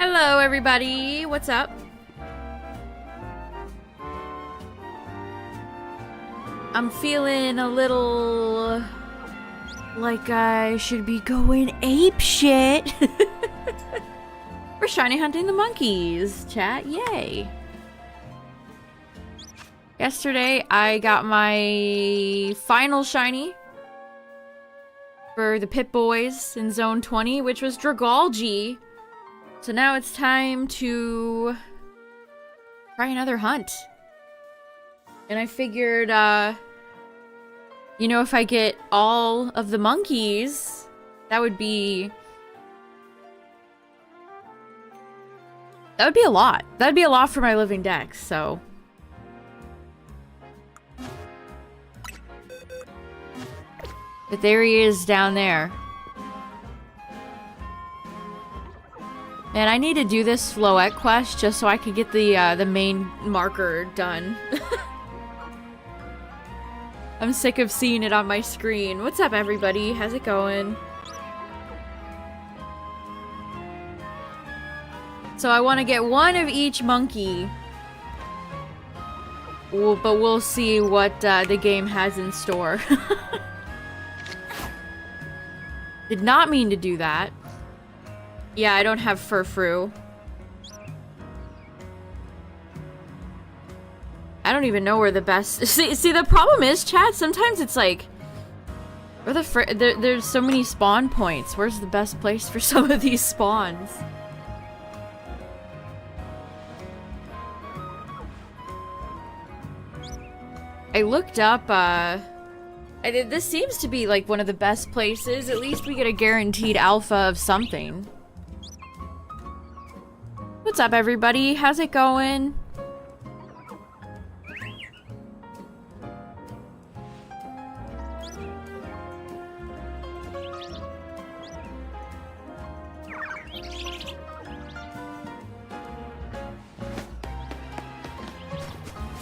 Hello, everybody. What's up? I'm feeling a little like I should be going ape shit. We're shiny hunting the monkeys, chat. Yay. Yesterday, I got my final shiny for the Pit Boys in Zone 20, which was Dragalge. So now it's time to try another hunt. And I figured, you know, if I get all of the monkeys, that would be a lot. That'd be a lot for my living dex, so. But there he is down there. Man, I need to do this Floette quest just so I could get the main marker done. I'm sick of seeing it on my screen. What's up, everybody? How's it going? So I want to get one of each monkey. But we'll see what the game has in store. Did not mean to do that. Yeah, I don't have Furfrou. I don't even know where the best... See, the problem is, chat, sometimes it's like... Where there's so many spawn points. Where's the best place for some of these spawns? I looked up, this seems to be, like, one of the best places. At least we get a guaranteed alpha of something. What's up, everybody? How's it going?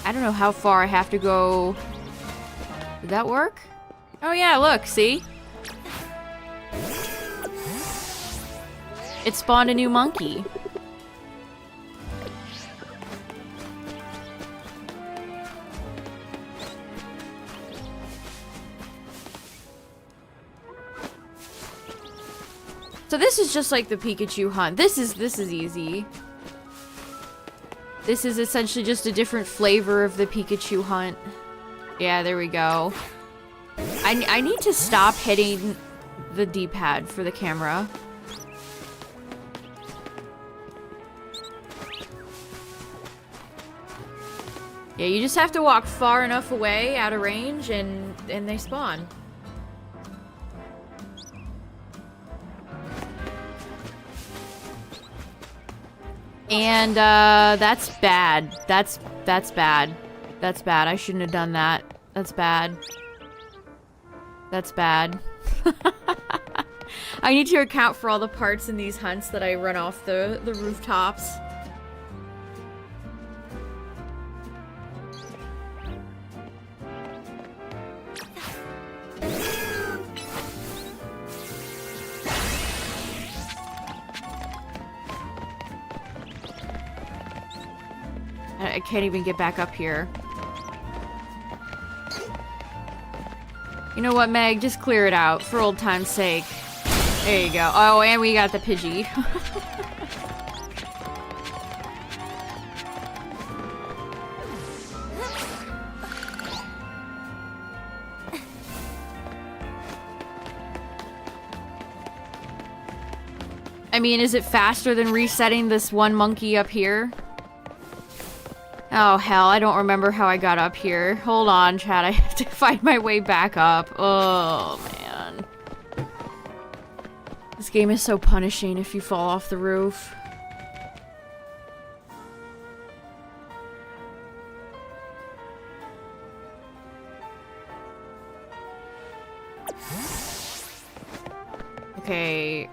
I don't know how far I have to go. Did that work? Oh yeah, look, see? It spawned a new monkey. So this is just like the Pikachu hunt. This is easy. This is essentially just a different flavor of the Pikachu hunt. Yeah, there we go. I need to stop hitting the D-pad for the camera. Yeah, you just have to walk far enough away, out of range, and they spawn. And, that's bad. That's bad. That's bad. I shouldn't have done that. That's bad. That's bad. I need to account for all the parts in these hunts that I run off the rooftops. I can't even get back up here. You know what, Meg? Just clear it out for old time's sake. There you go. Oh, and we got the Pidgey. I mean, is it faster than resetting this one monkey up here? Oh, hell, I don't remember how I got up here. Hold on, chat, I have to find my way back up. Oh, man. This game is so punishing if you fall off the roof. Okay.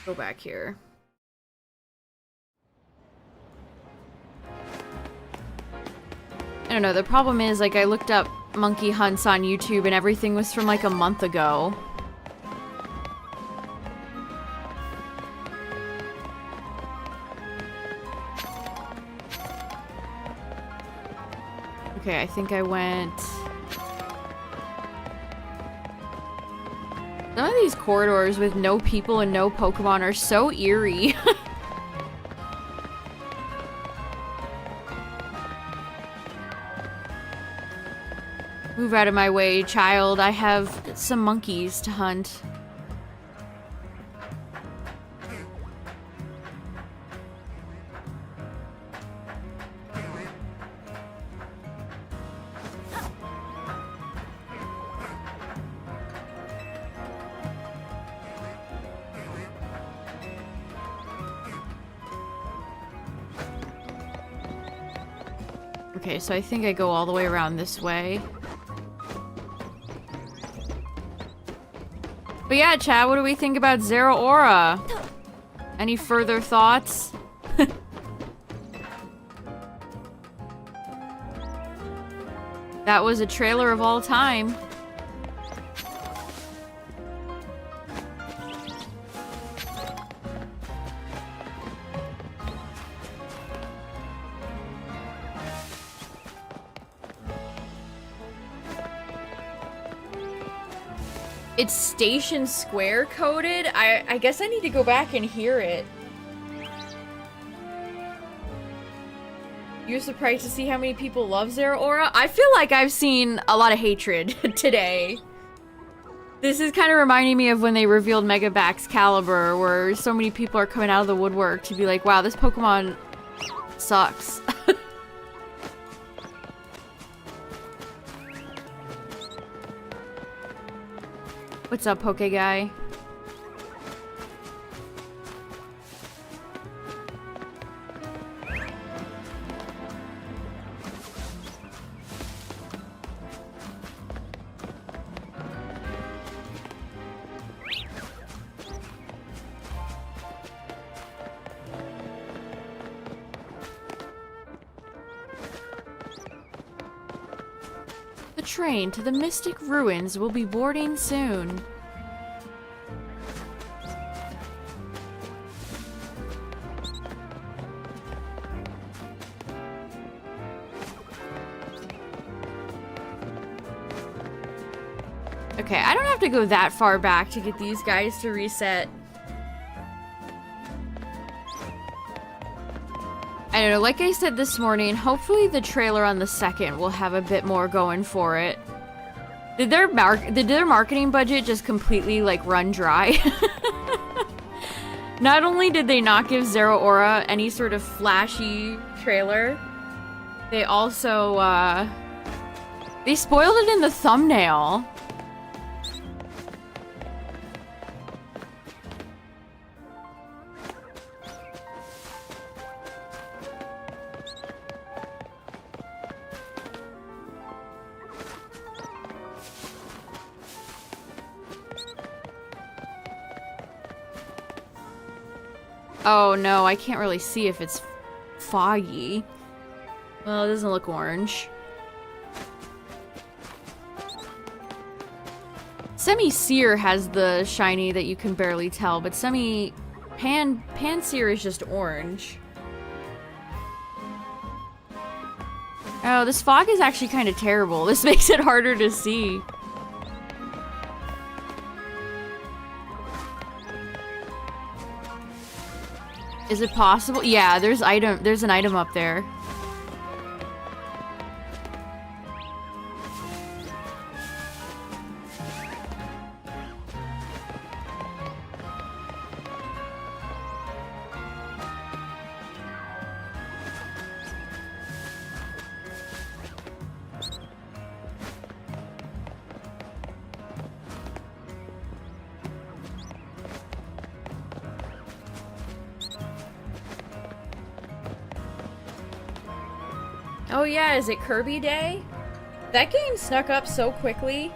Go back here. I don't know, the problem is, like, I looked up monkey hunts on YouTube and everything was from, like, a month ago. Okay, I think I went... Some of these corridors with no people and no Pokemon are so eerie. Move out of my way, child. I have some monkeys to hunt. Okay, so I think I go all the way around this way. But yeah, Chad, what do we think about Zeraora? Any further thoughts? That was a trailer of all time. It's Station Square coded? I guess I need to go back and hear it. You're surprised to see how many people love Zeraora? I feel like I've seen a lot of hatred today. This is kind of reminding me of when they revealed Mega Baxcalibur, where so many people are coming out of the woodwork to be like, wow, this Pokemon sucks. What's up, Poke Guy? The train to the Mystic Ruins will be boarding soon. Okay, I don't have to go that far back to get these guys to reset. I don't know, like I said this morning, hopefully the trailer on the 2nd will have a bit more going for it. Did their marketing budget just completely, like, run dry? Not only did they not give Zeraora any sort of flashy trailer, they also, they spoiled it in the thumbnail. Oh no, I can't really see if it's foggy. Well, it doesn't look orange. Semi-Seer has the shiny that you can barely tell, but Pan-Seer is just orange. Oh, this fog is actually kind of terrible. This makes it harder to see. Is it possible? Yeah, there's an item up there. Oh yeah, is it Kirby Day? That game snuck up so quickly.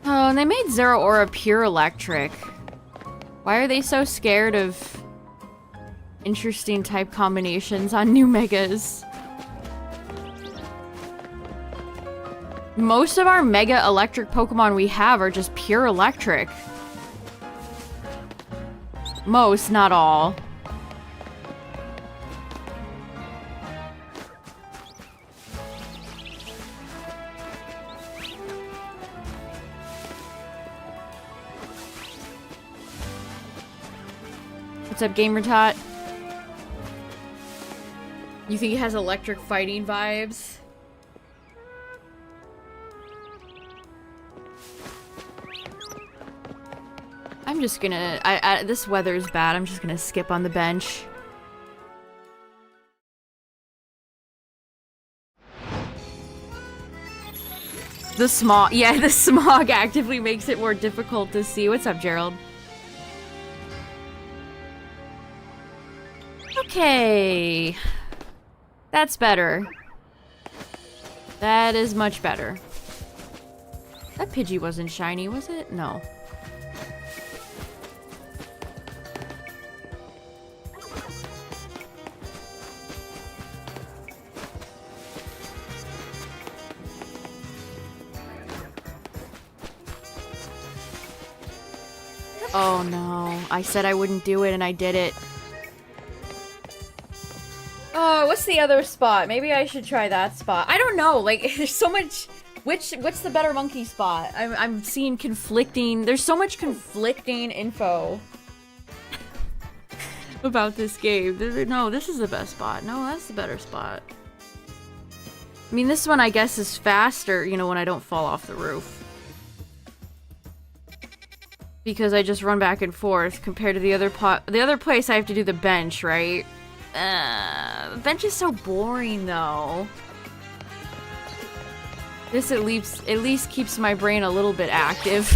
Oh, and they made Zeraora pure electric. Why are they so scared of interesting type combinations on new megas? Most of our Mega Electric Pokemon we have are just pure electric. Most, not all. What's up, Gamertot? You think it has electric fighting vibes? I'm just gonna... this weather's bad. I'm just gonna skip on the bench. The smog... Yeah, the smog actively makes it more difficult to see. What's up, Gerald? Okay. That's better. That is much better. That Pidgey wasn't shiny, was it? No. Oh no. I said I wouldn't do it and I did it. Oh, what's the other spot? Maybe I should try that spot. I don't know. Like, there's so much... What's the better monkey spot? I'm seeing conflicting... There's so much conflicting info about this game. No, this is the best spot. No, that's the better spot. I mean, this one, I guess, is faster, you know, when I don't fall off the roof. Because I just run back and forth compared to the other place I have to do the bench, right? The bench is so boring, though. This at least keeps my brain a little bit active.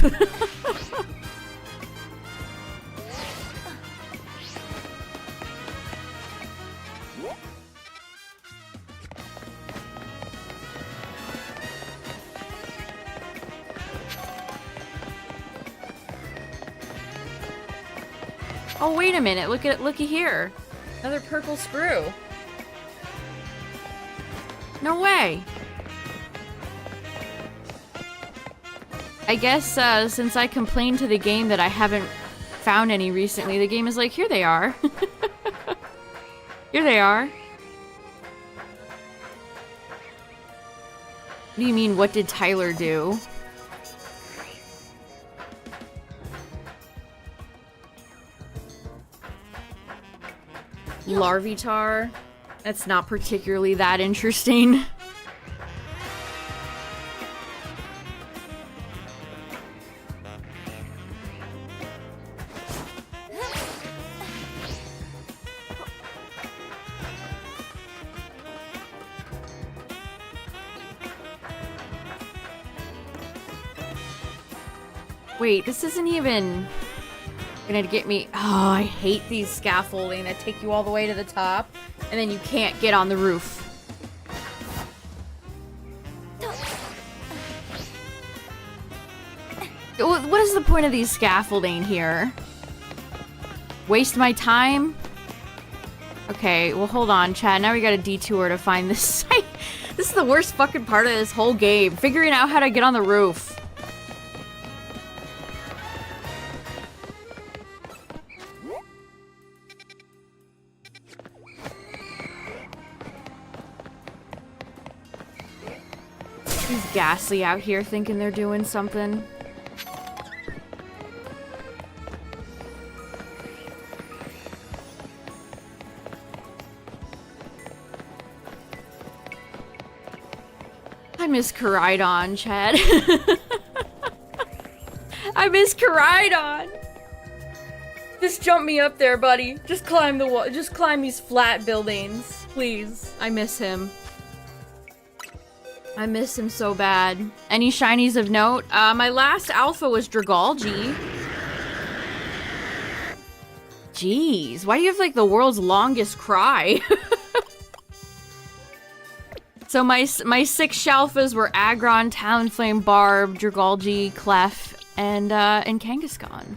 Oh, wait a minute. Looky here. Another purple screw. No way. I guess, since I complained to the game that I haven't found any recently, the game is like, here they are. Here they are. What do you mean, what did Tyler do? Larvitar? That's not particularly that interesting. Wait, this isn't even gonna get me. Oh, I hate these scaffolding that take you all the way to the top, and then you can't get on the roof. What is the point of these scaffolding here? Waste my time? Okay, well, hold on, Chad. Now we got a detour to find this site. This is the worst fucking part of this whole game. Figuring out how to get on the roof. Ghastly out here thinking they're doing something. I miss Koraidon, Chad. I miss Koraidon. Just jump me up there, buddy. Just climb the wall. Just climb these flat buildings, please. I miss him. I miss him so bad. Any shinies of note? My last alpha was Dragalge. Jeez, why do you have like the world's longest cry? So my 6 Shalfas were Aggron, Talonflame, Barb, Dragalge, Clef, and Kangaskhan.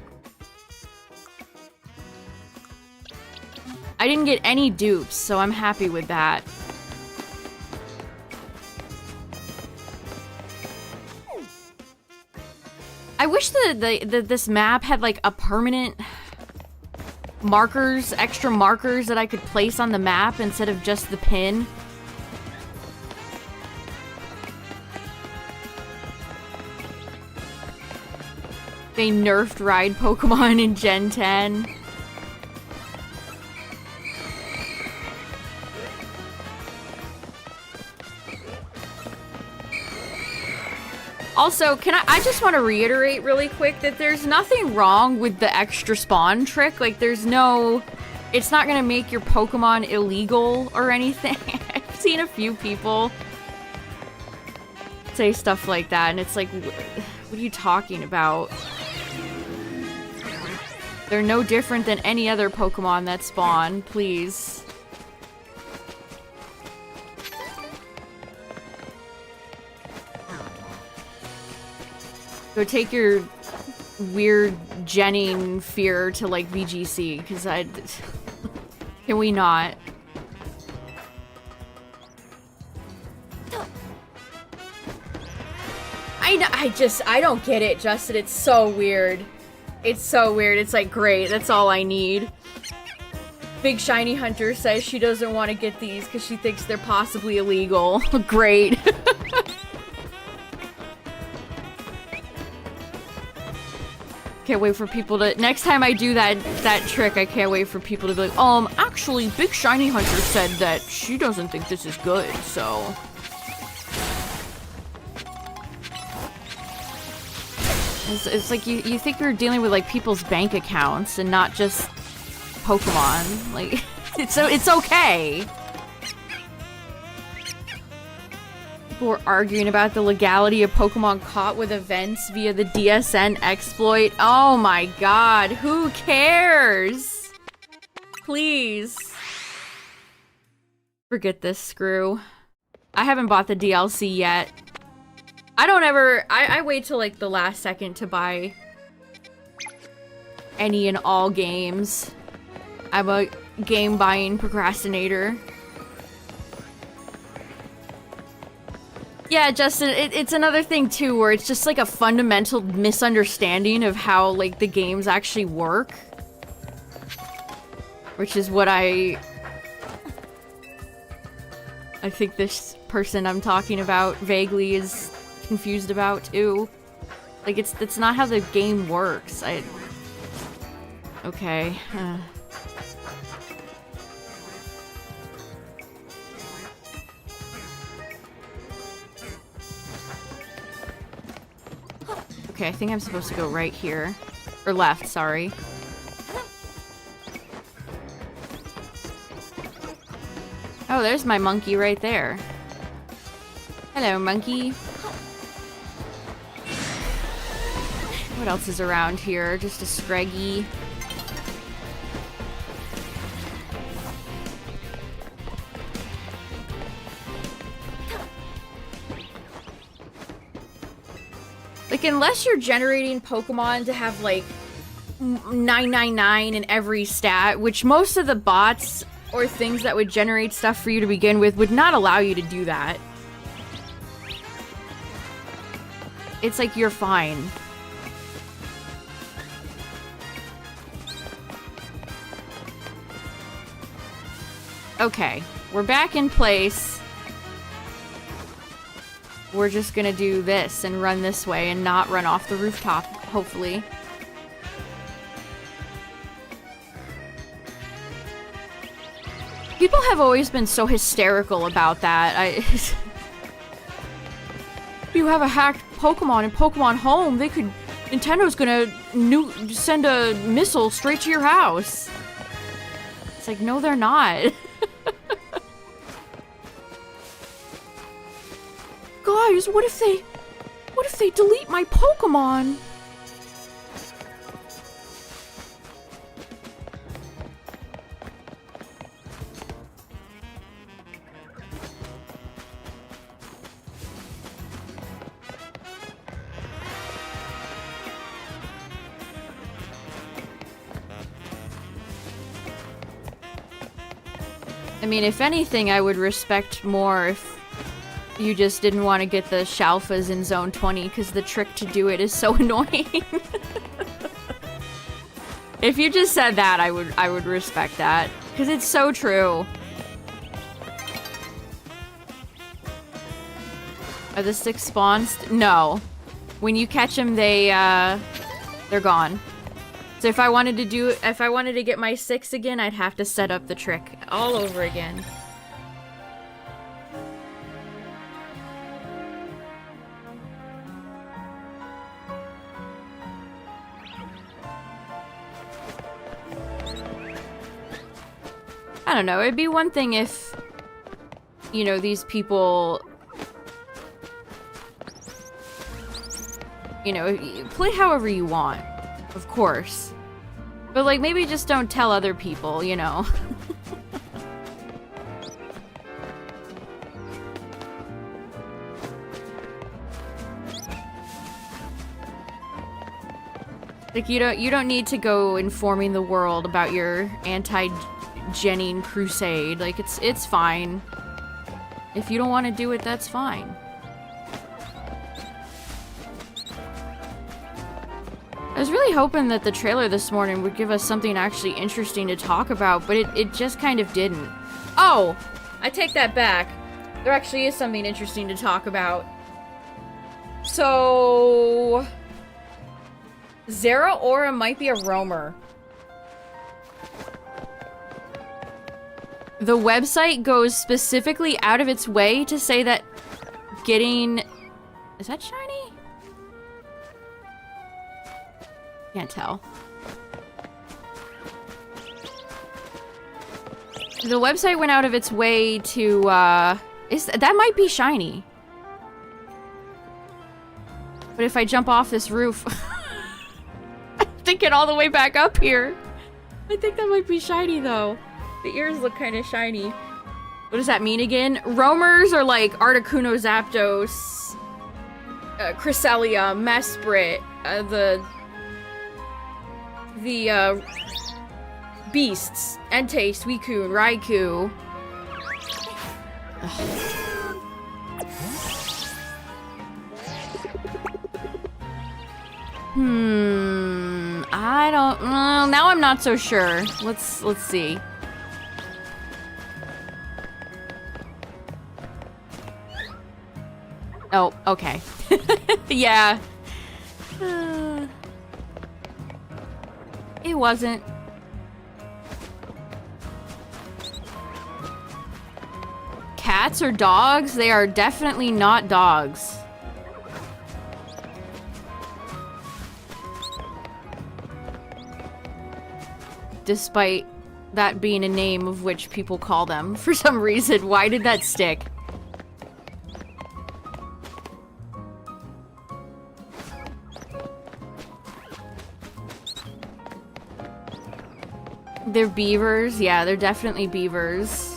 I didn't get any dupes, so I'm happy with that. I wish this map had like a permanent markers, extra markers that I could place on the map instead of just the pin. They nerfed ride Pokemon in Gen 10. Also, I just want to reiterate really quick that there's nothing wrong with the extra spawn trick. Like, there's no... It's not gonna make your Pokemon illegal or anything. I've seen a few people say stuff like that, and it's like, what are you talking about? They're no different than any other Pokemon that spawn, please. Go take your weird genning fear to, like, VGC, because can we not? I don't get it, Justin. It's so weird. It's so weird. It's like, great, that's all I need. Big Shiny Hunter says she doesn't want to get these because she thinks they're possibly illegal. Great. Can't wait for people to... Next time I do that trick, I can't wait for people to be like, actually, Big Shiny Hunter said that she doesn't think this is good, so... It's like you think you're dealing with, like, people's bank accounts and not just Pokemon. Like, it's okay. People were arguing about the legality of Pokemon caught with events via the DSN exploit. Oh my god, who cares? Please. Forget this screw. I haven't bought the DLC yet. I wait till like the last second to buy any and all games. I'm a game buying procrastinator. Yeah, Justin, it's another thing too where it's just like a fundamental misunderstanding of how like the games actually work. Which is what I think this person I'm talking about vaguely is confused about too. Like it's not how the game works. Okay. Okay, I think I'm supposed to go right here. Or left, sorry. Oh, there's my monkey right there. Hello, monkey. What else is around here? Just a Scraggy. Like, unless you're generating Pokemon to have, like, 999 in every stat, which most of the bots or things that would generate stuff for you to begin with would not allow you to do that. It's like, you're fine. Okay, we're back in place. We're just gonna do this and run this way and not run off the rooftop, hopefully. People have always been so hysterical about that. If you have a hacked Pokemon in Pokemon Home, they could... Nintendo's gonna send a missile straight to your house. It's like, no, they're not. Guys, what if they delete my Pokemon? I mean, if anything, I would respect more if You just didn't want to get the Shalfas in Zone 20 because the trick to do it is so annoying. If you just said that, I would respect that. Because it's so true. Are the 6 spawns? No. When you catch them, they're gone. So if I wanted to get my 6 again, I'd have to set up the trick all over again. I don't know, it'd be one thing if, you know, these people, you know, play however you want, of course. But, like, maybe just don't tell other people, you know. Like, you don't need to go informing the world about your anti-Jenning crusade. Like, it's fine. If you don't want to do it, that's fine. I was really hoping that the trailer this morning would give us something actually interesting to talk about, but it just kind of didn't. Oh! I take that back. There actually is something interesting to talk about. So... Zera Aura might be a roamer. The website goes specifically out of its way to say that getting... Is that shiny? Can't tell. The website went out of its way to, that might be shiny. But if I jump off this roof... I'm thinking all the way back up here. I think that might be shiny, though. The ears look kind of shiny. What does that mean again? Roamers are like Articuno Zapdos, Cresselia, Mesprit, the beasts, Entei, Suicune, Raikou. I don't, now I'm not so sure. Let's see. Oh, okay. Yeah. It wasn't. Cats or dogs? They are definitely not dogs. Despite that being a name of which people call them for some reason. Why did that stick? They're beavers. Yeah, they're definitely beavers.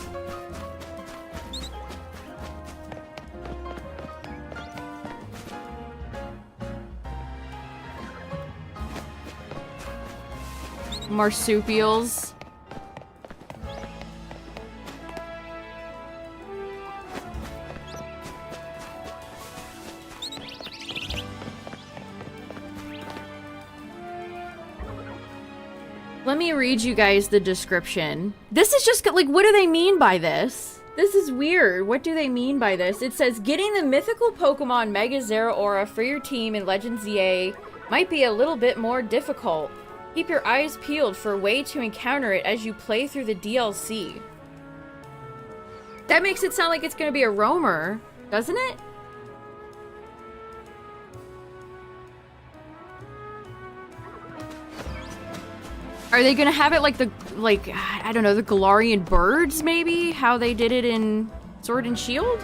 Marsupials. Let me read you guys the description. This is just like, what do they mean by this? This is weird. What do they mean by this? It says, getting the mythical Pokemon Mega Zera Aura for your team in Legends ZA might be a little bit more difficult. Keep your eyes peeled for a way to encounter it as you play through the DLC. That makes it sound like it's gonna be a roamer, doesn't it? Are they gonna have it like the, I don't know, the Galarian birds, maybe? How they did it in Sword and Shield?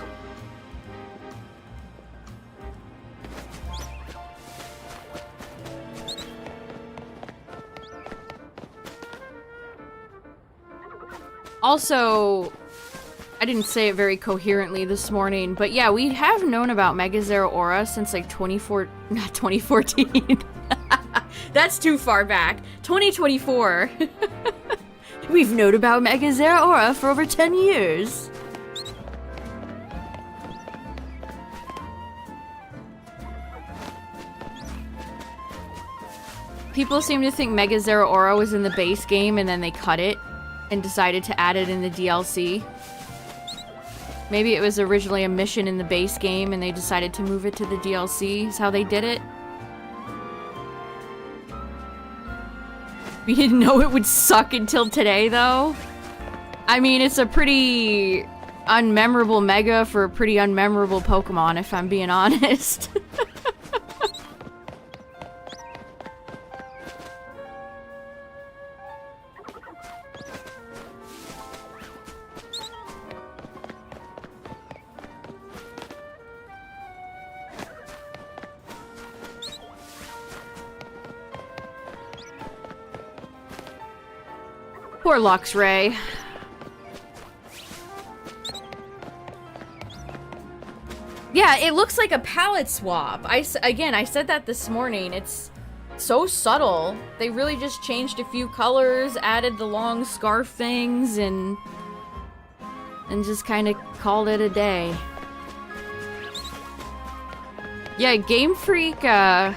Also, I didn't say it very coherently this morning, but yeah, we have known about Mega Zera Aura since like 2014. That's too far back. 2024. We've known about Mega Zera Aura for over 10 years. People seem to think Mega Zeraora was in the base game and then they cut it and decided to add it in the DLC. Maybe it was originally a mission in the base game and they decided to move it to the DLC, is how they did it. We didn't know it would suck until today, though. I mean, it's a pretty unmemorable Mega for a pretty unmemorable Pokemon, if I'm being honest. Poor Luxray. Yeah, it looks like a palette swap. Again, I said that this morning. It's so subtle. They really just changed a few colors, added the long scarf things, and just kind of called it a day. Yeah, Game Freak, they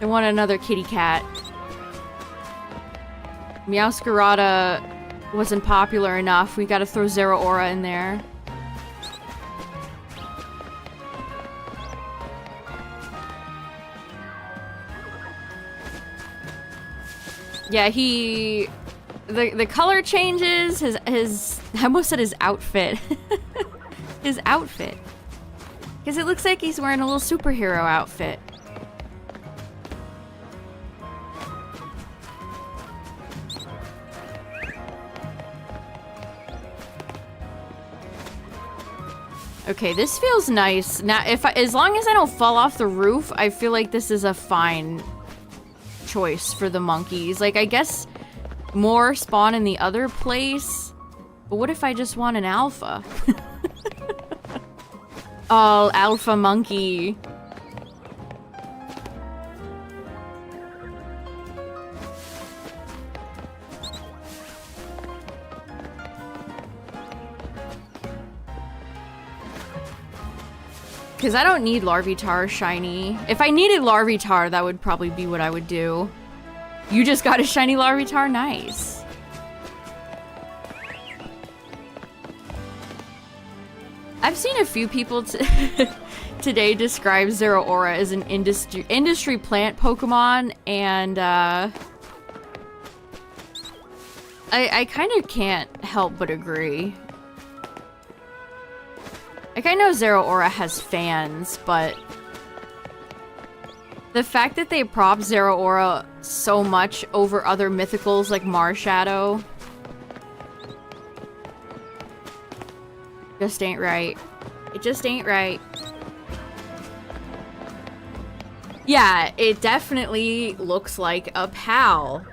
want another kitty cat. Meowscarada wasn't popular enough. We gotta throw Zeraora in there. Yeah, the color changes, his I almost said his outfit. His outfit. Because it looks like he's wearing a little superhero outfit. Okay, this feels nice. Now, as long as I don't fall off the roof, I feel like this is a fine choice for the monkeys. Like, I guess more spawn in the other place. But what if I just want an alpha? Oh, alpha monkey. Because I don't need Larvitar shiny. If I needed Larvitar, that would probably be what I would do. You just got a shiny Larvitar? Nice. I've seen a few people today describe Zeraora as an industry plant Pokemon, and I kind of can't help but agree. Like, I know Zeraora has fans, but the fact that they prop Zeraora so much over other mythicals like Marshadow just ain't right. It just ain't right. Yeah, it definitely looks like a pal.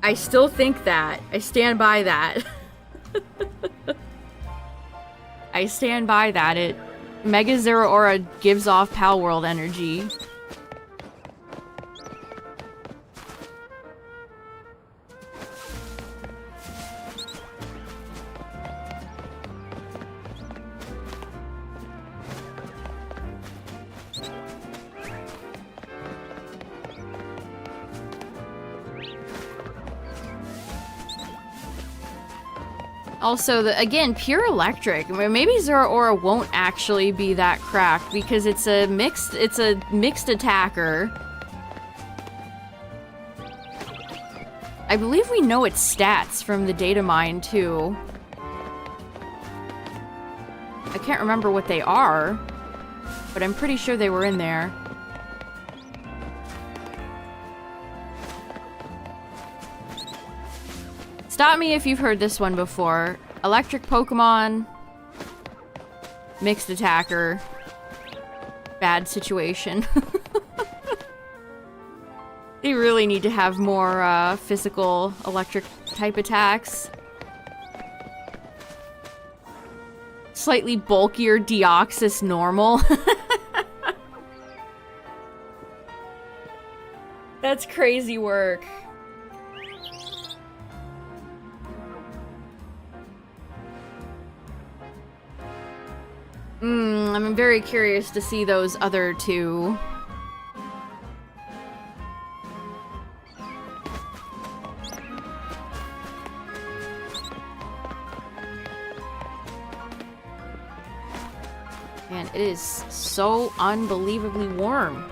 I still think that. I stand by that. I stand by that. Mega Zeraora gives off Pal World energy. Also, again, pure electric. Maybe Zeraora won't actually be that cracked because it's a mixed attacker. I believe we know its stats from the data mine too. I can't remember what they are, but I'm pretty sure they were in there. Stop me if you've heard this one before. Electric Pokemon, mixed attacker, bad situation. They really need to have more physical electric type attacks. Slightly bulkier Deoxys normal. That's crazy work. I'm very curious to see those other two. Man, it is so unbelievably warm.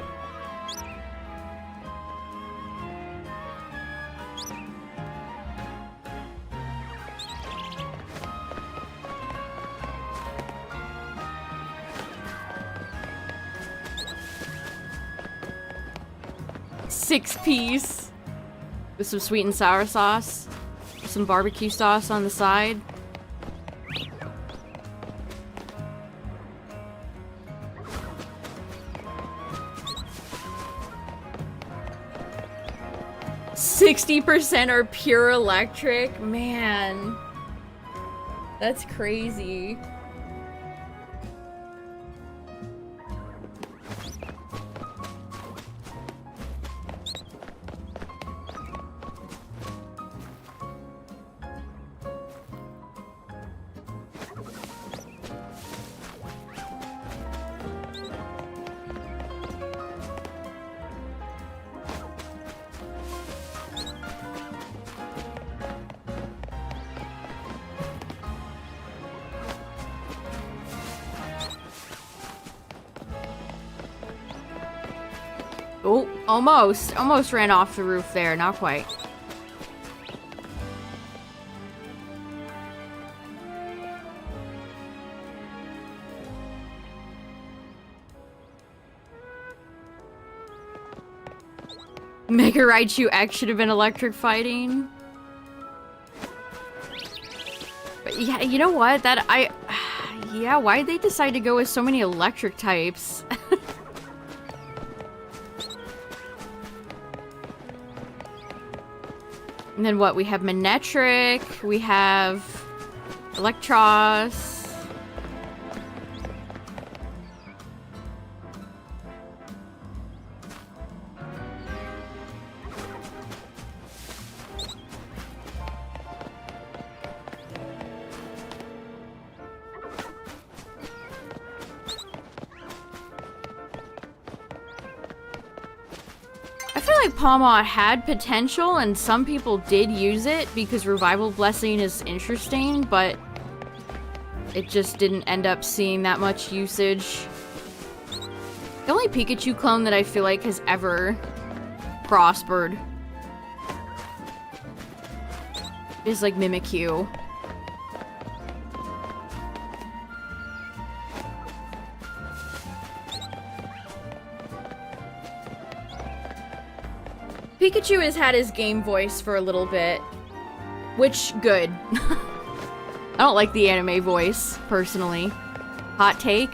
Six-piece with some sweet and sour sauce, some barbecue sauce on the side. %60 are pure electric. Man, that's crazy. Oh, almost. Almost ran off the roof there. Not quite. Mega Raichu X should have been electric fighting. But yeah, you know what? Yeah, why did they decide to go with so many electric types? And then what? We have Manectric, we have Electros. I feel like Pawmot had potential, and some people did use it because Revival Blessing is interesting, but it just didn't end up seeing that much usage. The only Pikachu clone that I feel like has ever prospered is like Mimikyu. Pikachu has had his game voice for a little bit, which, good. I don't like the anime voice, personally. Hot take?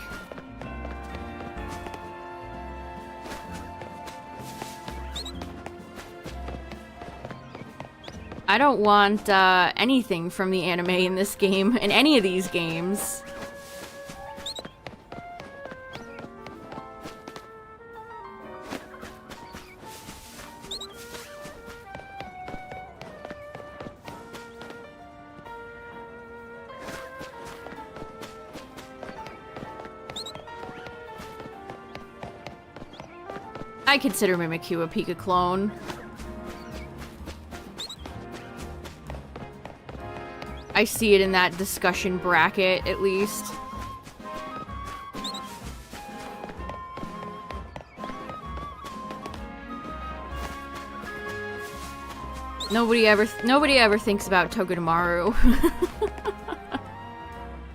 I don't want anything from the anime in this game, in any of these games. I consider Mimikyu a Pika clone. I see it in that discussion bracket, at least. Nobody ever thinks about Togedemaru.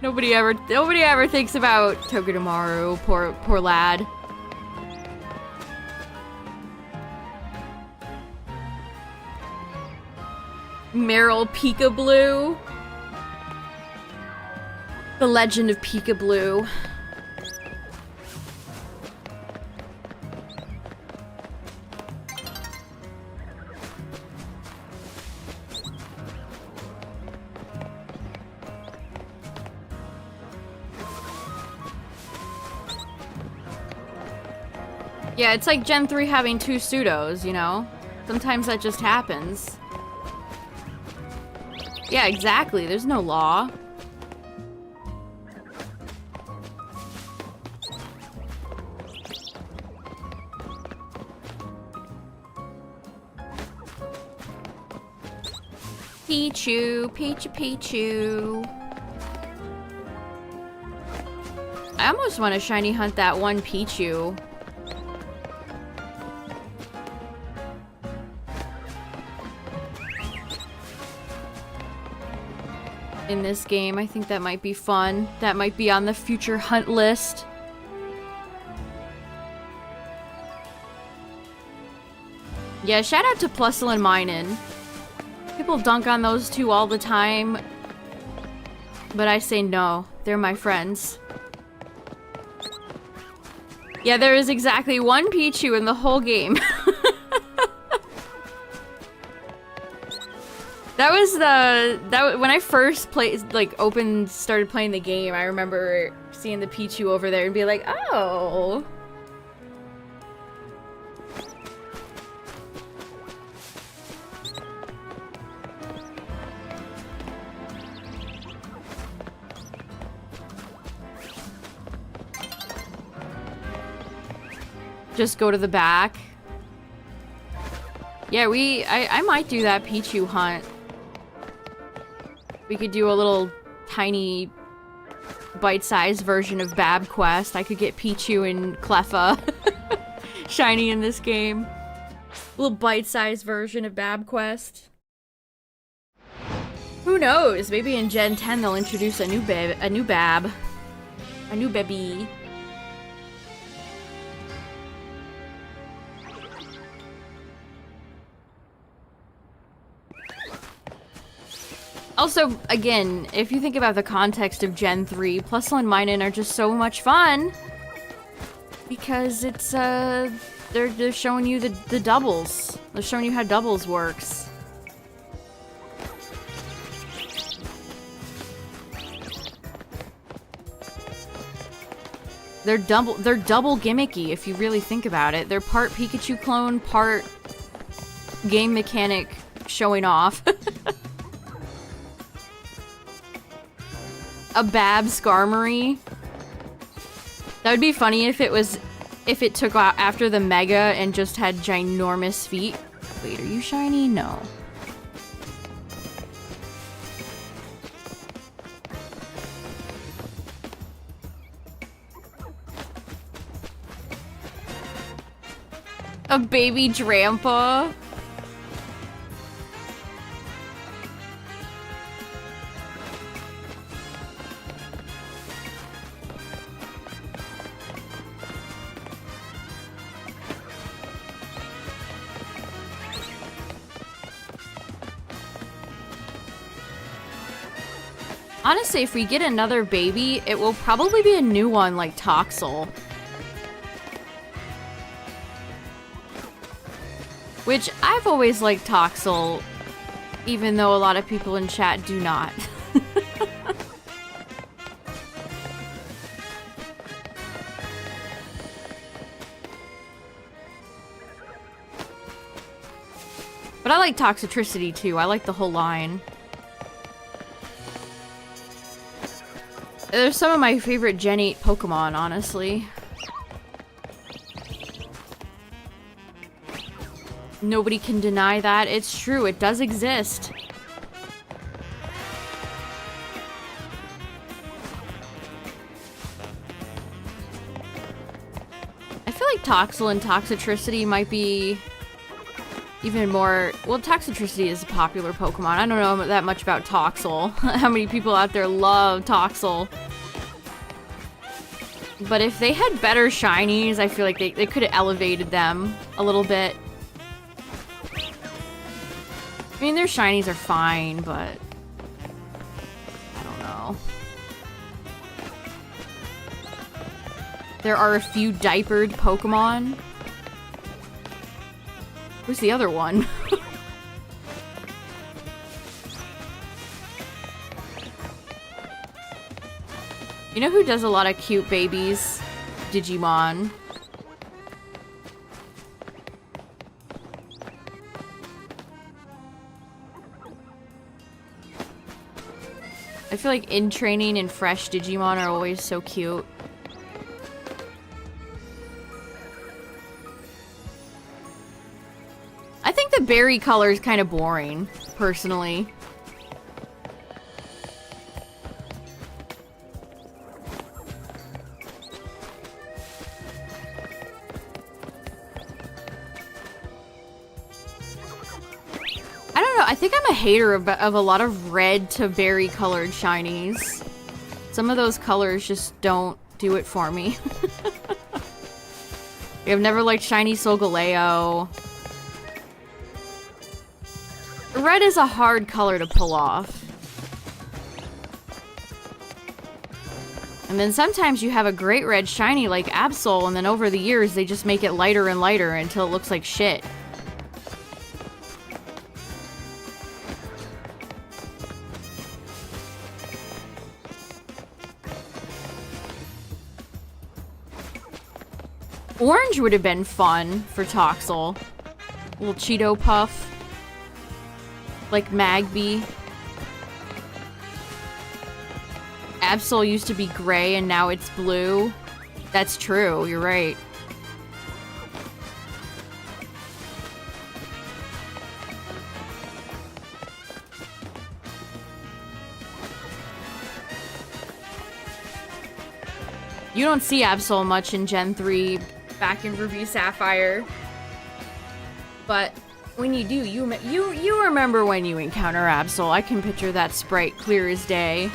Nobody ever thinks about Togedemaru, poor lad. Meryl Peekaboo. The Legend of Peekaboo. Yeah, it's like Gen 3 having 2 pseudos, you know? Sometimes that just happens. Yeah, exactly. There's no law. Pichu, Pichu, Pichu. I almost want to shiny hunt that one Pichu. In this game, I think that might be fun. That might be on the future hunt list. Yeah, shout out to Plusle and Minin. People dunk on those two all the time. But I say no. They're my friends. Yeah, there is exactly one Pichu in the whole game. When I first started playing the game, I remember seeing the Pichu over there and be like, oh. Just go to the back. Yeah, I might do that Pichu hunt. We could do a little tiny bite-sized version of Bab Quest. I could get Pichu and Cleffa shiny in this game. A little bite-sized version of Bab Quest. Who knows? Maybe in Gen 10 they'll introduce a new Bab. A new baby. Also, again, if you think about the context of Gen 3, Plusle and Minin are just so much fun. Because it's, they're showing you the doubles. They're showing you how doubles works. They're double gimmicky if you really think about it. They're part Pikachu clone, part game mechanic showing off. A Bab Skarmory. That would be funny if it took out after the Mega and just had ginormous feet. Wait, are you shiny? No. A baby Drampa. Honestly, if we get another baby, it will probably be a new one like Toxel. Which, I've always liked Toxel, even though a lot of people in chat do not. But I like Toxtricity too, I like the whole line. They're some of my favorite Gen 8 Pokemon, honestly. Nobody can deny that. It's true, it does exist. I feel like Toxel and Toxtricity might be even more... Well, Toxtricity is a popular Pokemon. I don't know that much about Toxel. How many people out there love Toxel? But if they had better shinies, I feel like they could have elevated them a little bit. I mean, their shinies are fine, but... I don't know. There are a few diapered Pokemon. Who's the other one? You know who does a lot of cute babies? Digimon. I feel like in training and fresh Digimon are always so cute. I think the berry color is kind of boring, personally. I don't know, I think I'm a hater of a lot of red to berry colored shinies. Some of those colors just don't do it for me. I've never liked shiny Solgaleo. Red is a hard color to pull off. And then sometimes you have a great red shiny like Absol, and then over the years they just make it lighter and lighter until it looks like shit. Orange would have been fun for Toxel. Little Cheeto Puff. Like Magby. Absol used to be gray and now it's blue. That's true, you're right. You don't see Absol much in Gen 3 back in Ruby Sapphire. But when you do, you remember when you encounter Absol. I can picture that sprite clear as day.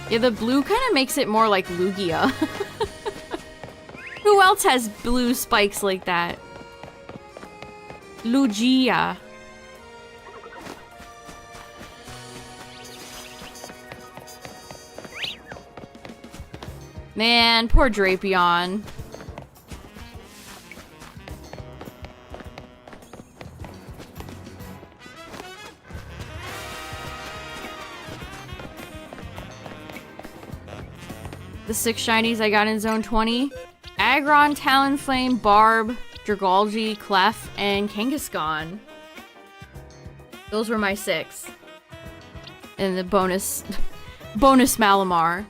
Yeah, the blue kind of makes it more like Lugia. Who else has blue spikes like that? Lugia. Man, poor Drapion. The 6 shinies I got in Zone 20. Aggron, Talonflame, Barb, Dragalge, Clef, and Kangaskhan. Those were my 6. And the bonus Malamar.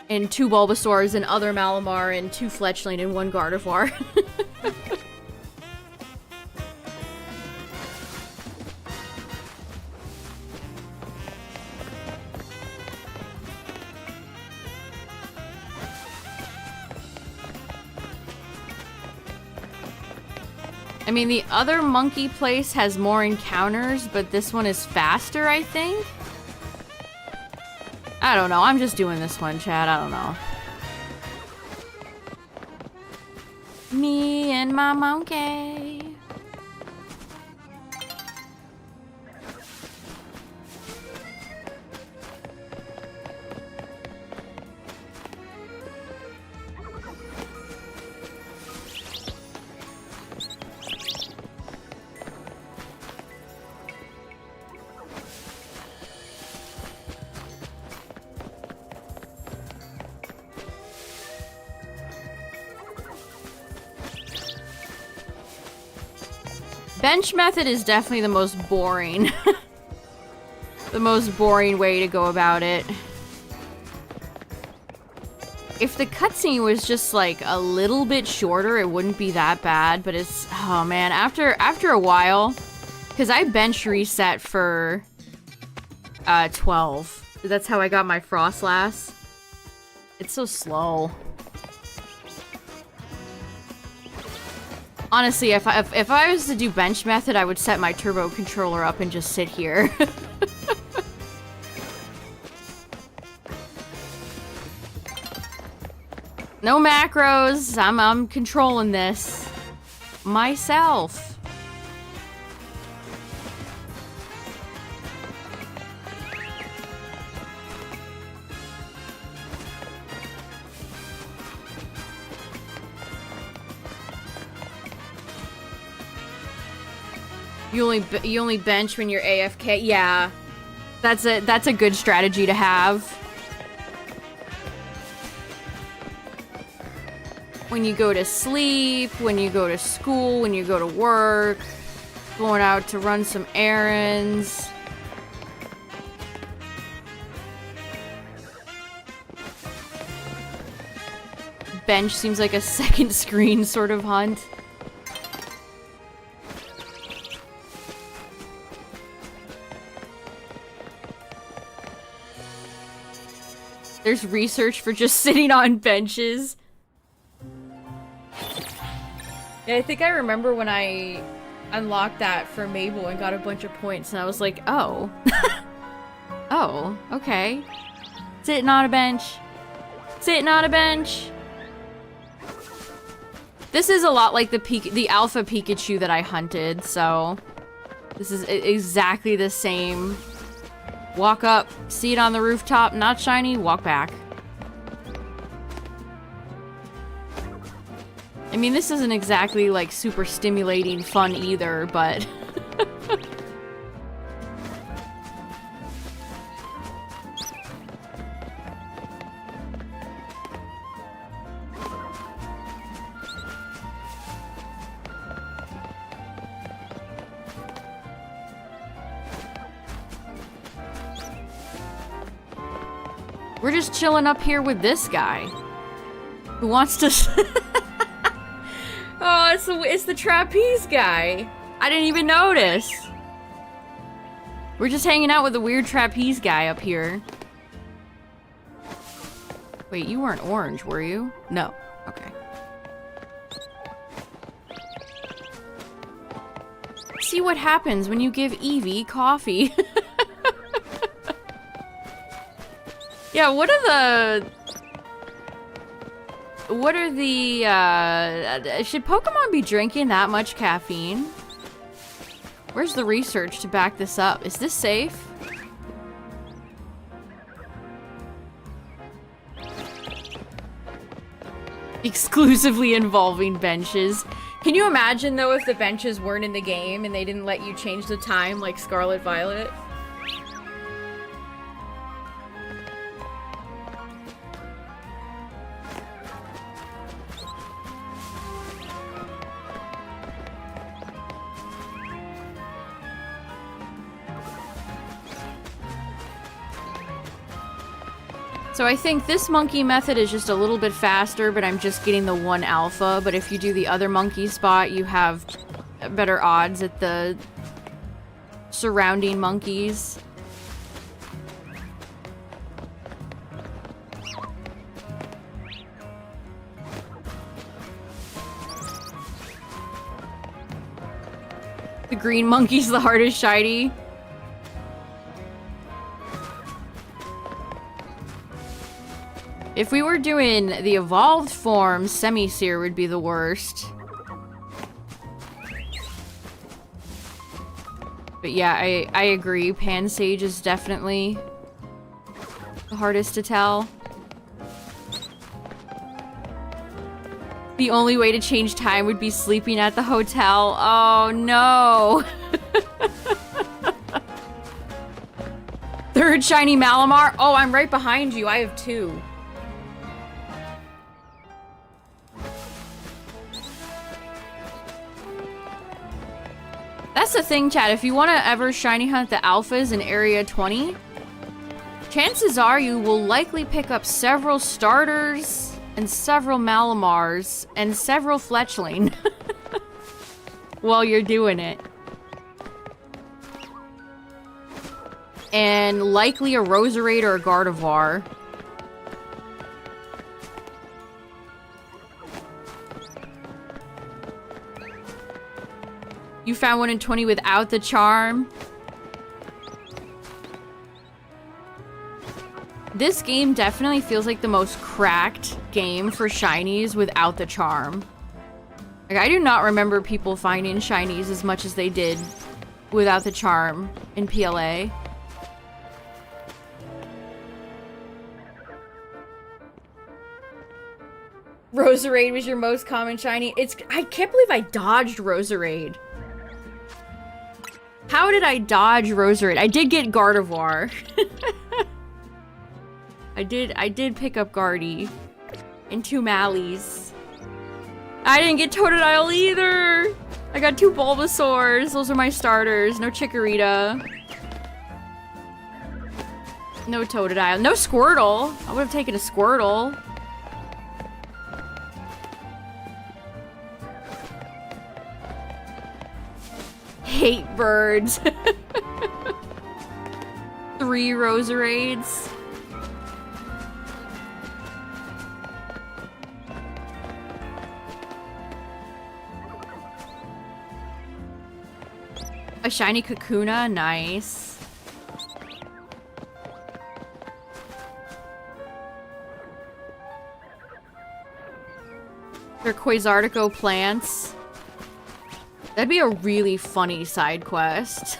And 2 Bulbasaurs, and other Malamar, and 2 Fletchling, and 1 Gardevoir. I mean, the other monkey place has more encounters, but this one is faster, I think? I don't know. I'm just doing this one, Chad. I don't know. Me and my monkey. Bench method is definitely the most boring. The most boring way to go about it. If the cutscene was just like a little bit shorter, it wouldn't be that bad, but it's, oh man, after a while, because I bench reset for 12. That's how I got my Frostlass. It's so slow. Honestly, if I was to do bench method, I would set my turbo controller up and just sit here. No macros. I'm controlling this myself. You only bench when you're AFK. Yeah, that's a good strategy to have. When you go to sleep, when you go to school, when you go to work, going out to run some errands. Bench seems like a second screen sort of hunt. There's research for just sitting on benches. Yeah, I think I remember when I unlocked that for Mabel and got a bunch of points, and I was like, oh. Oh, okay. Sitting on a bench. Sitting on a bench. This is a lot like the alpha Pikachu that I hunted, so this is exactly the same. Walk up, see it on the rooftop, not shiny, walk back. I mean, this isn't exactly like super stimulating fun either, but we're just chilling up here with this guy who wants to Oh, it's the trapeze guy. I didn't even notice. We're just hanging out with the weird trapeze guy up here. Wait, you weren't orange, were you? No. Okay. See what happens when you give Eevee coffee. Yeah, what are the... should Pokemon be drinking that much caffeine? Where's the research to back this up? Is this safe? Exclusively involving benches. Can you imagine, though, if the benches weren't in the game and they didn't let you change the time like Scarlet Violet? So I think this monkey method is just a little bit faster, but I'm just getting the 1 alpha. But if you do the other monkey spot, you have better odds at the surrounding monkeys. The green monkey's the hardest shiny. If we were doing the evolved form, Semi-Seer would be the worst. But yeah, I agree. Pansage is definitely the hardest to tell. The only way to change time would be sleeping at the hotel. Oh no! Third shiny Malamar? Oh, I'm right behind you. I have 2. That's the thing, chat. If you want to ever shiny hunt the alphas in Area 20, chances are you will likely pick up several starters and several Malamars and several Fletchling while you're doing it. And likely a Roserade or a Gardevoir. You found one in 20 without the charm. This game definitely feels like the most cracked game for shinies without the charm. Like, I do not remember people finding shinies as much as they did without the charm in PLA. Roserade was your most common shiny. I can't believe I dodged Roserade. How did I dodge Roserade? I did get Gardevoir. I did pick up Guardy. And 2 Mallies. I didn't get Totodile either! I got 2 Bulbasaurs. Those are my starters. No Chikorita. No Totodile. No Squirtle. I would have taken a Squirtle. Hate birds. 3 Roserades. A shiny Kakuna, nice. They're Quasartico plants. That'd be a really funny side quest.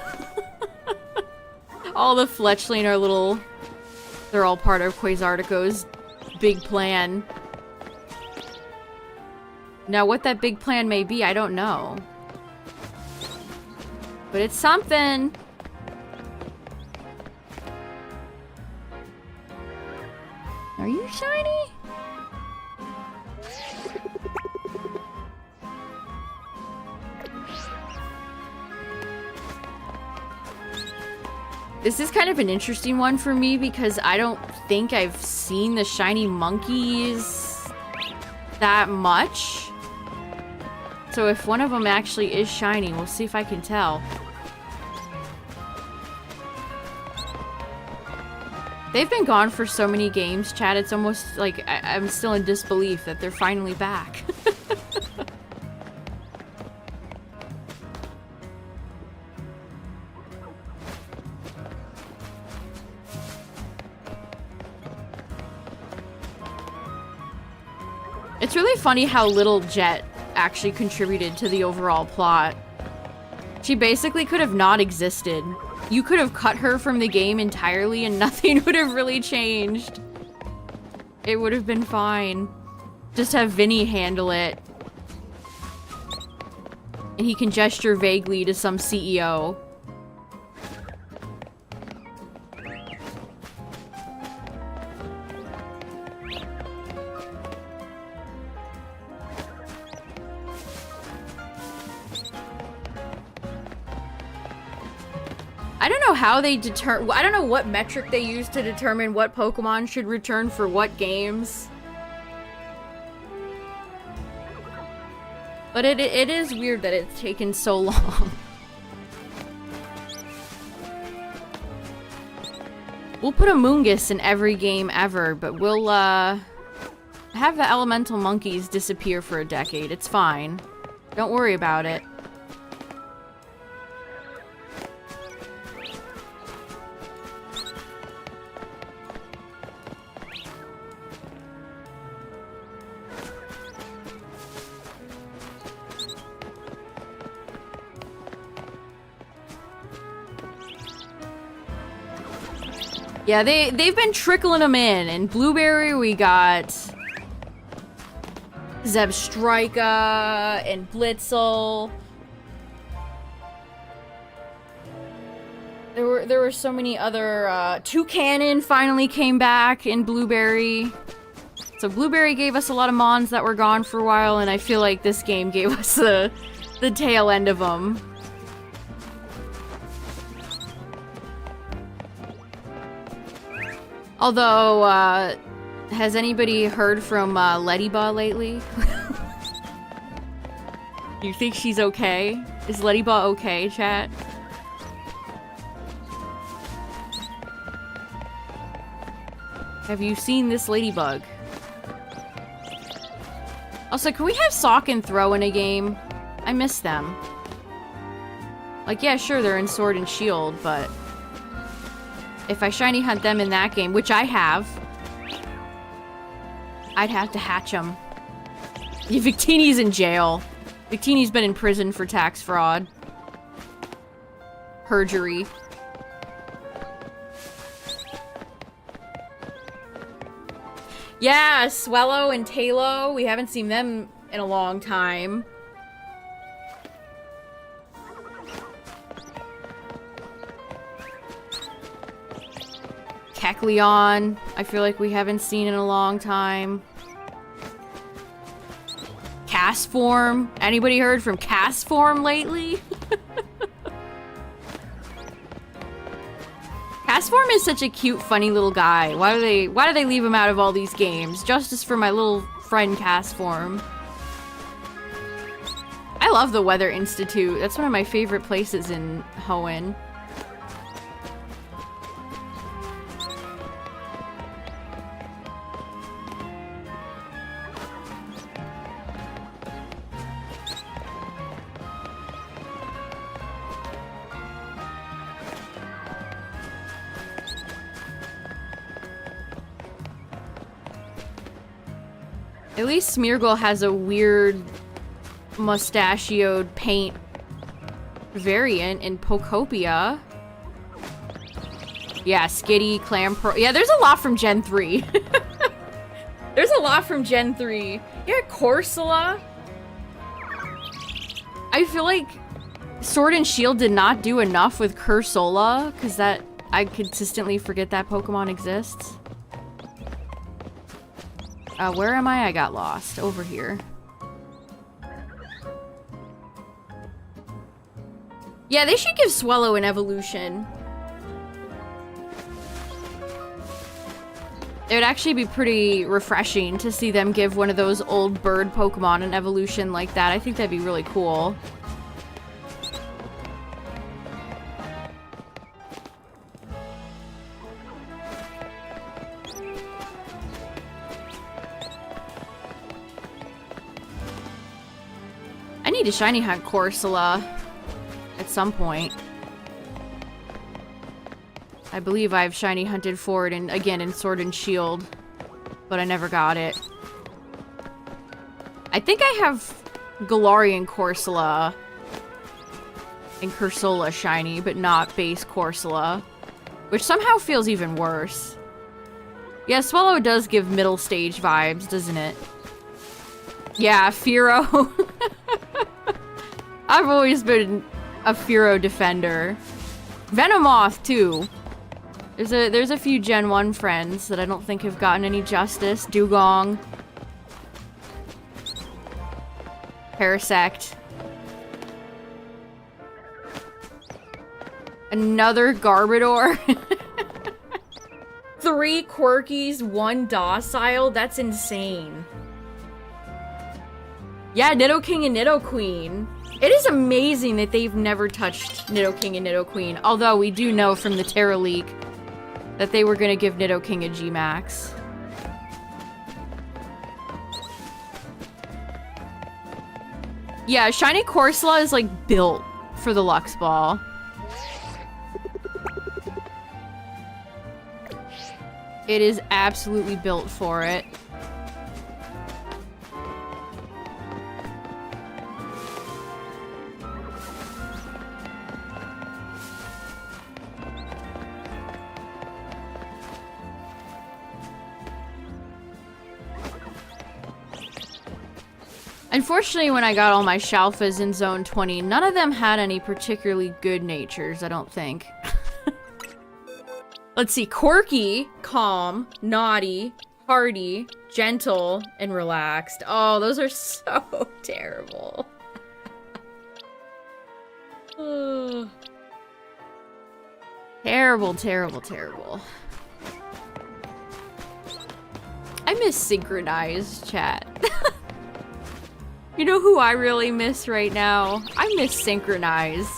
All the Fletchling are little... They're all part of Quasartico's big plan. Now, what that big plan may be, I don't know. But it's something. Are you shiny? This is kind of an interesting one for me because I don't think I've seen the shiny monkeys that much. So if one of them actually is shiny, we'll see if I can tell. They've been gone for so many games, chat. It's almost like I'm still in disbelief that they're finally back. It's really funny how little Jet actually contributed to the overall plot. She basically could have not existed. You could have cut her from the game entirely and nothing would have really changed. It would have been fine. Just have Vinny handle it. And he can gesture vaguely to some CEO. I don't know how they I don't know what metric they use to determine what Pokemon should return for what games. But it is weird that it's taken so long. We'll put a Moongus in every game ever, but we'll have the elemental monkeys disappear for a decade. It's fine. Don't worry about it. Yeah, they've been trickling them in. In Blueberry, we got Zebstrika and Blitzel. There were so many other. Toucanon finally came back in Blueberry. So Blueberry gave us a lot of mons that were gone for a while, and I feel like this game gave us the tail end of them. Although, has anybody heard from Ladybug lately? You think she's okay? Is Ladybug okay, chat? Have you seen this Ladybug? Also, can we have Sock and Throw in a game? I miss them. Like, yeah, sure, they're in Sword and Shield, but... if I shiny hunt them in that game, which I have, I'd have to hatch them. Yeah, Victini's in jail. Victini's been in prison for tax fraud. Perjury. Yeah, Swellow and Talo. We haven't seen them in a long time. Kecleon, I feel like we haven't seen in a long time. Castform. Anybody heard from Castform lately? Castform is such a cute, funny little guy. Why do they leave him out of all these games? Justice for my little friend Castform. I love the Weather Institute. That's one of my favorite places in Hoenn. At least Smeargle has a weird mustachioed paint variant in Pokopia. Yeah, Skitty, Clamperl. Yeah, there's a lot from Gen 3. There's a lot from Gen 3. Yeah, Corsola. I feel like Sword and Shield did not do enough with Cursola, because that I consistently forget that Pokemon exists. Where am I? I got lost. Over here. Yeah, they should give Swellow an evolution. It would actually be pretty refreshing to see them give one of those old bird Pokemon an evolution like that. I think that'd be really cool. I need to shiny hunt Corsola at some point. I believe I've shiny hunted for it again in Sword and Shield, but I never got it. I think I have Galarian Corsola and Cursola shiny, but not base Corsola, which somehow feels even worse. Yeah, Swellow does give middle stage vibes, doesn't it? Yeah, Fearow. I've always been a Fearow defender. Venomoth, too. There's a few Gen 1 friends that I don't think have gotten any justice. Dugong. Parasect. Another Garbodor. 3 Quirkies, 1 Docile? That's insane. Yeah, Nidoking and Nidoqueen. It is amazing that they've never touched Nidoking and Nidoqueen, although we do know from the Terra leak that they were gonna give Nidoking a G-Max. Yeah, Shiny Corsola is like built for the Lux Ball. It is absolutely built for it. Unfortunately, when I got all my Shalfas in Zone 20, none of them had any particularly good natures, I don't think. Let's see, Quirky, Calm, Naughty, Hardy, Gentle, and Relaxed. Oh, those are so terrible. Terrible, terrible, terrible. I miss Synchronized, chat. You know who I really miss right now? I miss Synchronize.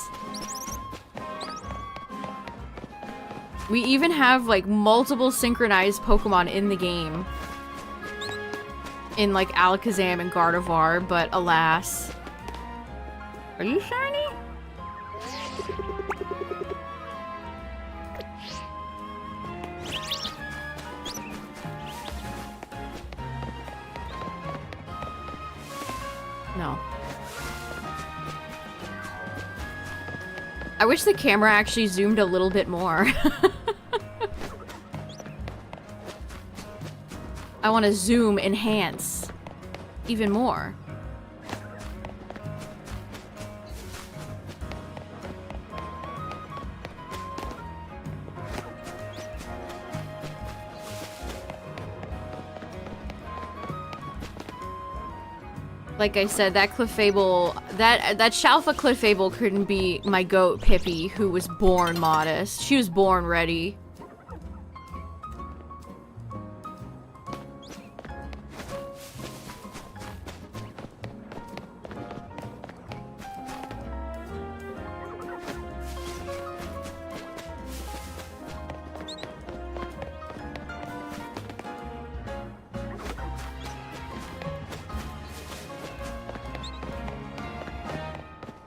We even have, like, multiple synchronized Pokemon in the game. In, like, Alakazam and Gardevoir, but alas. Are you shiny? No. I wish the camera actually zoomed a little bit more. I want to zoom enhance even more. Like I said, that Clefable, that Shalfa Clefable couldn't be my goat Pippi, who was born modest. She was born ready.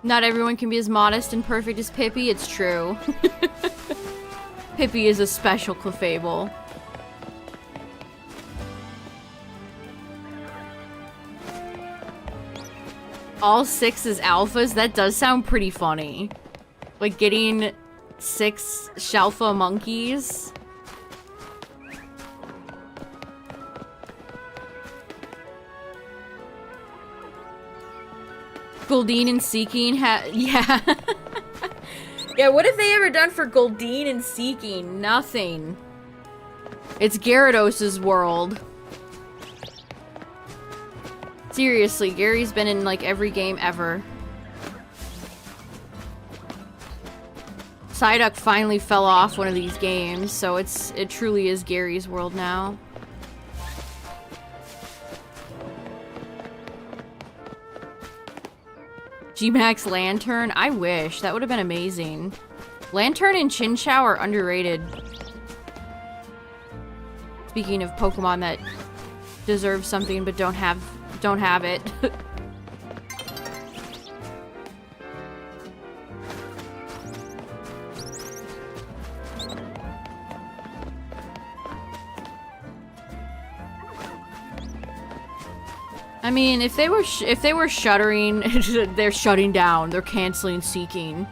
Not everyone can be as modest and perfect as Pippi, it's true. Pippi is a special Clefable. all 6 as alphas? That does sound pretty funny. Like getting 6 Shalfa monkeys. Goldeen and Seeking yeah. Yeah, what have they ever done for Goldeen and Seeking? Nothing. It's Gyarados' world. Seriously, Gary's been in like every game ever. Psyduck finally fell off one of these games, so it truly is Gary's world now. G-Max Lantern? I wish. That would have been amazing. Lantern and Chinchou are underrated. Speaking of Pokemon that deserve something but don't have it. I mean, if they were shuttering, they're shutting down. They're canceling Seeking.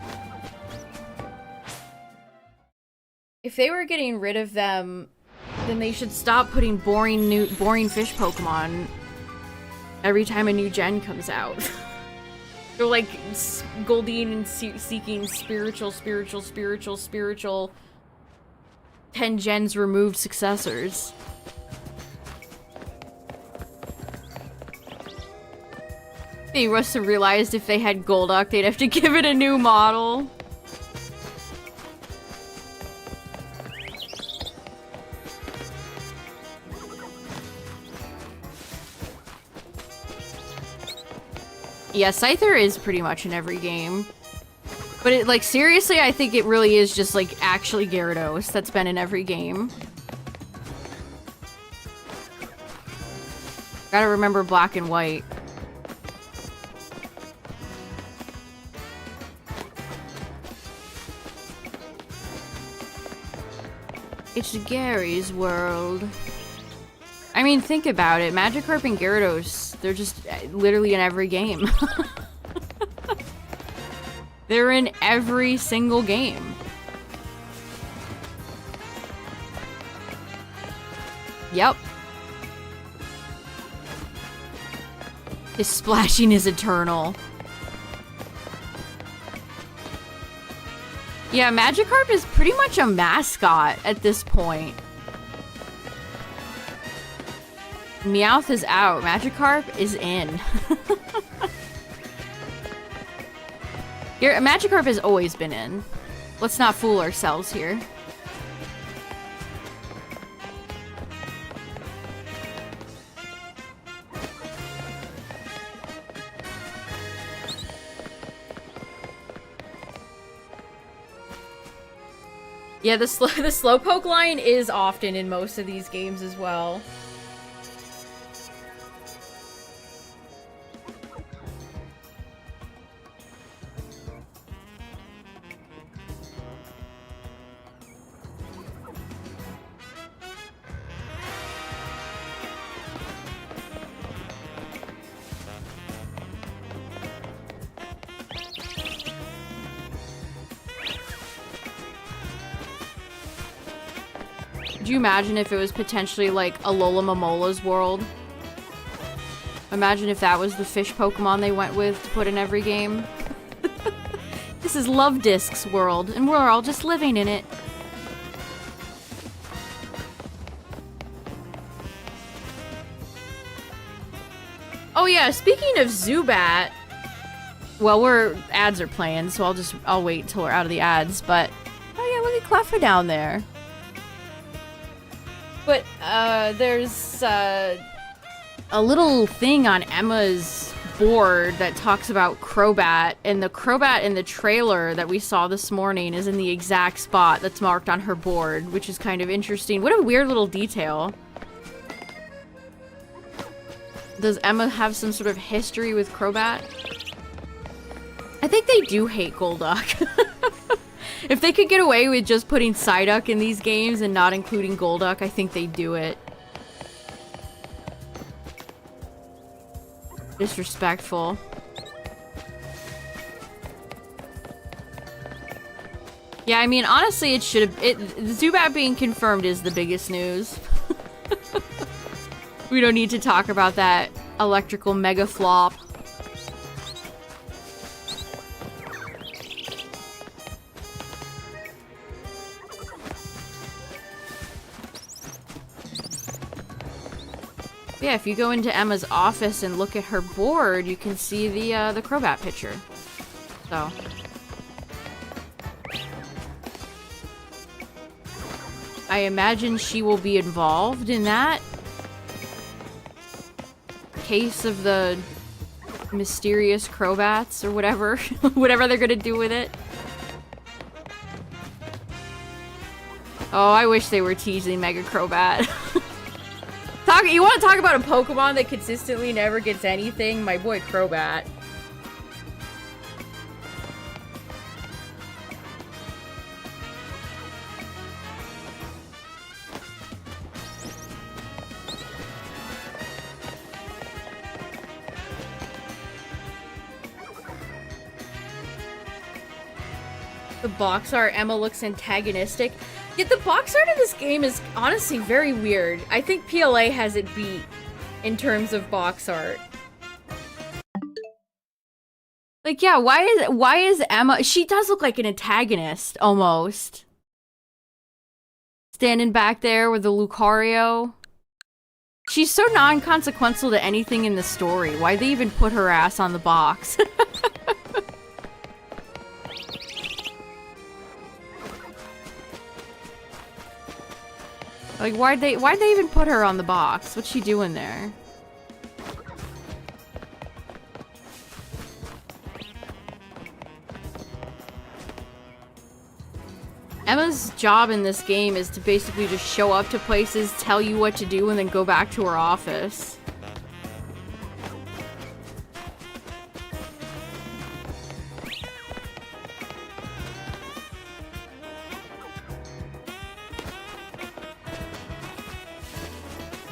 If they were getting rid of them, then they should stop putting boring fish Pokemon every time a new gen comes out. They're like Goldeen and Seeking spiritual 10 gens removed successors. They must have realized if they had Golduck, they'd have to give it a new model. Yeah, Scyther is pretty much in every game. But it, like, seriously, I think it really is just, like, actually Gyarados that's been in every game. Gotta remember Black and White. It's Gary's world. I mean, think about it. Magikarp and Gyarados, they're just literally in every game. They're in every single game. Yep. His splashing is eternal. Yeah, Magikarp is pretty much a mascot at this point. Meowth is out. Magikarp is in. Magikarp has always been in. Let's not fool ourselves here. Yeah, the Slowpoke line is often in most of these games as well. Could you imagine if it was potentially like Alola Momola's world? Imagine if that was the fish Pokemon they went with to put in every game. This is Love Disc's world, and we're all just living in it. Oh yeah, speaking of Zubat, well, ads are playing, so I'll wait till we're out of the ads, but oh yeah, look at Cleffa down there. But, there's, a little thing on Emma's board that talks about Crobat, and the Crobat in the trailer that we saw this morning is in the exact spot that's marked on her board, which is kind of interesting. What a weird little detail. Does Emma have some sort of history with Crobat? I think they do hate Golduck. If they could get away with just putting Psyduck in these games and not including Golduck, I think they'd do it. Disrespectful. Yeah, I mean, honestly, it should have... Zubat being confirmed is the biggest news. We don't need to talk about that electrical mega flop. Yeah, if you go into Emma's office and look at her board, you can see the Crobat picture. So... I imagine she will be involved in that case of the mysterious Crobats or whatever. Whatever they're gonna do with it. Oh, I wish they were teasing Mega Crobat. You want to talk about a Pokemon that consistently never gets anything? My boy Crobat. The box art, Emma looks antagonistic. Yet the box art of this game is honestly very weird. I think PLA has it beat in terms of box art. Like, yeah, why is Emma... She does look like an antagonist, almost. Standing back there with the Lucario. She's so non-consequential to anything in the story. Why'd they even put her ass on the box? Like, why'd they even put her on the box? What's she doing there? Emma's job in this game is to basically just show up to places, tell you what to do, and then go back to her office.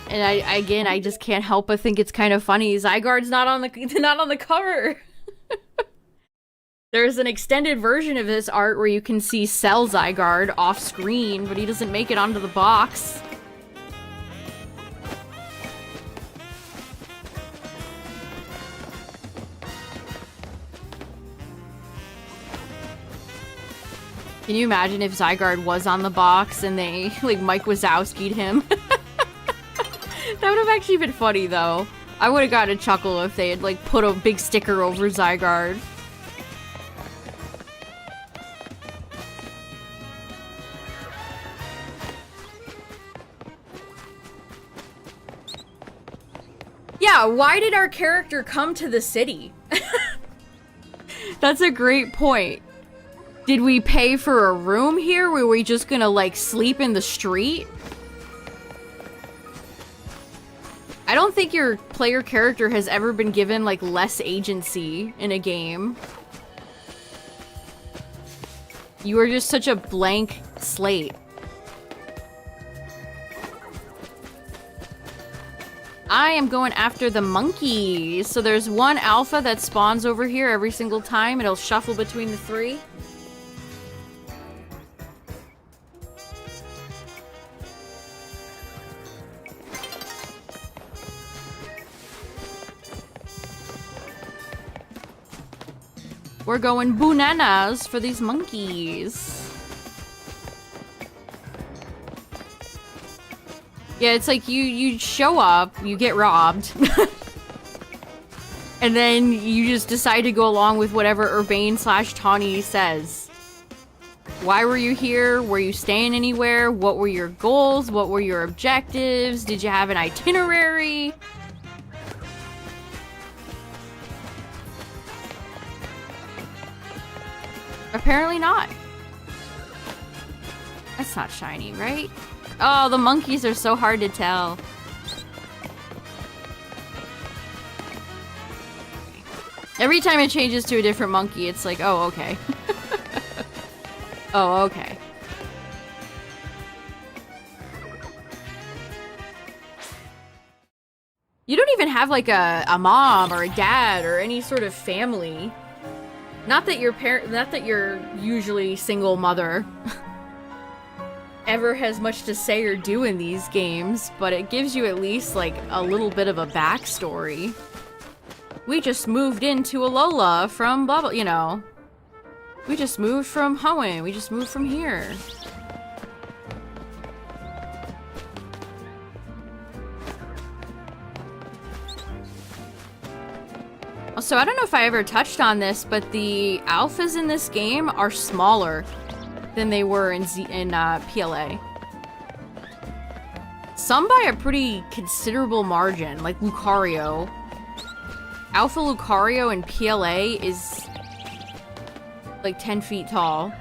And I just can't help but think it's kind of funny. Zygarde's not on the cover. There's an extended version of this art where you can see Cell Zygarde off screen, but he doesn't make it onto the box. Can you imagine if Zygarde was on the box and they, like, Mike Wazowski'd him? That would have actually been funny, though. I would have gotten a chuckle if they had, like, put a big sticker over Zygarde. Yeah, why did our character come to the city? That's a great point. Did we pay for a room here? Were we just gonna, like, sleep in the street? I don't think your player character has ever been given, like, less agency in a game. You are just such a blank slate. I am going after the Monkies. So there's one alpha that spawns over here every single time. It'll shuffle between the three. We're going bananas for these Monkies. Yeah, it's like you show up, you get robbed. And then you just decide to go along with whatever Urbane/Tawny says. Why were you here? Were you staying anywhere? What were your goals? What were your objectives? Did you have an itinerary? Apparently not. That's not shiny, right? Oh, the Monkeys are so hard to tell. Every time it changes to a different monkey, it's like, oh, okay. Oh, okay. You don't even have, like, a mom or a dad or any sort of family. Not that your usually single mother ever has much to say or do in these games, but it gives you at least, like, a little bit of a backstory. We just moved into Alola from blah blah, you know. We just moved from Hoenn. We just moved from here. Also, I don't know if I ever touched on this, but the alphas in this game are smaller than they were in PLA. Some by a pretty considerable margin, like Lucario. Alpha Lucario in PLA is like 10 feet tall.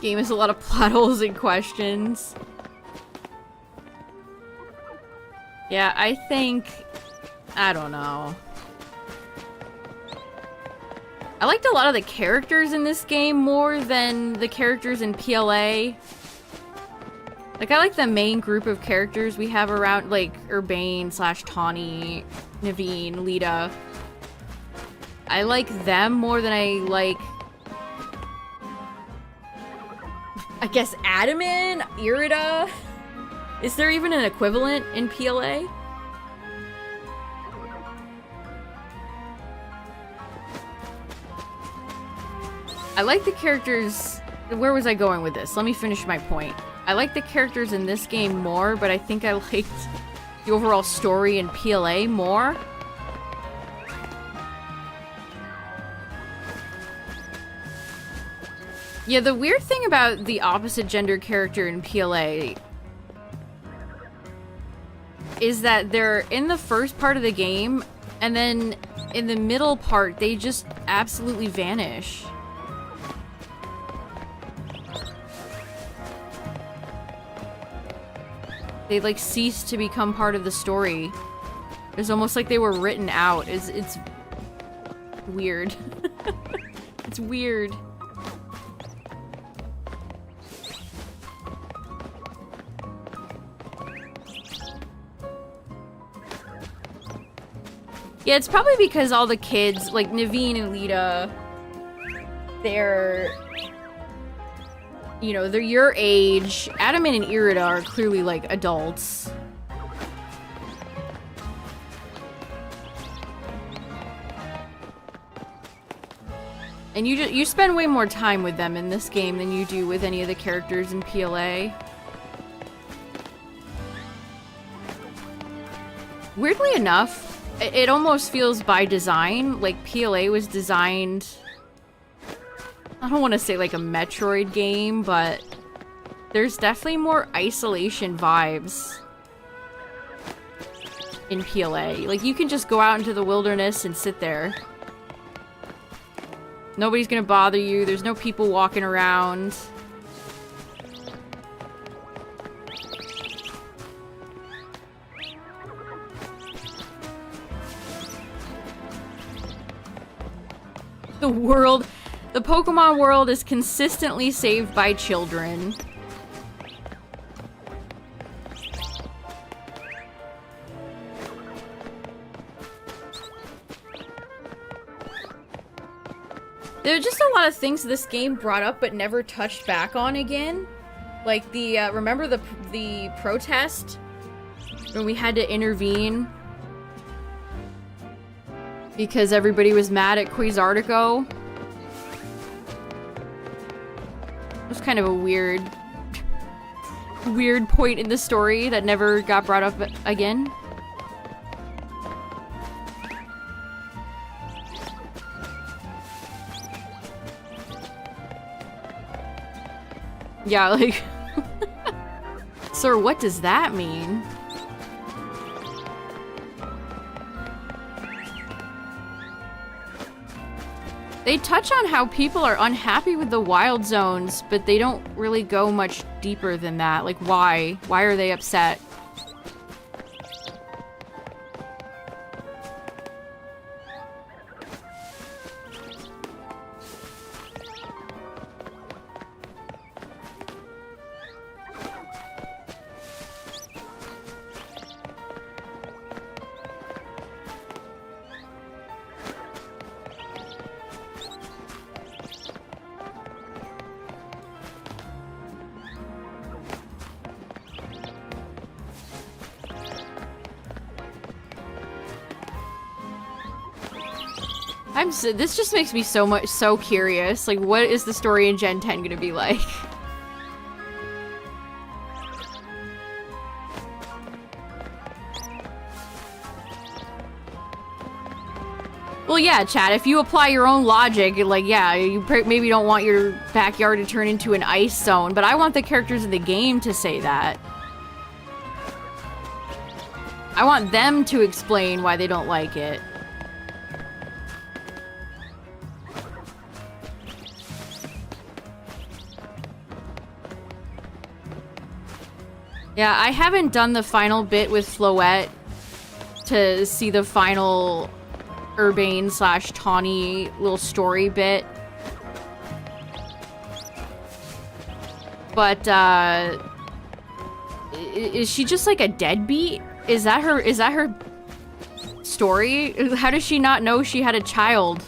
Game has a lot of plot holes and questions. Yeah, I think... I don't know. I liked a lot of the characters in this game more than the characters in PLA. Like, I like the main group of characters we have around, like, Urbane / Tawny, Naveen, Lita. I like them more than I like... I guess Adaman? Irida? Is there even an equivalent in PLA? I like the characters... Where was I going with this? Let me finish my point. I like the characters in this game more, but I think I liked the overall story in PLA more. Yeah, the weird thing about the opposite gender character in PLA is that they're in the first part of the game, and then in the middle part, they just absolutely vanish. They, like, cease to become part of the story. It's almost like they were written out. It's weird. It's weird. Yeah, it's probably because all the kids, like Naveen and Lita, they're, you know, they're your age. Adaman and Irida are clearly, like, adults. And you spend way more time with them in this game than you do with any of the characters in PLA. Weirdly enough, it almost feels by design, like PLA was designed... I don't want to say like a Metroid game, but there's definitely more isolation vibes in PLA. Like, you can just go out into the wilderness and sit there. Nobody's gonna bother you, there's no people walking around. The Pokemon world is consistently saved by children. There are just a lot of things this game brought up but never touched back on again. Like the, remember the protest? When we had to intervene? Because everybody was mad at Quasartico. It was kind of a weird point in the story that never got brought up again. Yeah, like... Sir, what does that mean? They touch on how people are unhappy with the wild zones, but they don't really go much deeper than that. Like, why? Why are they upset? This just makes me so curious. Like, what is the story in Gen 10 gonna be like? Well, yeah, chat, if you apply your own logic, like, yeah, you maybe don't want your backyard to turn into an ice zone, but I want the characters in the game to say that. I want them to explain why they don't like it. Yeah, I haven't done the final bit with Floette to see the final Urbane / Tawny little story bit. But, is she just like a deadbeat? Is that her story? How does she not know she had a child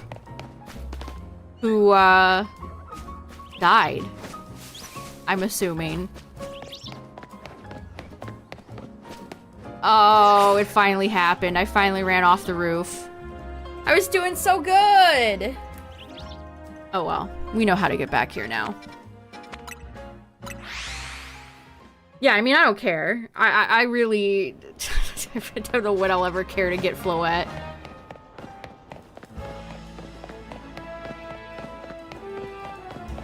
who, died? I'm assuming. Oh, it finally happened. I finally ran off the roof. I was doing so good! Oh well, we know how to get back here now. Yeah, I mean, I don't care. I really... I don't know what I'll ever care to get Floette.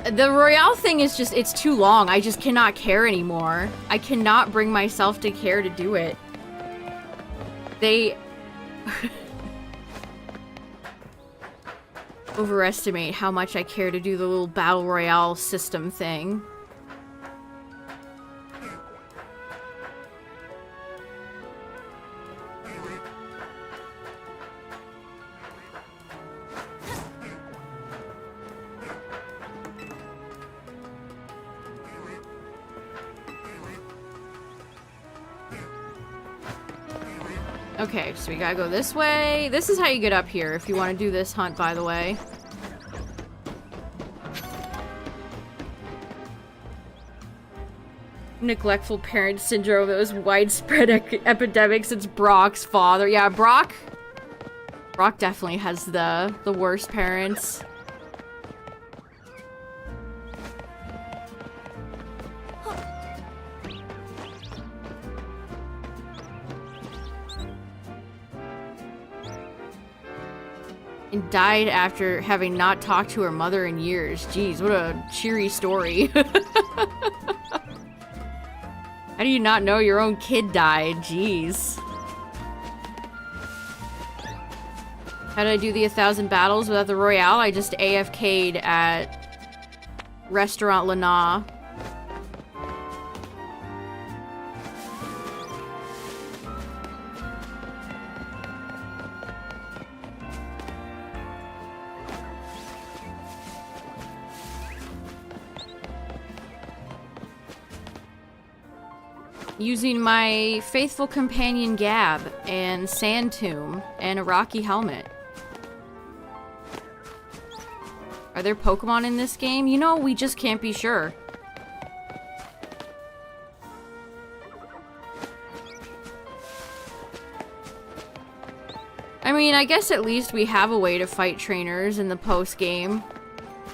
The Royale thing is just, it's too long. I just cannot care anymore. I cannot bring myself to care to do it. They overestimate how much I care to do the little Battle Royale system thing. Okay, so we gotta go this way. This is how you get up here if you want to do this hunt, by the way. Neglectful parent syndrome, those widespread epidemic since Brock's father. Yeah, Brock definitely has the worst parents. And died after having not talked to her mother in years. Jeez, what a cheery story. How do you not know your own kid died? Jeez. How did I do the 1,000 battles without the Royale? I just AFK'd at Restaurant Lana. Using my faithful companion Gab and Sand Tomb and a rocky helmet. Are there Pokemon in this game? You know, we just can't be sure. I mean, I guess at least we have a way to fight trainers in the post-game.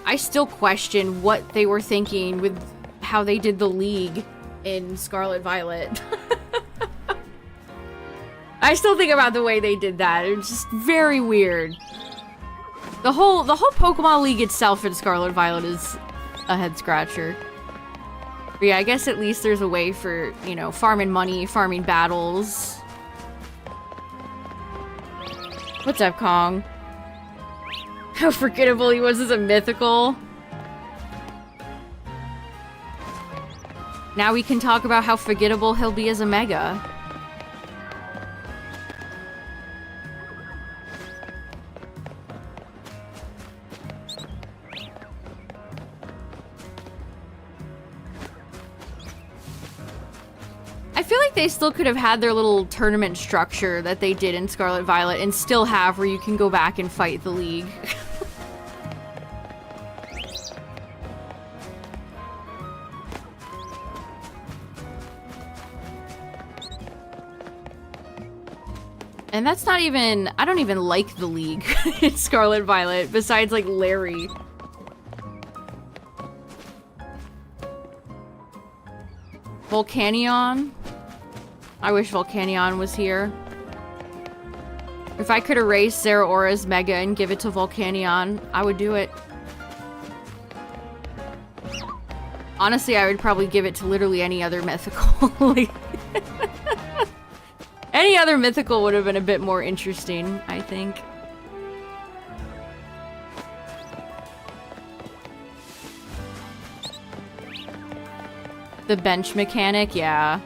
I still question what they were thinking with how they did the League in Scarlet Violet. I still think about the way they did that. It's just very weird. The whole Pokemon League itself in Scarlet Violet is a head scratcher. But yeah, I guess at least there's a way for, you know, farming money, farming battles. What's up, Kong? How forgettable he was as a mythical. Now we can talk about how forgettable he'll be as a mega. I feel like they still could have had their little tournament structure that they did in Scarlet Violet and still have where you can go back and fight the League. And that's not even... I don't even like the League in Scarlet Violet, besides, like, Larry. Volcanion? I wish Volcanion was here. If I could erase Zeraora's Mega and give it to Volcanion, I would do it. Honestly, I would probably give it to literally any other mythical. Like, any other mythical would have been a bit more interesting, I think. The bench mechanic, yeah.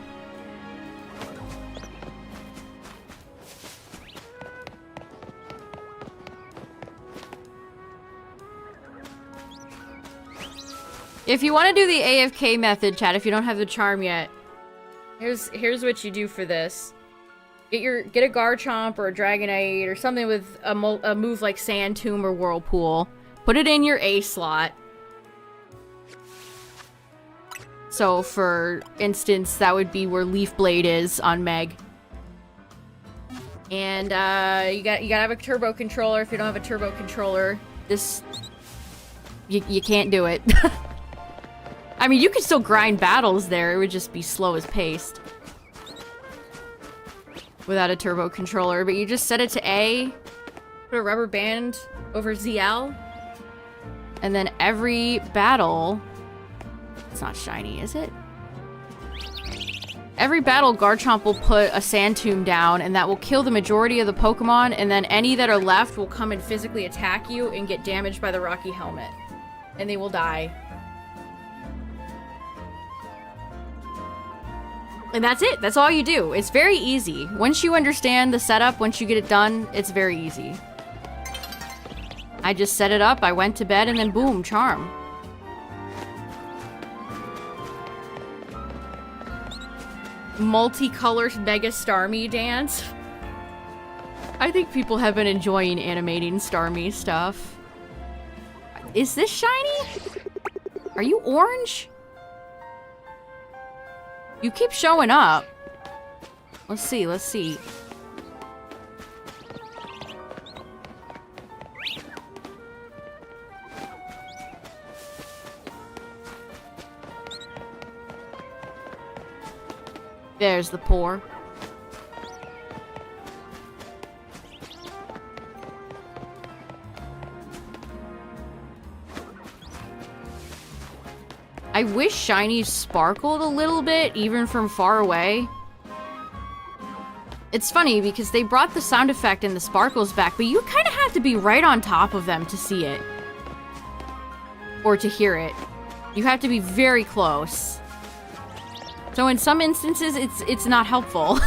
If you want to do the AFK method, chat, if you don't have the charm yet, here's what you do for this. Get a Garchomp or a Dragonite or something with a move like Sand Tomb or Whirlpool. Put it in your A slot. So, for instance, that would be where Leaf Blade is on Meg. And you gotta have a turbo controller. If you don't have a turbo controller, you can't do it. I mean, you could still grind battles there. It would just be slow as paste without a turbo controller. But you just set it to A, put a rubber band over ZL, and then every battle... It's not shiny, is it? Every battle, Garchomp will put a Sand Tomb down, and that will kill the majority of the Pokemon, and then any that are left will come and physically attack you and get damaged by the Rocky Helmet. And they will die. And that's it. That's all you do. It's very easy. Once you understand the setup, once you get it done, it's very easy. I just set it up, I went to bed, and then boom, charm. Multicolored Mega Starmie dance. I think people have been enjoying animating Starmie stuff. Is this shiny? Are you orange? You keep showing up. Let's see, let's see. There's the pour. I wish shinies sparkled a little bit, even from far away. It's funny because they brought the sound effect and the sparkles back, but you kind of have to be right on top of them to see it. Or to hear it. You have to be very close. So in some instances, it's not helpful.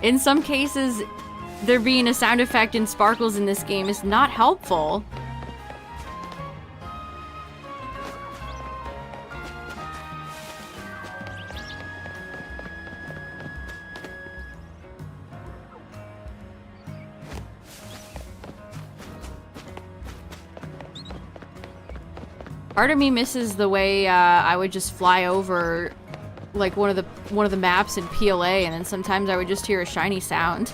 In some cases, there being a sound effect and sparkles in this game is not helpful. Part of me misses the way I would just fly over like one of the maps in PLA, and then sometimes I would just hear a shiny sound.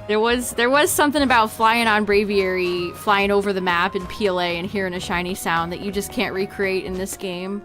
There was something about flying on Braviary, flying over the map in PLA and hearing a shiny sound that you just can't recreate in this game.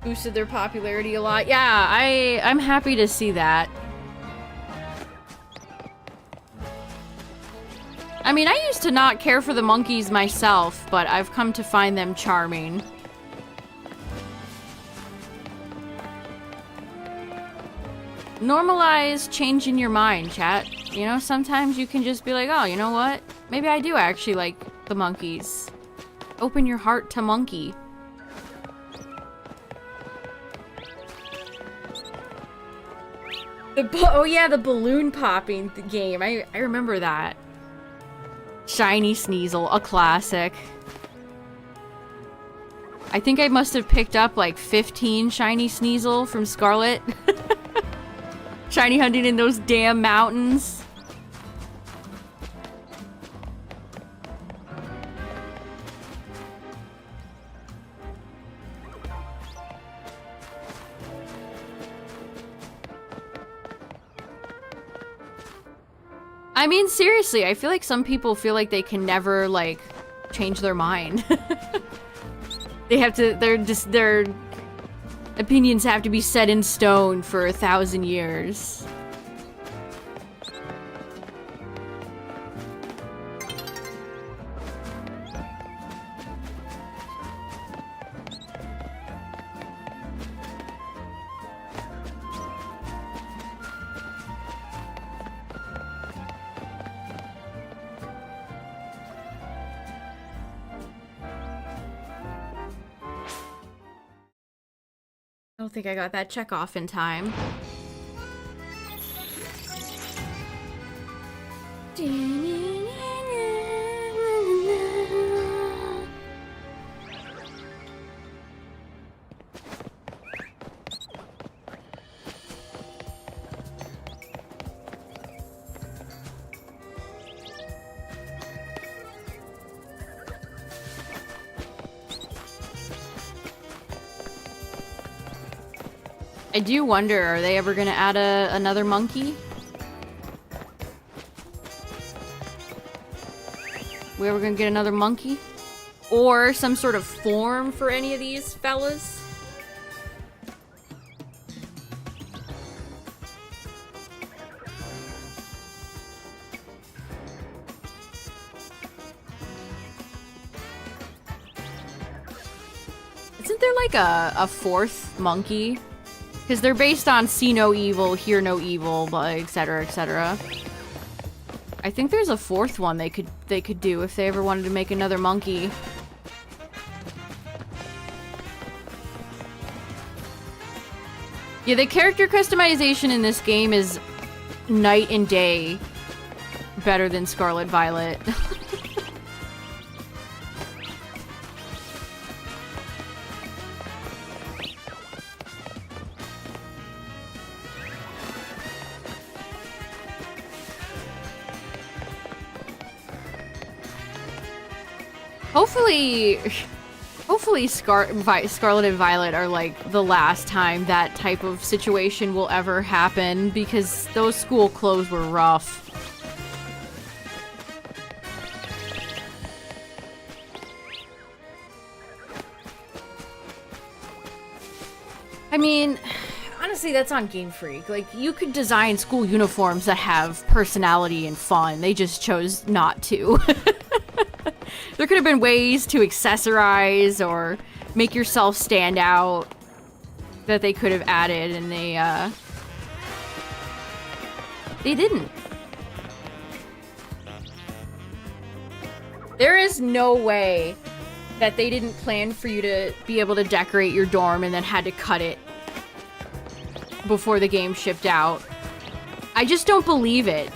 boosted their popularity a lot. Yeah, I'm happy to see that. I mean, I used to not care for the monkeys myself, but I've come to find them charming. Normalize changing your mind, chat. You know, sometimes you can just be like, oh, you know what? Maybe I do actually like the monkeys. Open your heart to monkey. Oh yeah, the balloon popping game. I remember that. Shiny Sneasel, a classic. I think I must have picked up like 15 Shiny Sneasel from Scarlet. Shiny hunting in those damn mountains. I mean, seriously, I feel like some people feel like they can never, like, change their mind. They have to, their opinions have to be set in stone for 1,000 years. I don't think I got that check off in time. I do wonder, are they ever gonna add another monkey? We ever gonna get another monkey? Or some sort of form for any of these fellas? Isn't there like a fourth monkey? Because they're based on see no evil, hear no evil, etc., etc. I think there's a fourth one they could do if they ever wanted to make another monkey. Yeah, the character customization in this game is night and day better than Scarlet Violet. Hopefully Scarlet and Violet are like the last time that type of situation will ever happen, because those school clothes were rough. I mean, honestly, that's on Game Freak. Like, you could design school uniforms that have personality and fun. They just chose not to. There could have been ways to accessorize or make yourself stand out that they could have added, and they didn't. There is no way that they didn't plan for you to be able to decorate your dorm and then had to cut it before the game shipped out. I just don't believe it.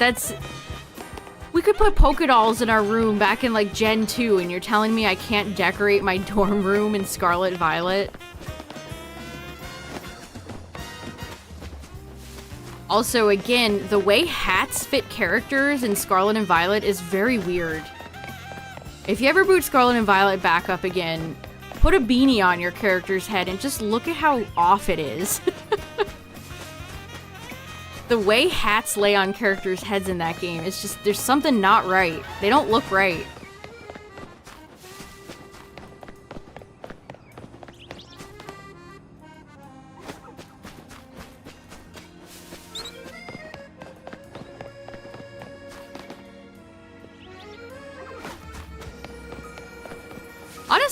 We could put polka dolls in our room back in, like, Gen 2, and you're telling me I can't decorate my dorm room in Scarlet Violet? Also, again, the way hats fit characters in Scarlet and Violet is very weird. If you ever boot Scarlet and Violet back up again, put a beanie on your character's head and just look at how off it is. The way hats lay on characters' heads in that game, it's just, there's something not right. They don't look right.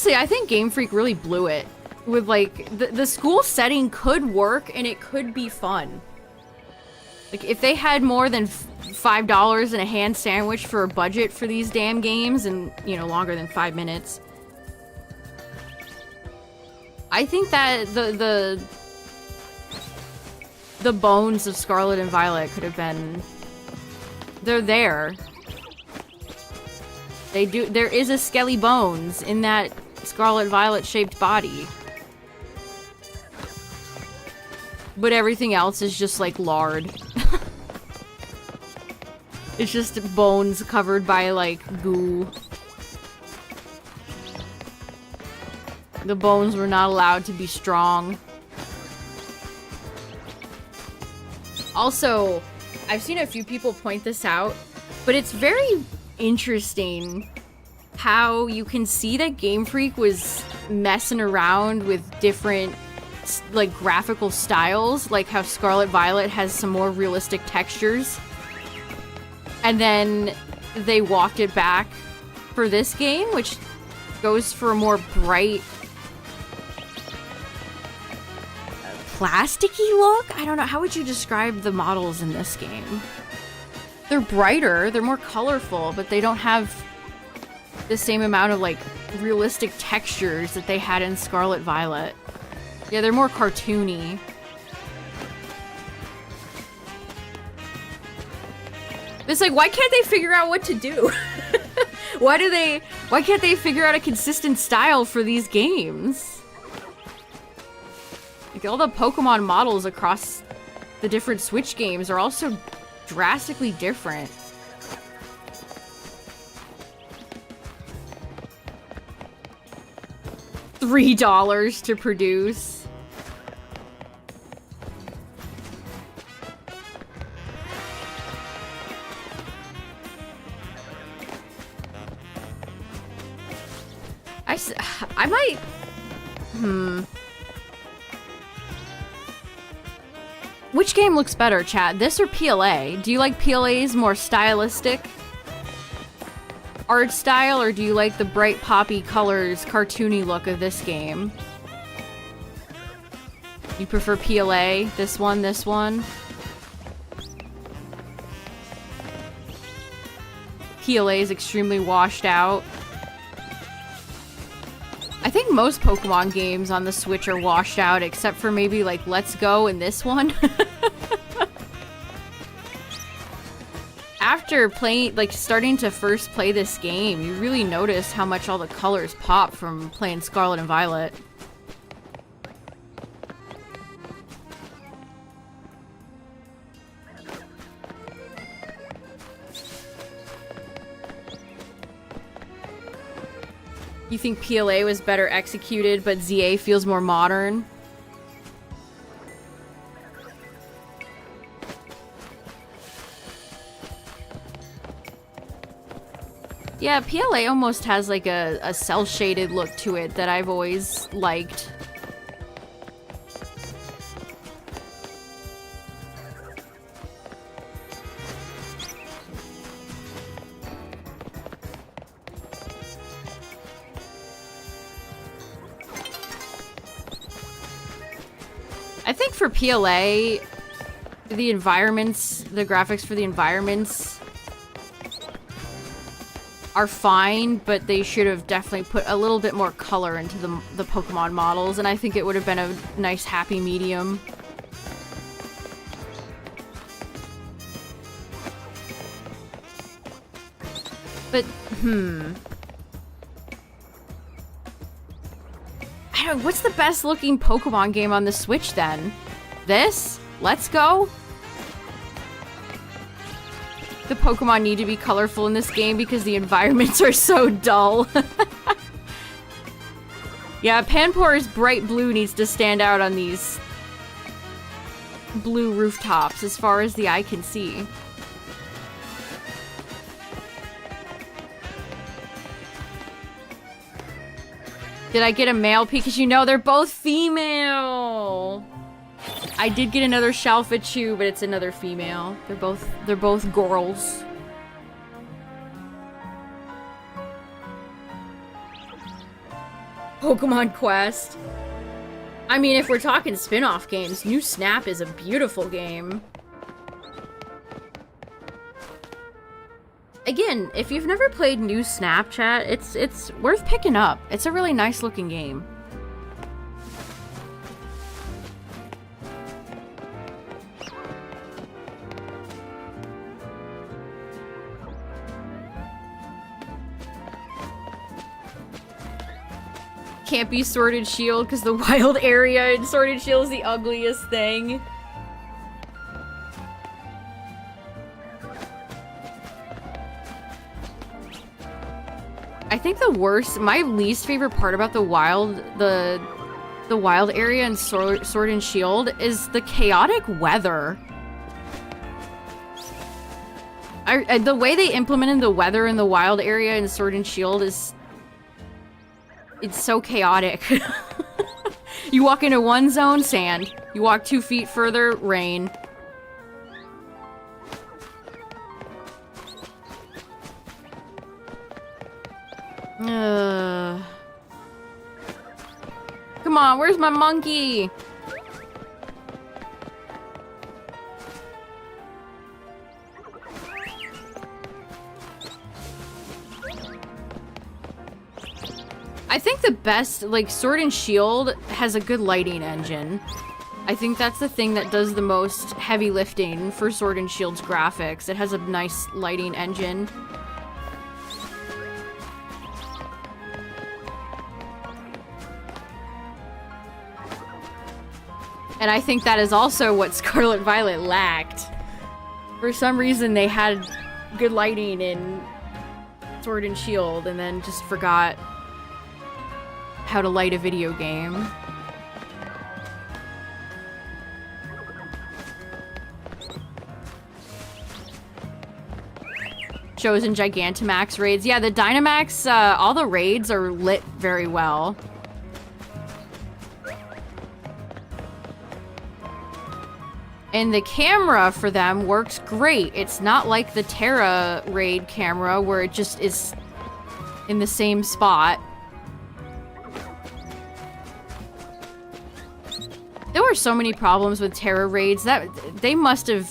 Honestly, I think Game Freak really blew it. With, like, the school setting could work and it could be fun. Like, if they had more than $5 and a hand sandwich for a budget for these damn games and, you know, longer than 5 minutes. I think that the bones of Scarlet and Violet could have been... They're there. There is a skelly bones in that Scarlet Violet shaped body. But everything else is just like lard. It's just bones covered by like goo. The bones were not allowed to be strong. Also, I've seen a few people point this out, but it's very interesting how you can see that Game Freak was messing around with different like graphical styles, like how Scarlet Violet has some more realistic textures, and then they walked it back for this game, which goes for a more bright plasticky look. I don't know, how would you describe the models in this game? They're brighter, they're more colorful, but they don't have the same amount of like realistic textures that they had in Scarlet Violet. Yeah, they're more cartoony. It's like, why can't they figure out what to do? Why can't they figure out a consistent style for these games? Like, all the Pokemon models across the different Switch games are also drastically different. $3 to produce. I might... Which game looks better, chat? This or PLA? Do you like PLA's more stylistic art style, or do you like the bright poppy colors, cartoony look of this game? You prefer PLA? This one, this one? PLA is extremely washed out. I think most Pokemon games on the Switch are washed out, except for maybe like Let's Go and this one. After playing, like starting to first play this game, you really notice how much all the colors pop from playing Scarlet and Violet. You think PLA was better executed, but ZA feels more modern? Yeah, PLA almost has like a cel-shaded look to it that I've always liked. I think for PLA, the environments, the graphics for the environments are fine, but they should have definitely put a little bit more color into the Pokemon models, and I think it would have been a nice happy medium. But, I don't, what's the best looking Pokemon game on the Switch then? This? Let's Go? The Pokemon need to be colorful in this game because the environments are so dull. Yeah, Panpour's bright blue needs to stand out on these blue rooftops as far as the eye can see. Did I get a male Pikachu? No, they're both female. I did get another Shalfichu, but it's another female. They're both girls. Pokemon Quest. I mean, if we're talking spin-off games, New Snap is a beautiful game. Again, if you've never played New Snapchat, it's worth picking up. It's a really nice looking game. Can't be Sword and Shield because the wild area in Sword and Shield is the ugliest thing. I think my least favorite part about the wild area in Sword and Shield is the chaotic weather. The way they implemented the weather in the wild area in Sword and Shield is... it's so chaotic. You walk into one zone, sand. You walk 2 feet further, rain. Come on, where's my monkey? I think the best, like, Sword and Shield has a good lighting engine. I think that's the thing that does the most heavy lifting for Sword and Shield's graphics. It has a nice lighting engine. And I think that is also what Scarlet Violet lacked. For some reason, they had good lighting in Sword and Shield and then just forgot how to light a video game. Shows in Gigantamax raids. Yeah, the Dynamax, all the raids are lit very well. And the camera for them works great. It's not like the Terra raid camera where it just is in the same spot. There were so many problems with Terra raids that they must have...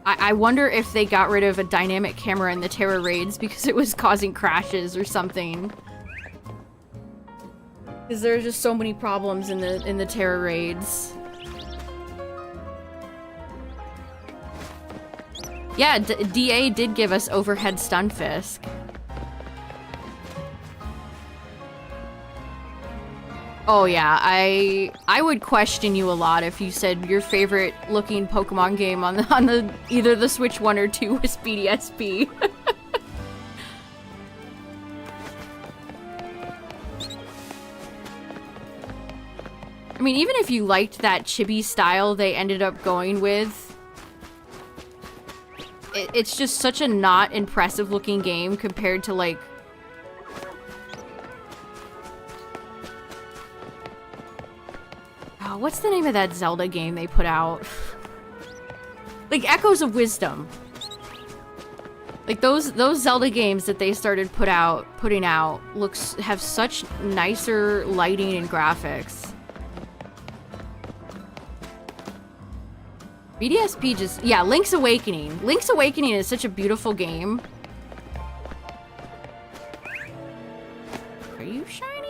I wonder if they got rid of a dynamic camera in the Terra raids because it was causing crashes or something. Because there are just so many problems in the Terra raids. Yeah, DA did give us overhead Stunfisk. Oh yeah, I would question you a lot if you said your favorite looking Pokemon game on the either the Switch 1 or 2 was BDSP. I mean, even if you liked that chibi style they ended up going with, it's just such a not impressive looking game compared to, like... Oh, what's the name of that Zelda game they put out? Like, Echoes of Wisdom. Like, those Zelda games that they started putting out have such nicer lighting and graphics. BDSP just... Yeah, Link's Awakening. Link's Awakening is such a beautiful game. Are you shiny?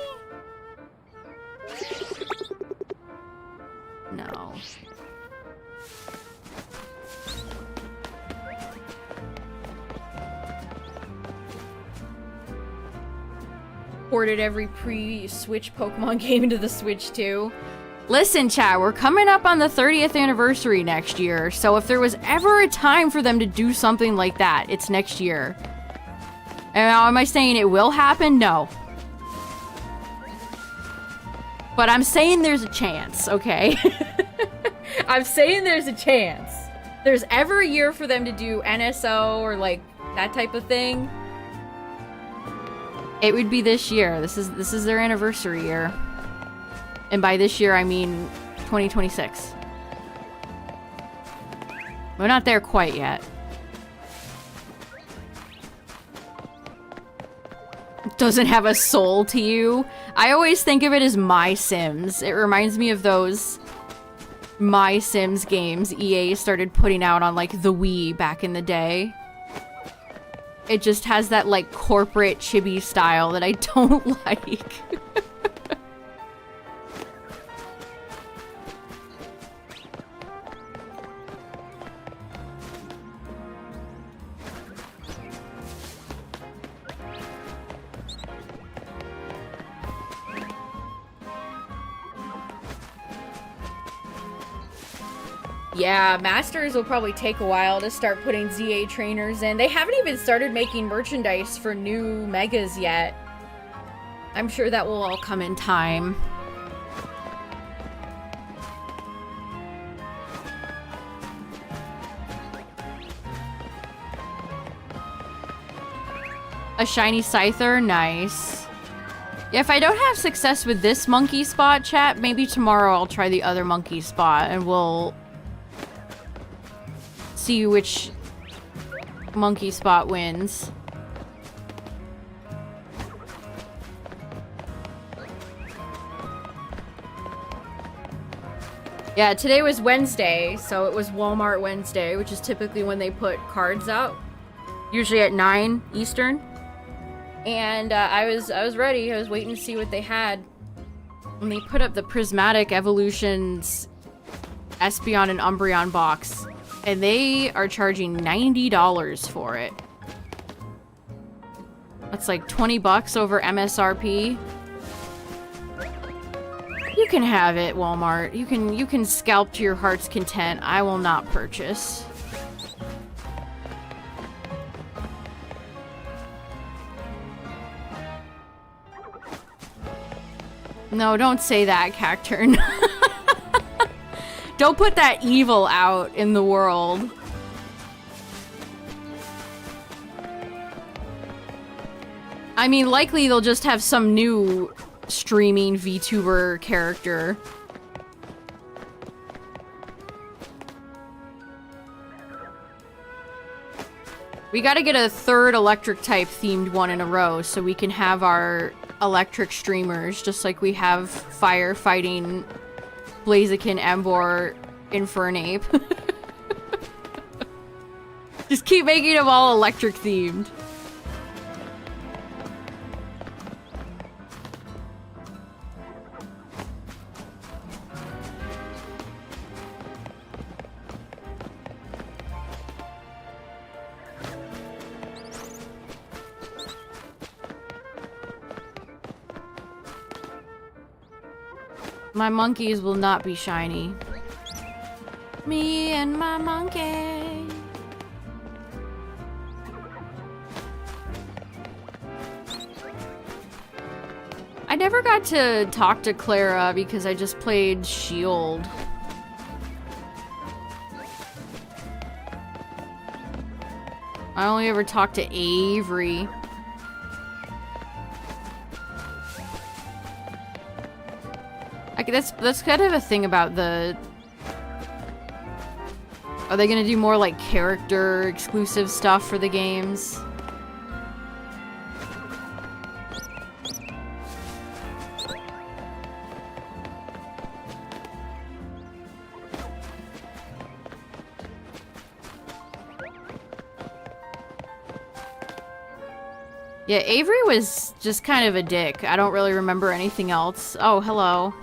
No. Ported every pre-Switch Pokemon game into the Switch 2. Listen, chat, we're coming up on the 30th anniversary next year, so if there was ever a time for them to do something like that, it's next year. And now, am I saying it will happen? No. But I'm saying there's a chance, okay? I'm saying there's a chance. There's ever a year for them to do NSO or, like, that type of thing. It would be this year. This is their anniversary year. And by this year, I mean 2026. We're not there quite yet. doesn't have a soul to you. I always think of it as My Sims. It reminds me of those My Sims games EA started putting out on like the Wii back in the day. It just has that like corporate chibi style that I don't like. Yeah, Masters will probably take a while to start putting ZA trainers in. They haven't even started making merchandise for new megas yet. I'm sure that will all come in time. A shiny Scyther? Nice. Yeah, if I don't have success with this monkey spot, chat, maybe tomorrow I'll try the other monkey spot and we'll see which monkey spot wins. Yeah, today was Wednesday, so it was Walmart Wednesday, which is typically when they put cards out, usually at 9 Eastern. And I was ready. I was waiting to see what they had. And they put up the Prismatic Evolutions Espeon and Umbreon box. And they are charging $90 for it. That's like 20 bucks over MSRP. You can have it, Walmart. You can scalp to your heart's content. I will not purchase. No, don't say that, Cacturn. Don't put that evil out in the world. I mean, likely they'll just have some new streaming VTuber character. We gotta get a third electric type themed one in a row so we can have our electric streamers, just like we have fire fighting Blaziken, Emboar, Infernape. Just keep making them all electric themed. My monkeys will not be shiny. Me and my monkey. I never got to talk to Clara because I just played Shield. I only ever talked to Avery. That's kind of a thing about the... Are they gonna do more like character exclusive stuff for the games? Yeah, Avery was just kind of a dick. I don't really remember anything else. Oh, hello.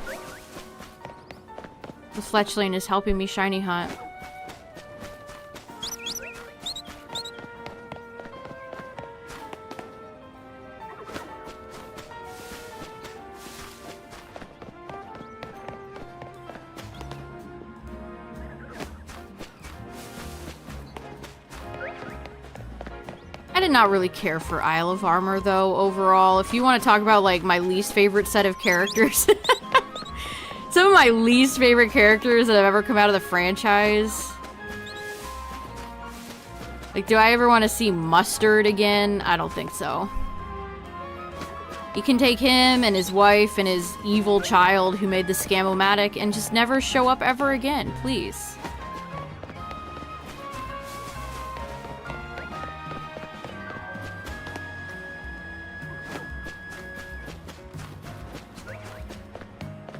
The Fletchling is helping me shiny hunt. I did not really care for Isle of Armor, though, overall. If you want to talk about, like, my least favorite set of characters... Some of my least favorite characters that have ever come out of the franchise. Like, do I ever want to see Mustard again? I don't think so. You can take him and his wife and his evil child who made the Scam-O-Matic and just never show up ever again, please.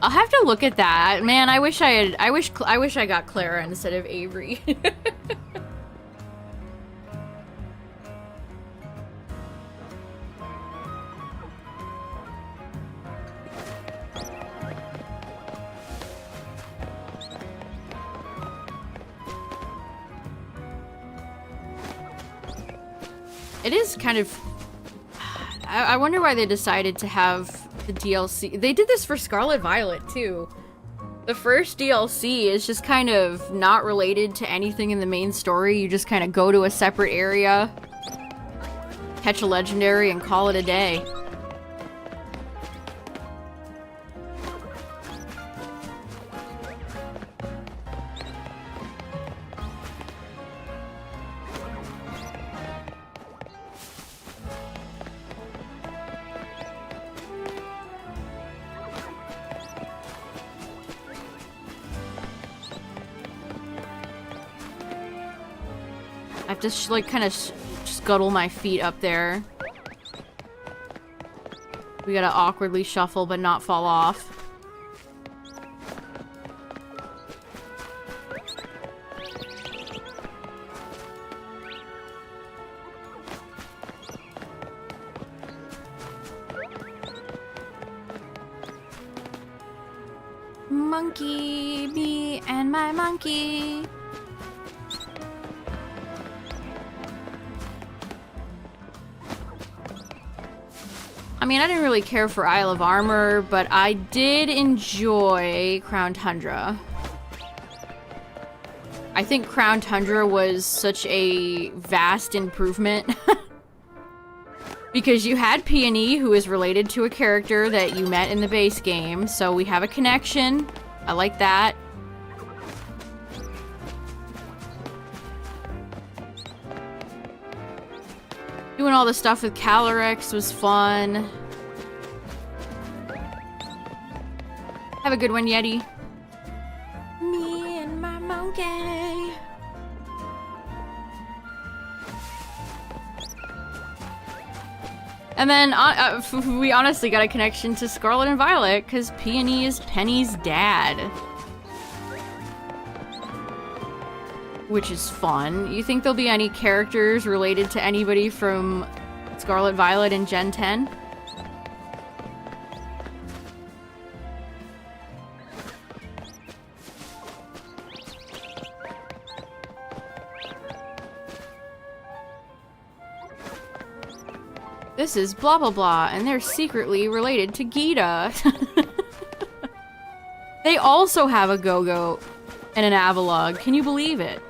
I'll have to look at that. Man, I wish I got Clara instead of Avery. It is kind of... I wonder why they decided to have the DLC. They did this for Scarlet Violet, too. The first DLC is just kind of not related to anything in the main story. You just kind of go to a separate area, catch a legendary, and call it a day. I have to, like, kind of scuttle my feet up there. We gotta awkwardly shuffle but not fall off. Monkey, me and my monkey. I mean, I didn't really care for Isle of Armor, but I did enjoy Crown Tundra. I think Crown Tundra was such a vast improvement. Because you had Peony, who is related to a character that you met in the base game, so we have a connection. I like that. Doing all the stuff with Calyrex was fun. Have a good one, Yeti. Me and my monkey. And then we honestly got a connection to Scarlet and Violet because Peony is Penny's dad. Which is fun. You think there'll be any characters related to anybody from Scarlet Violet in Gen 10? This is blah blah blah, and they're secretly related to Geeta. They also have a Go-Go and an Avalog. Can you believe it?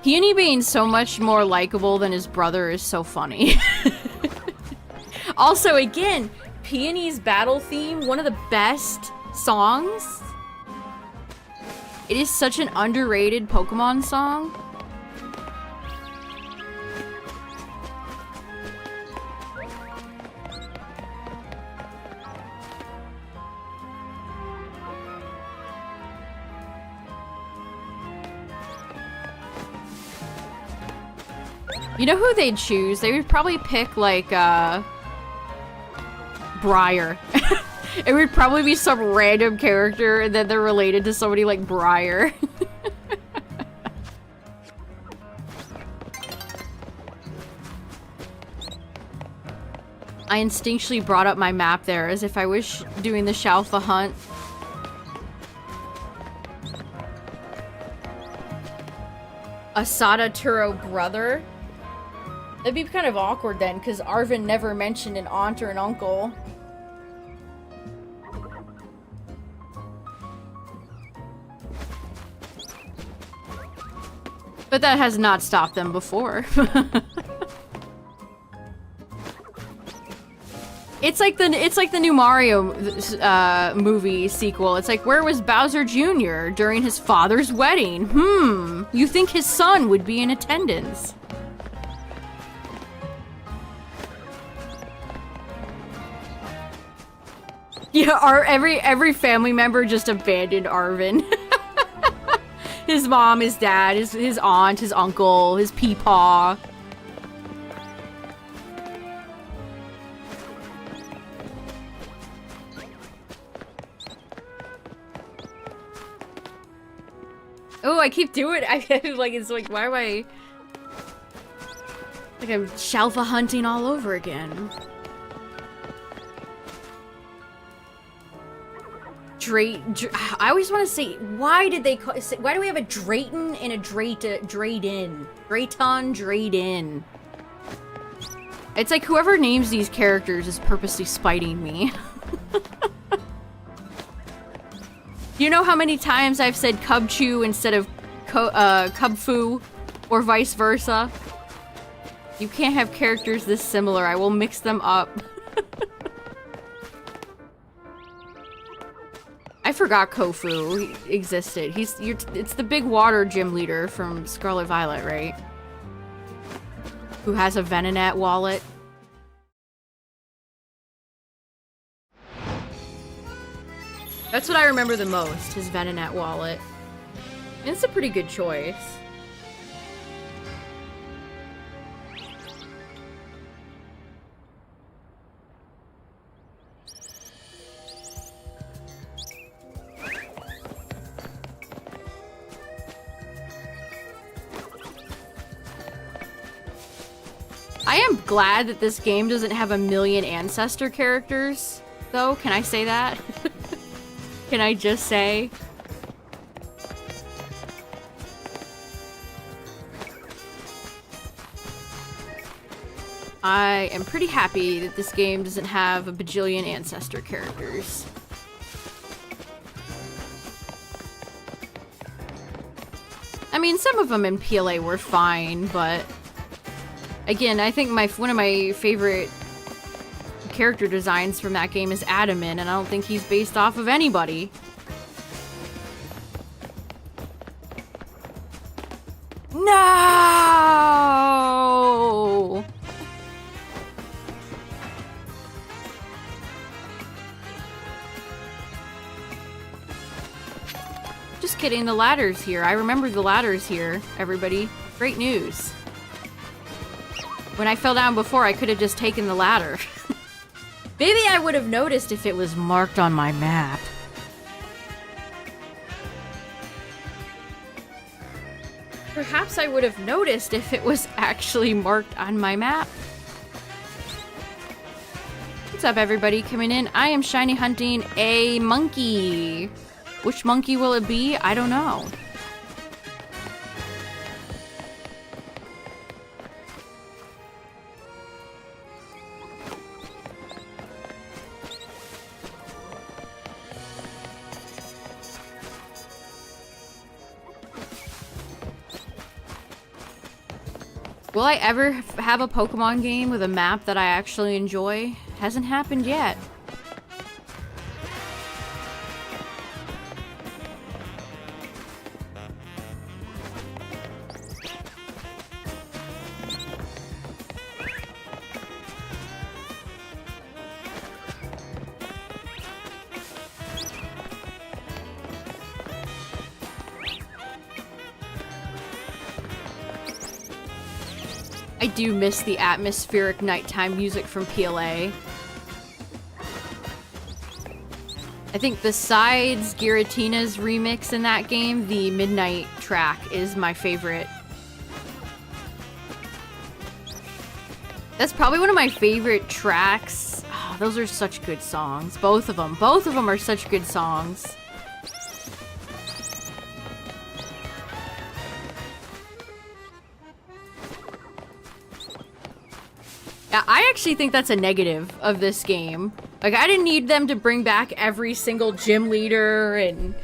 Peony being so much more likable than his brother is so funny. Also, again, Peony's battle theme, one of the best songs. It is such an underrated Pokemon song. You know who they'd choose? They would probably pick, like, Briar. It would probably be some random character and then they're related to somebody like Briar. I instinctually brought up my map there as if I was doing the Shalfa hunt. Asada Turo brother? That'd be kind of awkward then, because Arvin never mentioned an aunt or an uncle. But that has not stopped them before. It's like the new Mario movie sequel. It's like, where was Bowser Jr. during his father's wedding? You think his son would be in attendance? Yeah, every family member just abandoned Arvin. His mom, his dad, his aunt, his uncle, his peepaw. Oh, I keep doing it. Like, it's like, why am I... Like I'm shalfa hunting all over again. I always want to say, why did they call... Why do we have a Drayton and a Drayden? Drayton, Drayden. It's like whoever names these characters is purposely spiting me. You know how many times I've said Cubchew instead of Cubfu, or vice versa? You can't have characters this similar. I will mix them up. I forgot Kofu existed. It's the big water gym leader from Scarlet Violet, right? Who has a Venonat wallet. That's what I remember the most, his Venonat wallet. And it's a pretty good choice. I am glad that this game doesn't have a million ancestor characters, though. Can I say that? Can I just say? I am pretty happy that this game doesn't have a bajillion ancestor characters. I mean, some of them in PLA were fine, but... Again, I think one of my favorite character designs from that game is Adaman, and I don't think he's based off of anybody. No! Just kidding, the ladder's here. I remember the ladder's here, everybody. Great news. When I fell down before, I could have just taken the ladder. Maybe I would have noticed if it was marked on my map. Perhaps I would have noticed if it was actually marked on my map. What's up, everybody coming in? I am shiny hunting a monkey. Which monkey will it be? I don't know. Will I ever have a Pokemon game with a map that I actually enjoy? Hasn't happened yet. I do miss the atmospheric nighttime music from PLA. I think besides Giratina's remix in that game, the Midnight track is my favorite. That's probably one of my favorite tracks. Oh, those are such good songs. Both of them. Both of them are such good songs. Yeah, I actually think that's a negative of this game. Like, I didn't need them to bring back every single gym leader and,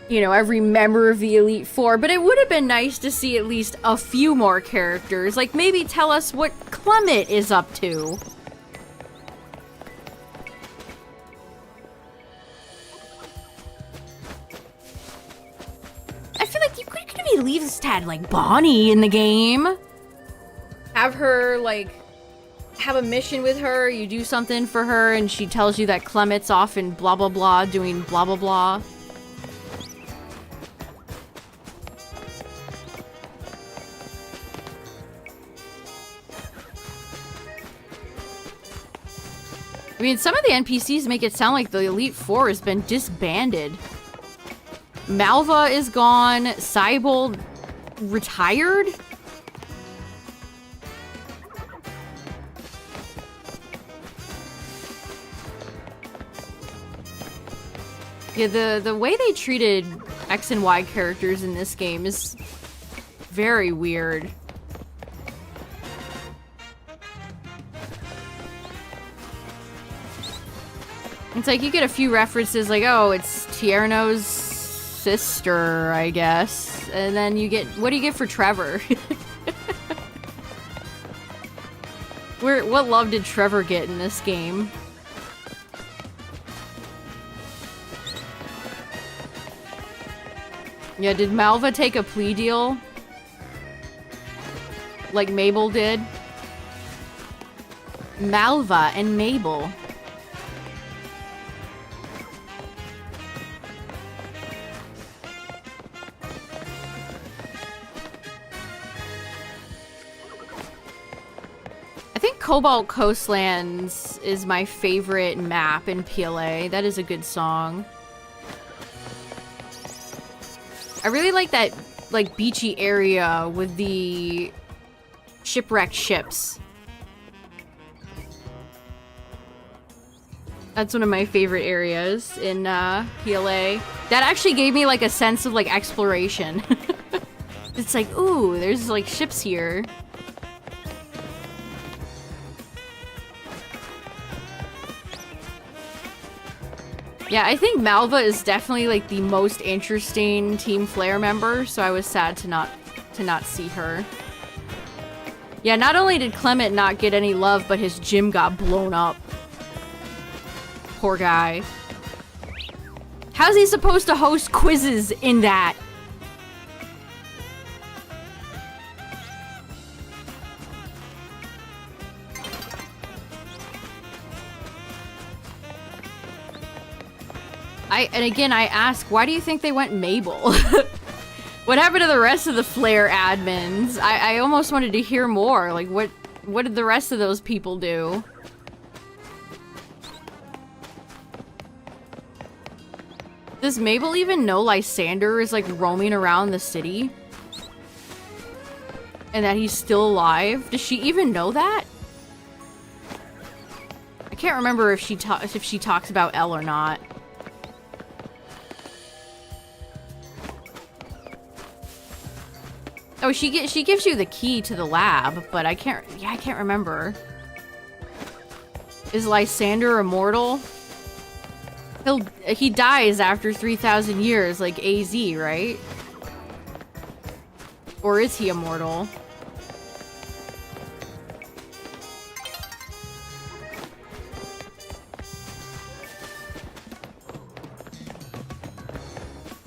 you know, every member of the Elite Four, but it would have been nice to see at least a few more characters. Like, maybe tell us what Clement is up to. I feel like you could have at least had, like, Bonnie in the game. Have her, like... have a mission with her, you do something for her, and she tells you that Clement's off in blah blah blah doing blah blah blah. I mean, some of the NPCs make it sound like the Elite Four has been disbanded. Malva is gone. Cybold retired? Yeah, the way they treated X and Y characters in this game is very weird. It's like you get a few references like, oh, it's Tierno's sister, I guess. And then you get, what do you get for Trevor? What love did Trevor get in this game? Yeah, did Malva take a plea deal? Like Mabel did? Malva and Mabel. I think Cobalt Coastlands is my favorite map in PLA. That is a good song. I really like that, like, beachy area with the shipwrecked ships. That's one of my favorite areas in PLA. That actually gave me, like, a sense of, like, exploration. It's like, ooh, there's, like, ships here. Yeah, I think Malva is definitely like the most interesting Team Flare member, so I was sad to not see her. Yeah, not only did Clement not get any love, but his gym got blown up. Poor guy. How's he supposed to host quizzes in that? And again, I ask, why do you think they went Mabel? What happened to the rest of the Flare admins? I almost wanted to hear more. Like, what did the rest of those people do? Does Mabel even know Lysander is, like, roaming around the city? And that he's still alive? Does she even know that? I can't remember if she talks about Elle or not. Oh, she gives you the key to the lab, but I can't remember. Is Lysander immortal? He dies after 3,000 years, like AZ, right? Or is he immortal?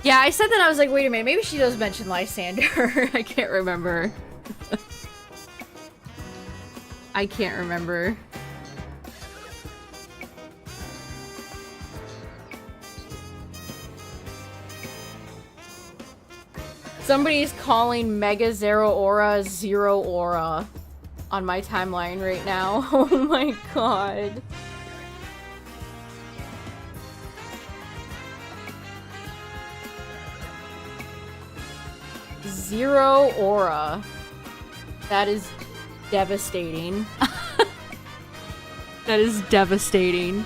Yeah, I said that, I was like, wait a minute, maybe she does mention Lysander. I can't remember. I can't remember. Somebody's calling Mega Zero Aura Zero Aura on my timeline right now. Oh my god. Zero Aura. That is devastating. That is devastating.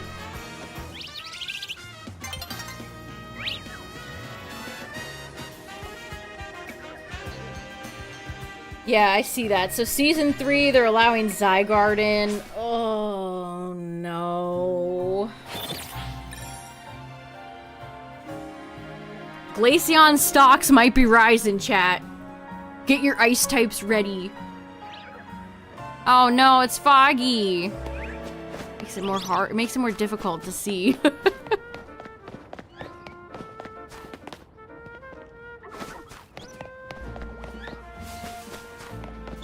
Yeah, I see that. So season 3, they're allowing Zygarde in. Oh no. Glaceon stocks might be rising, chat. Get your ice types ready. Oh no, it's foggy. Makes it more hard. It makes it more difficult to see.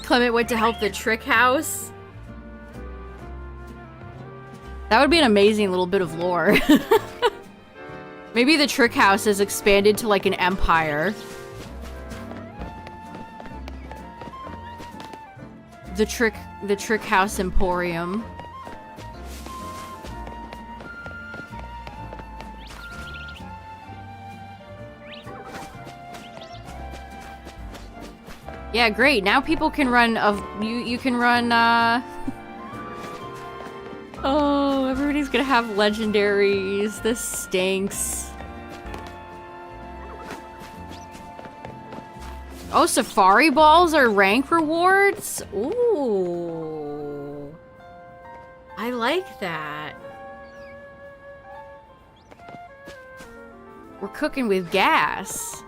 Clement went to help the Trick House. That would be an amazing little bit of lore. Maybe the Trick House has expanded to like an empire. The Trick House Emporium. Yeah, great. Now people can run you can run Oh, everybody's gonna have legendaries. This stinks. Oh, safari balls are rank rewards? Ooh. I like that. We're cooking with gas.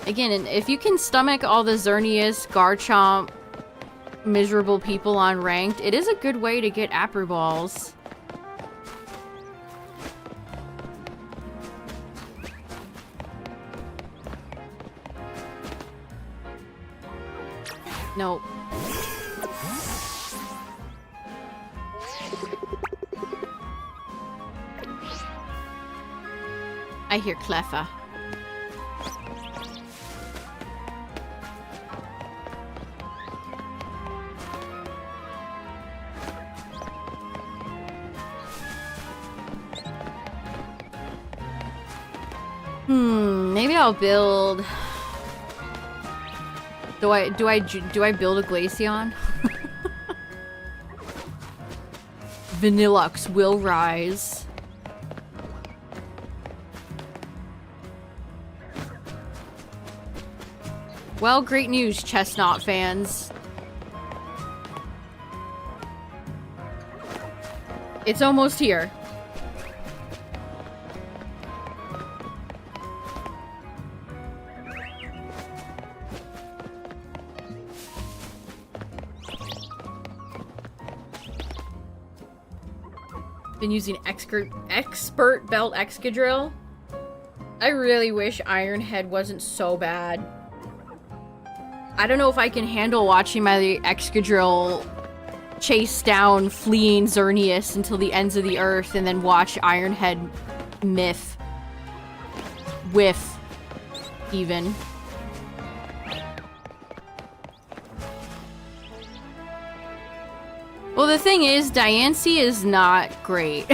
Again, and if you can stomach all the Xerneas, Garchomp, miserable people on ranked, it is a good way to get Apru balls. Nope. I hear Cleffa. Maybe I'll build. Do I build a Glaceon? Vanillux will rise. Well, great news, Chestnut fans. It's almost here. Been using expert belt Excadrill. I really wish Ironhead wasn't so bad. I don't know if I can handle watching my Excadrill chase down fleeing Xerneas until the ends of the earth and then watch Ironhead whiff even. Well, the thing is, Diancie is not great.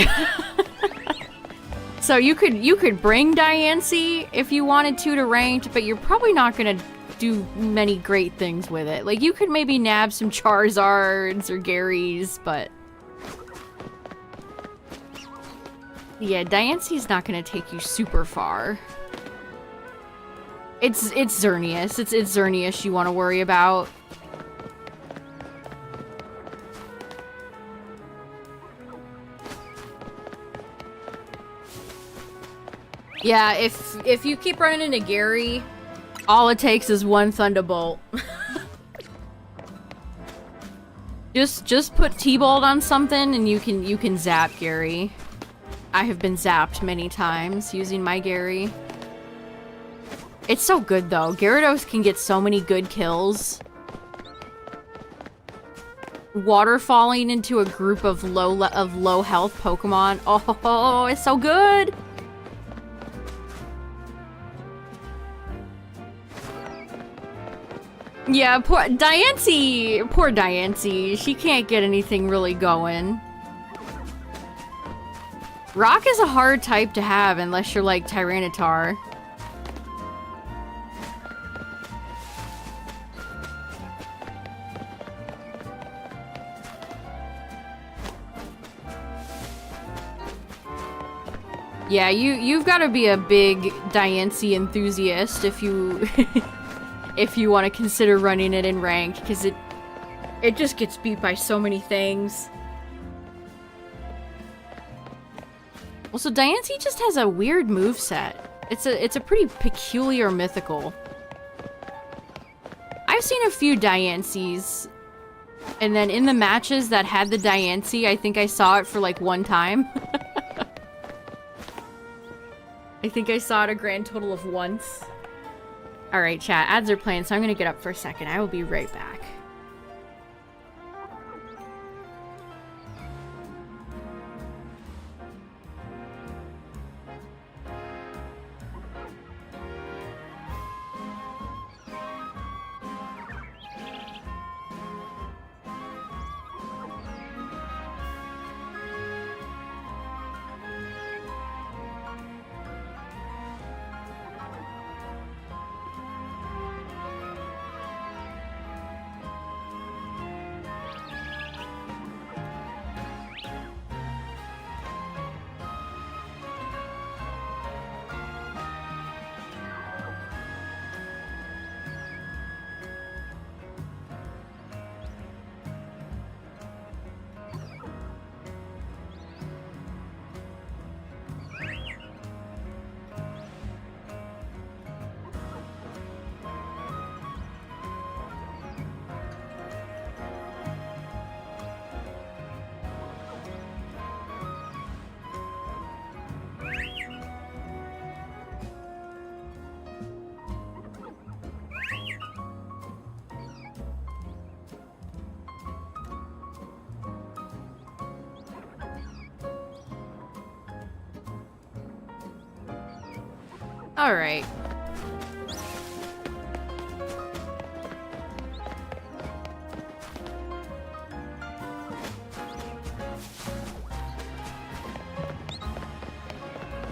So you could bring Diancie if you wanted to ranked, but you're probably not gonna do many great things with it. Like, you could maybe nab some Charizards or Garys, but yeah, Diancie's not gonna take you super far. It's Xerneas. It's Xerneas you want to worry about. Yeah, if you keep running into Gary, all it takes is one Thunderbolt. just put T-Bolt on something and you can zap Gary. I have been zapped many times using my Gary. It's so good though. Gyarados can get so many good kills. Waterfalling into a group of low health Pokemon. Oh, it's so good. Yeah, poor Diancie. She can't get anything really going. Rock is a hard type to have unless you're like Tyranitar. Yeah, you've got to be a big Diancie enthusiast if you if you want to consider running it in ranked, because it just gets beat by so many things. Well, so Diancie just has a weird moveset. It's a pretty peculiar mythical. I've seen a few Diancies, and then in the matches that had the Diancie, I think I saw it for like one time. I think I saw it a grand total of once. Alright, chat. Ads are playing, so I'm gonna get up for a second. I will be right back. Alright.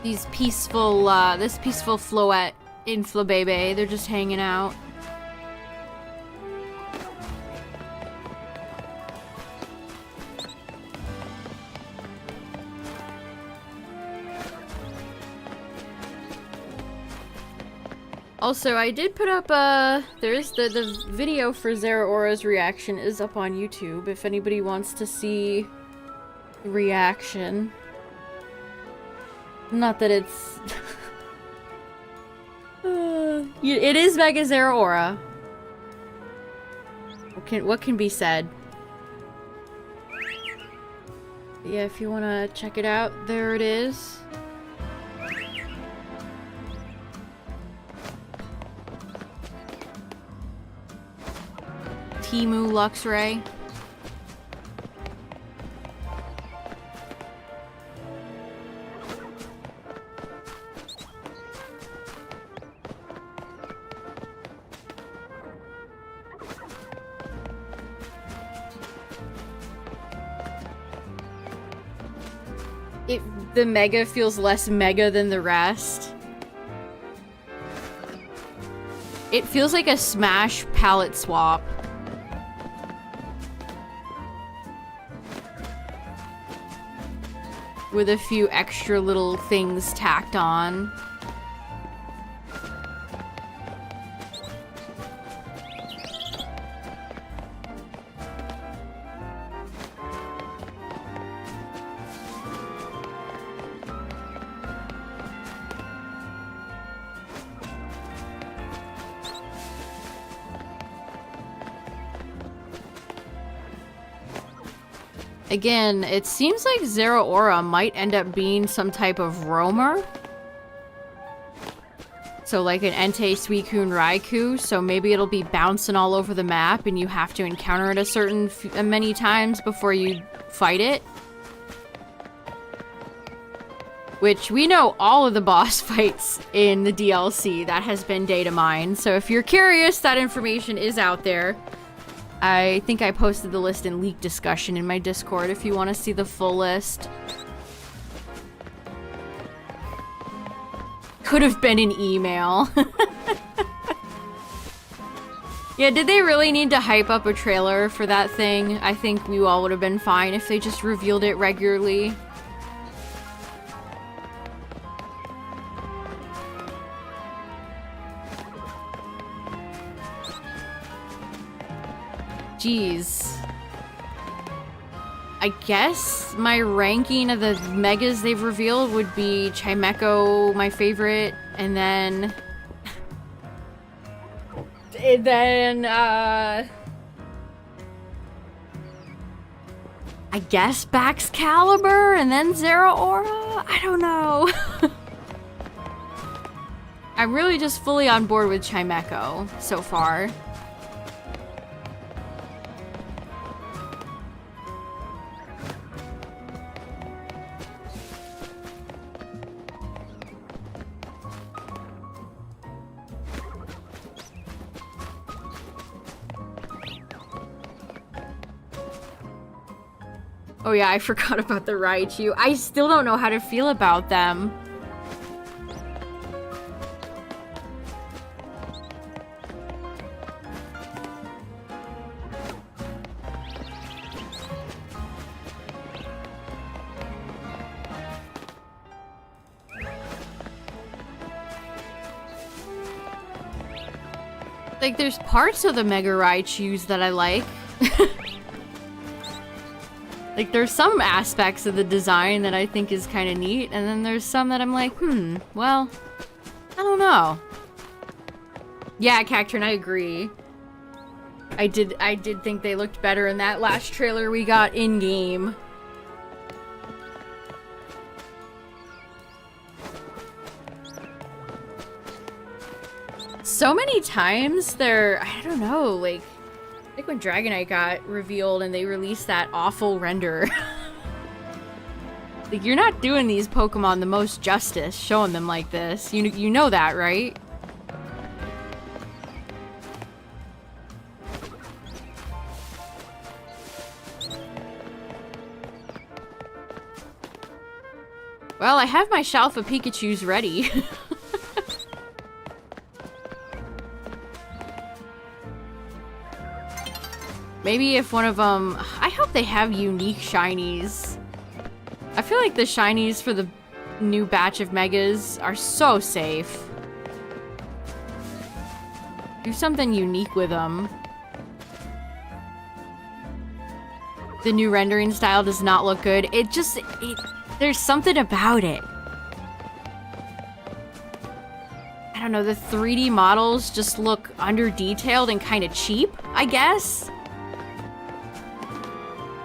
These peaceful, this peaceful floette in Flabebe, they're just hanging out. Also, I did put up, there's the video for Zeraora's reaction is up on YouTube, if anybody wants to see the reaction. Not that it's... it is Mega Zeraora. What can be said? Yeah, if you wanna check it out, there it is. Timu Luxray. The Mega feels less Mega than the rest. It feels like a Smash palette swap. With a few extra little things tacked on. Again, it seems like Zeraora might end up being some type of roamer. So like an Entei, Suicune, Raikou, so maybe it'll be bouncing all over the map and you have to encounter it a certain many times before you fight it. Which we know all of the boss fights in the DLC, that has been data mined. So if you're curious, that information is out there. I think I posted the list in leak discussion in my Discord if you want to see the full list. Could have been an email. Yeah, did they really need to hype up a trailer for that thing? I think we all would have been fine if they just revealed it regularly. Jeez. I guess my ranking of the megas they've revealed would be Chimecho, my favorite, and then... I guess Baxcalibur, and then Zeraora? I don't know. I'm really just fully on board with Chimecho so far. Oh yeah, I forgot about the Raichu. I still don't know how to feel about them. Like, there's parts of the Mega Raichus that I like. Like, there's some aspects of the design that I think is kind of neat, and then there's some that I'm like, well, I don't know. Yeah, Cacturn, I agree. I did think they looked better in that last trailer we got in-game. So many times they're, I don't know, like when Dragonite got revealed and they released that awful render. Like, you're not doing these Pokemon the most justice showing them like this. You know that, right? Well, I have my Shalfa Pikachus ready. Maybe if one of them... I hope they have unique shinies. I feel like the shinies for the new batch of Megas are so safe. Do something unique with them. The new rendering style does not look good. There's something about it. I don't know, the 3D models just look under-detailed and kind of cheap, I guess?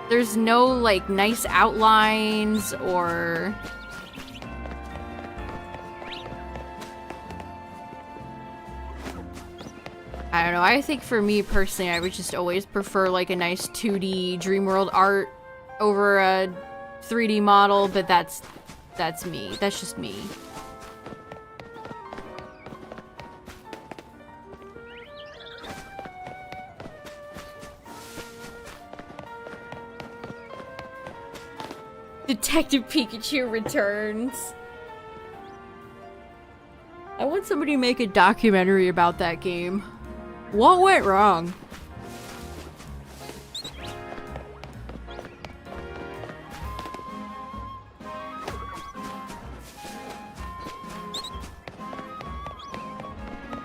There's no, like, nice outlines or... I don't know, I think for me personally, I would just always prefer, like, a nice 2D Dreamworld art over a 3D model, but that's me. That's just me. Detective Pikachu returns. I want somebody to make a documentary about that game. What went wrong?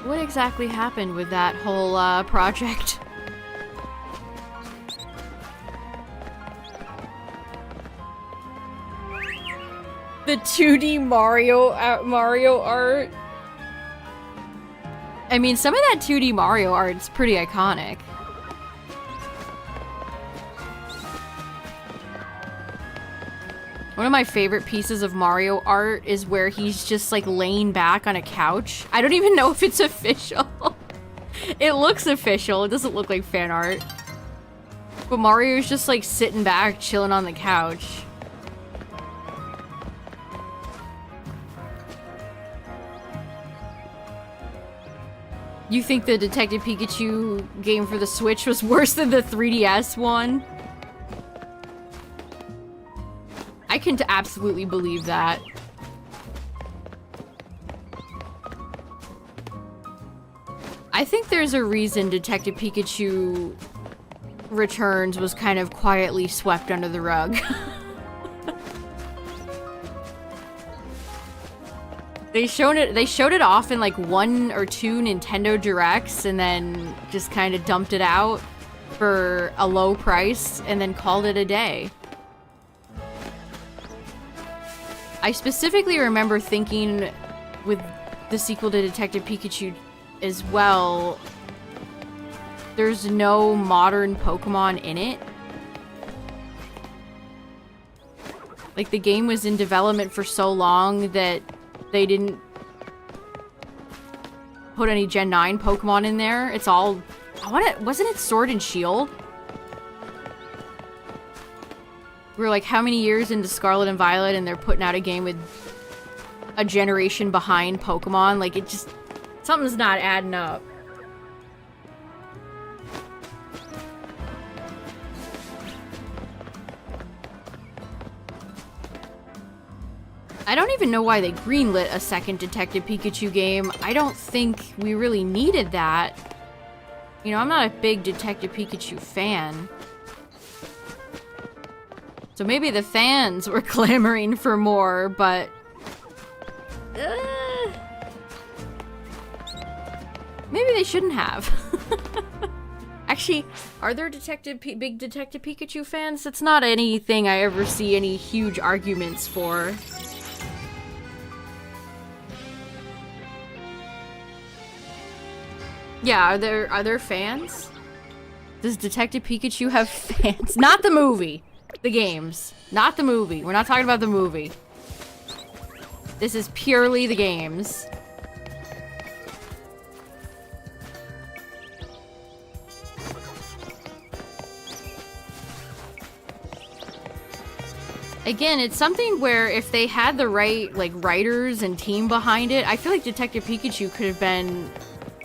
What exactly happened with that whole project? The 2D Mario art. I mean, some of that 2D Mario art's pretty iconic. One of my favorite pieces of Mario art is where he's just like laying back on a couch. I don't even know if it's official. It looks official. It doesn't look like fan art. But Mario's just like sitting back, chilling on the couch. You think the Detective Pikachu game for the Switch was worse than the 3DS one? I can absolutely believe that. I think there's a reason Detective Pikachu Returns was kind of quietly swept under the rug. They showed it off in like 1 or 2 Nintendo Directs and then just kind of dumped it out for a low price and then called it a day. I specifically remember thinking with the sequel to Detective Pikachu as well, there's no modern Pokemon in it. Like, the game was in development for so long that they didn't put any Gen 9 Pokemon in there. It's all... wasn't it Sword and Shield? We were like, how many years into Scarlet and Violet and they're putting out a game with a generation behind Pokemon? Like, it just... something's not adding up. I don't even know why they greenlit a second Detective Pikachu game. I don't think we really needed that. You know, I'm not a big Detective Pikachu fan. So maybe the fans were clamoring for more, but... maybe they shouldn't have. Actually, are there big Detective Pikachu fans? That's not anything I ever see any huge arguments for. Yeah, are there fans? Does Detective Pikachu have fans? Not the movie. The games. Not the movie. We're not talking about the movie. This is purely the games. Again, it's something where if they had the right, like, writers and team behind it, I feel like Detective Pikachu could have been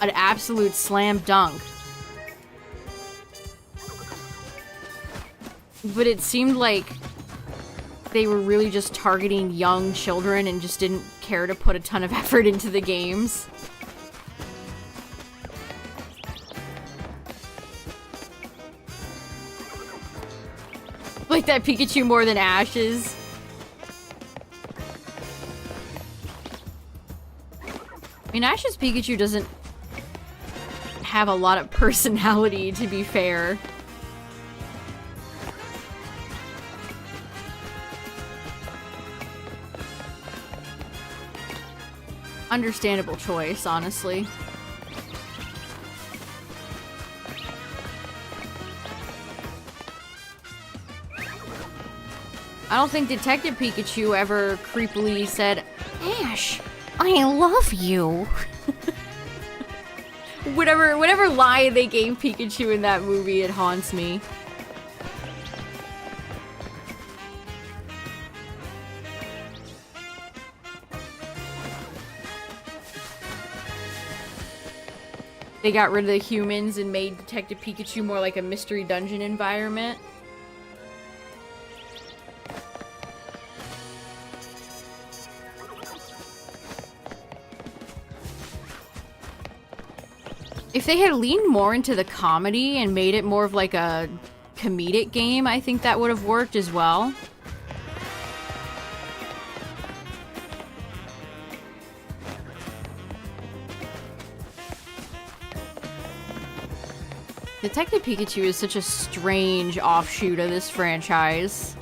an absolute slam dunk. But it seemed like they were really just targeting young children and just didn't care to put a ton of effort into the games. Like that Pikachu more than Ash's. I mean, Ash's Pikachu doesn't have a lot of personality, to be fair. Understandable choice, honestly. I don't think Detective Pikachu ever creepily said, "Ash, I love you." Whatever lie they gave Pikachu in that movie, it haunts me. They got rid of the humans and made Detective Pikachu more like a mystery dungeon environment. If they had leaned more into the comedy and made it more of like a comedic game, I think that would have worked as well. Detective Pikachu is such a strange offshoot of this franchise.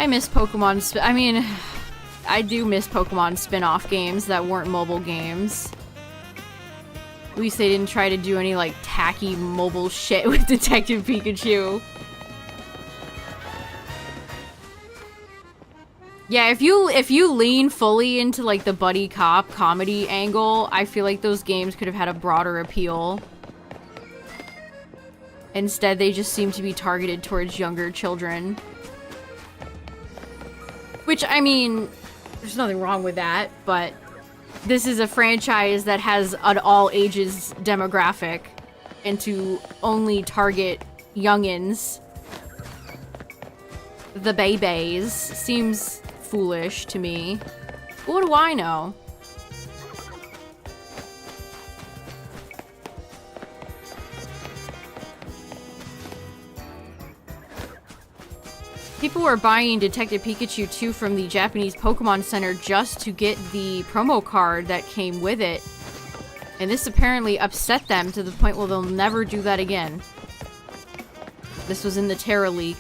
I miss Pokemon. I mean, I do miss Pokemon spin-off games that weren't mobile games. At least they didn't try to do any, like, tacky mobile shit with Detective Pikachu. Yeah, if you lean fully into, like, the buddy cop comedy angle, I feel like those games could have had a broader appeal. Instead, they just seem to be targeted towards younger children. Which, I mean, there's nothing wrong with that, but this is a franchise that has an all ages demographic, and to only target youngins, the babies, seems foolish to me. What do I know? People were buying Detective Pikachu 2 from the Japanese Pokemon Center just to get the promo card that came with it. And this apparently upset them to the point where they'll never do that again. This was in the Terra leak.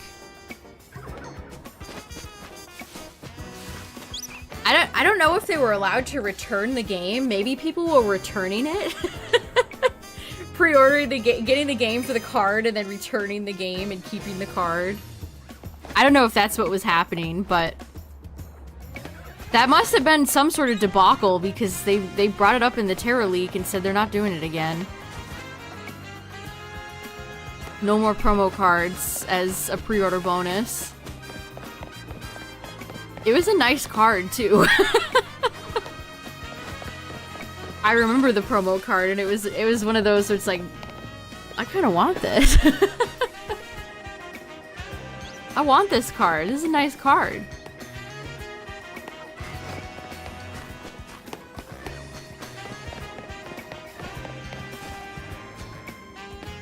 I don't know if they were allowed to return the game. Maybe people were returning it. Pre-ordering getting the game for the card and then returning the game and keeping the card. I don't know if that's what was happening, but that must have been some sort of debacle because they brought it up in the Terra leak and said they're not doing it again. No more promo cards as a pre-order bonus. It was a nice card, too. I remember the promo card, and it was one of those where it's like, I kind of want this. I want this card. This is a nice card.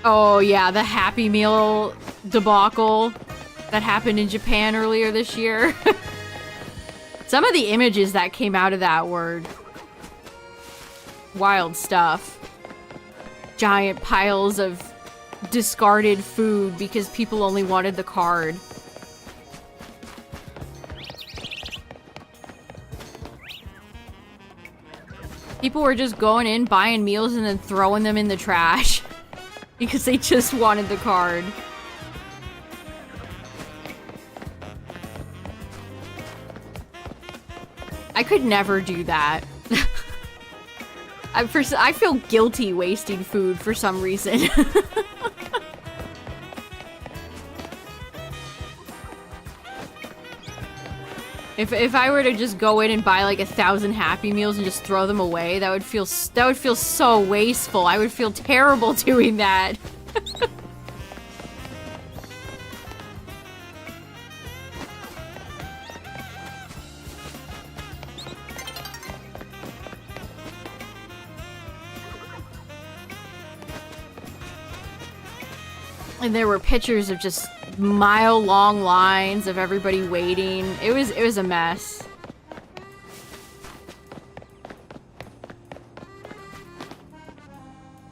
Oh yeah, the Happy Meal debacle that happened in Japan earlier this year. Some of the images that came out of that were wild stuff. Giant piles of discarded food because people only wanted the card. People were just going in, buying meals, and then throwing them in the trash. Because they just wanted the card. I could never do that. I feel guilty wasting food for some reason. If I were to just go in and buy like 1,000 Happy Meals and just throw them away, that would feel so wasteful. I would feel terrible doing that. And there were pictures of just mile-long lines of everybody waiting. It was a mess.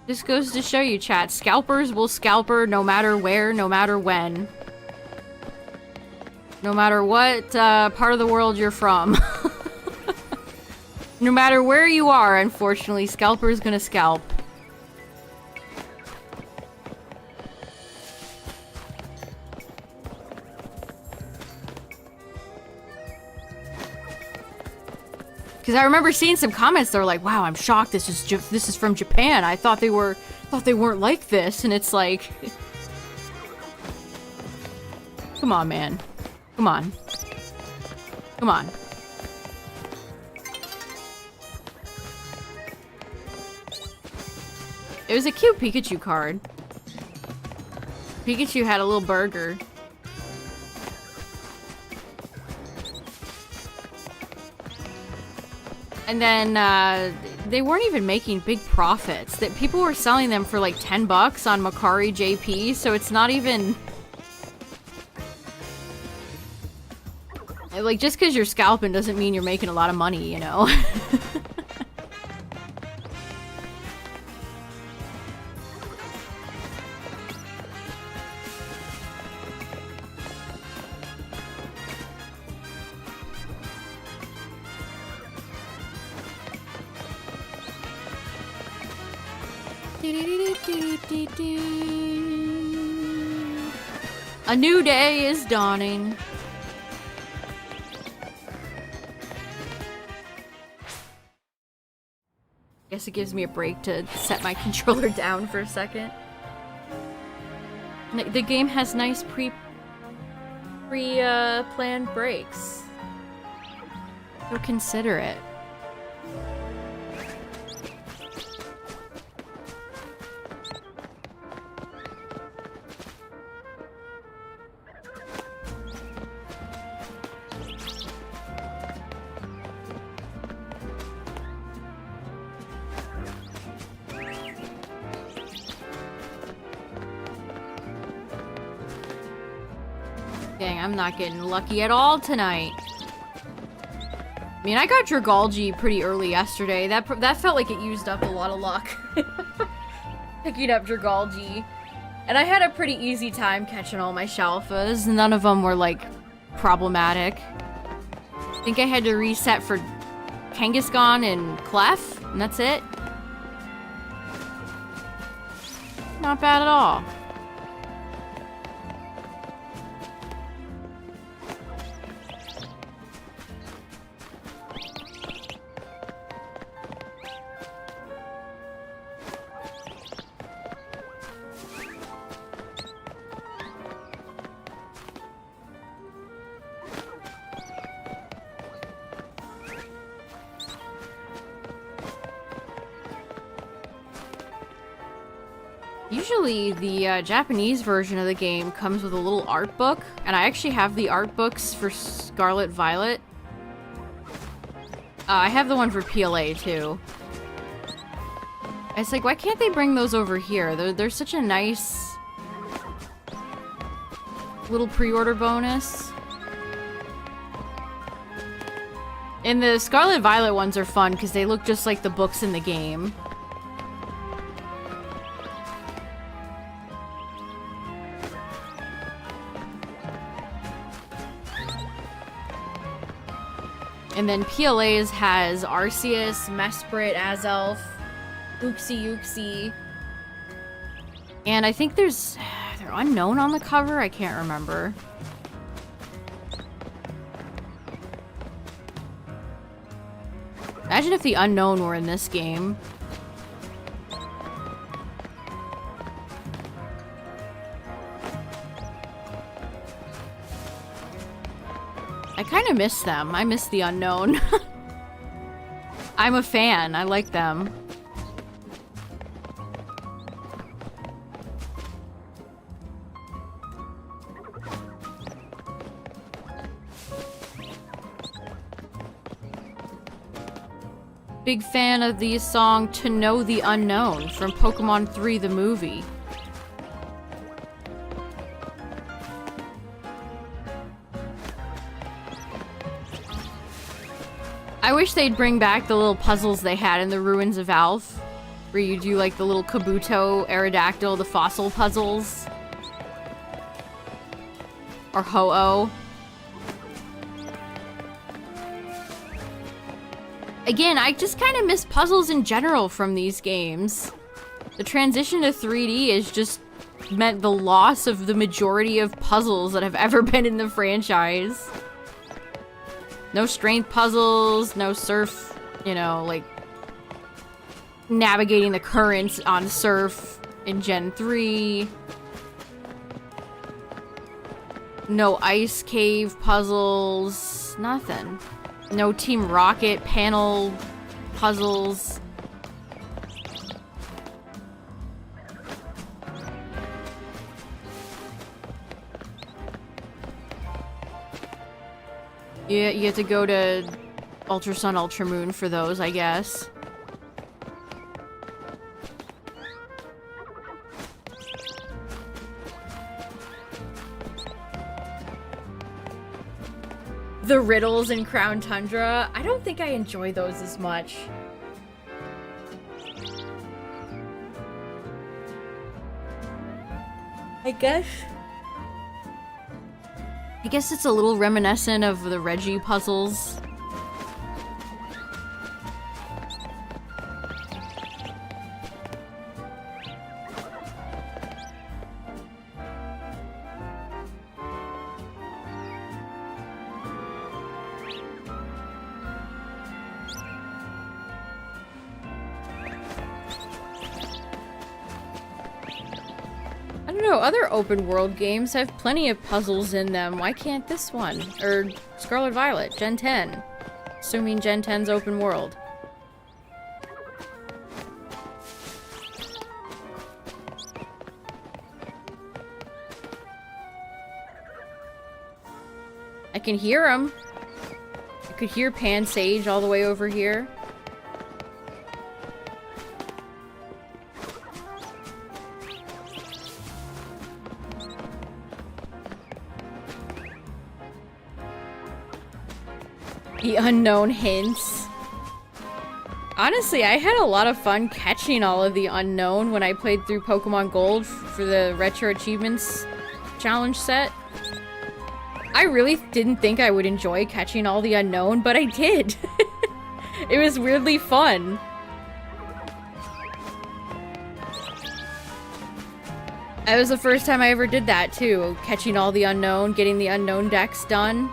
This goes to show you, chat. Scalpers will scalper no matter where, no matter when. No matter what part of the world you're from. No matter where you are, unfortunately, scalper's gonna scalp. Because I remember seeing some comments that were like, "Wow, I'm shocked. This is from Japan. I thought they weren't like this." And it's like, come on, man, come on, come on. It was a cute Pikachu card. Pikachu had a little burger. And then, they weren't even making big profits. That people were selling them for like 10 bucks on Macari JP, so it's not even... Like, just because you're scalping doesn't mean you're making a lot of money, you know? A new day is dawning. Guess it gives me a break to set my controller down for a second. The game has nice planned breaks. So consider it. Dang, I'm not getting lucky at all tonight. I mean, I got Dragalge pretty early yesterday. That felt like it used up a lot of luck. Picking up Dragalge. And I had a pretty easy time catching all my Shalfas. None of them were, like, problematic. I think I had to reset for Kangaskhan and Clef, and that's it. Not bad at all. Usually the Japanese version of the game comes with a little art book, and I actually have the art books for Scarlet Violet. I have the one for PLA too. It's like, why can't they bring those over here? They're such a nice little pre-order bonus. And the Scarlet Violet ones are fun because they look just like the books in the game. And then PLA's has Arceus, Mesprit, Azelf, Uxie Uxie. And I think they're unknown on the cover. I can't remember. Imagine if the unknown were in this game. I kind of miss them. I miss the unknown. I'm a fan. I like them. Big fan of the song To Know the Unknown from Pokemon 3 the movie. I wish they'd bring back the little puzzles they had in the Ruins of Alph, where you do like the little Kabuto, Aerodactyl, the fossil puzzles. Or Ho-Oh. Again, I just kind of miss puzzles in general from these games. The transition to 3D has just meant the loss of the majority of puzzles that have ever been in the franchise. No strength puzzles, no surf, you know, like navigating the currents on surf in Gen 3. No ice cave puzzles, nothing. No Team Rocket panel puzzles. Yeah, you have to go to Ultra Sun, Ultra Moon for those, I guess. The riddles in Crown Tundra, I don't think I enjoy those as much. I guess it's a little reminiscent of the Reggie puzzles. Other open world games have plenty of puzzles in them. Why can't this one? Or Scarlet Violet, Gen 10. Assuming Gen 10's open world. I can hear him. I could hear Pansage all the way over here. The unknown hints. Honestly, I had a lot of fun catching all of the unknown when I played through Pokemon Gold for the Retro Achievements challenge set. I really didn't think I would enjoy catching all the unknown, but I did. It was weirdly fun. That was the first time I ever did that too, catching all the unknown, getting the unknown decks done.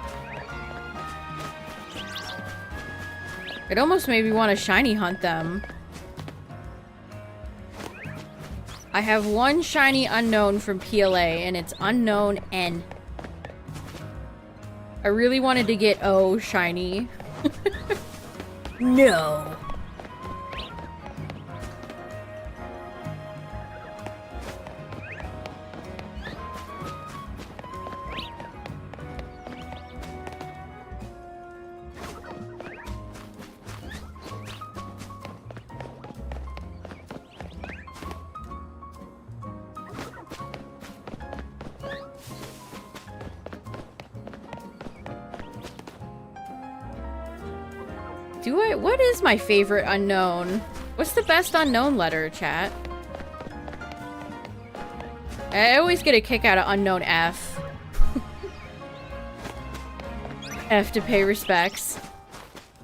It almost made me want to shiny hunt them. I have one shiny unknown from PLA, and it's Unknown N. I really wanted to get O shiny. No. What is my favorite unknown? What's the best unknown letter, chat? I always get a kick out of unknown F. F to pay respects.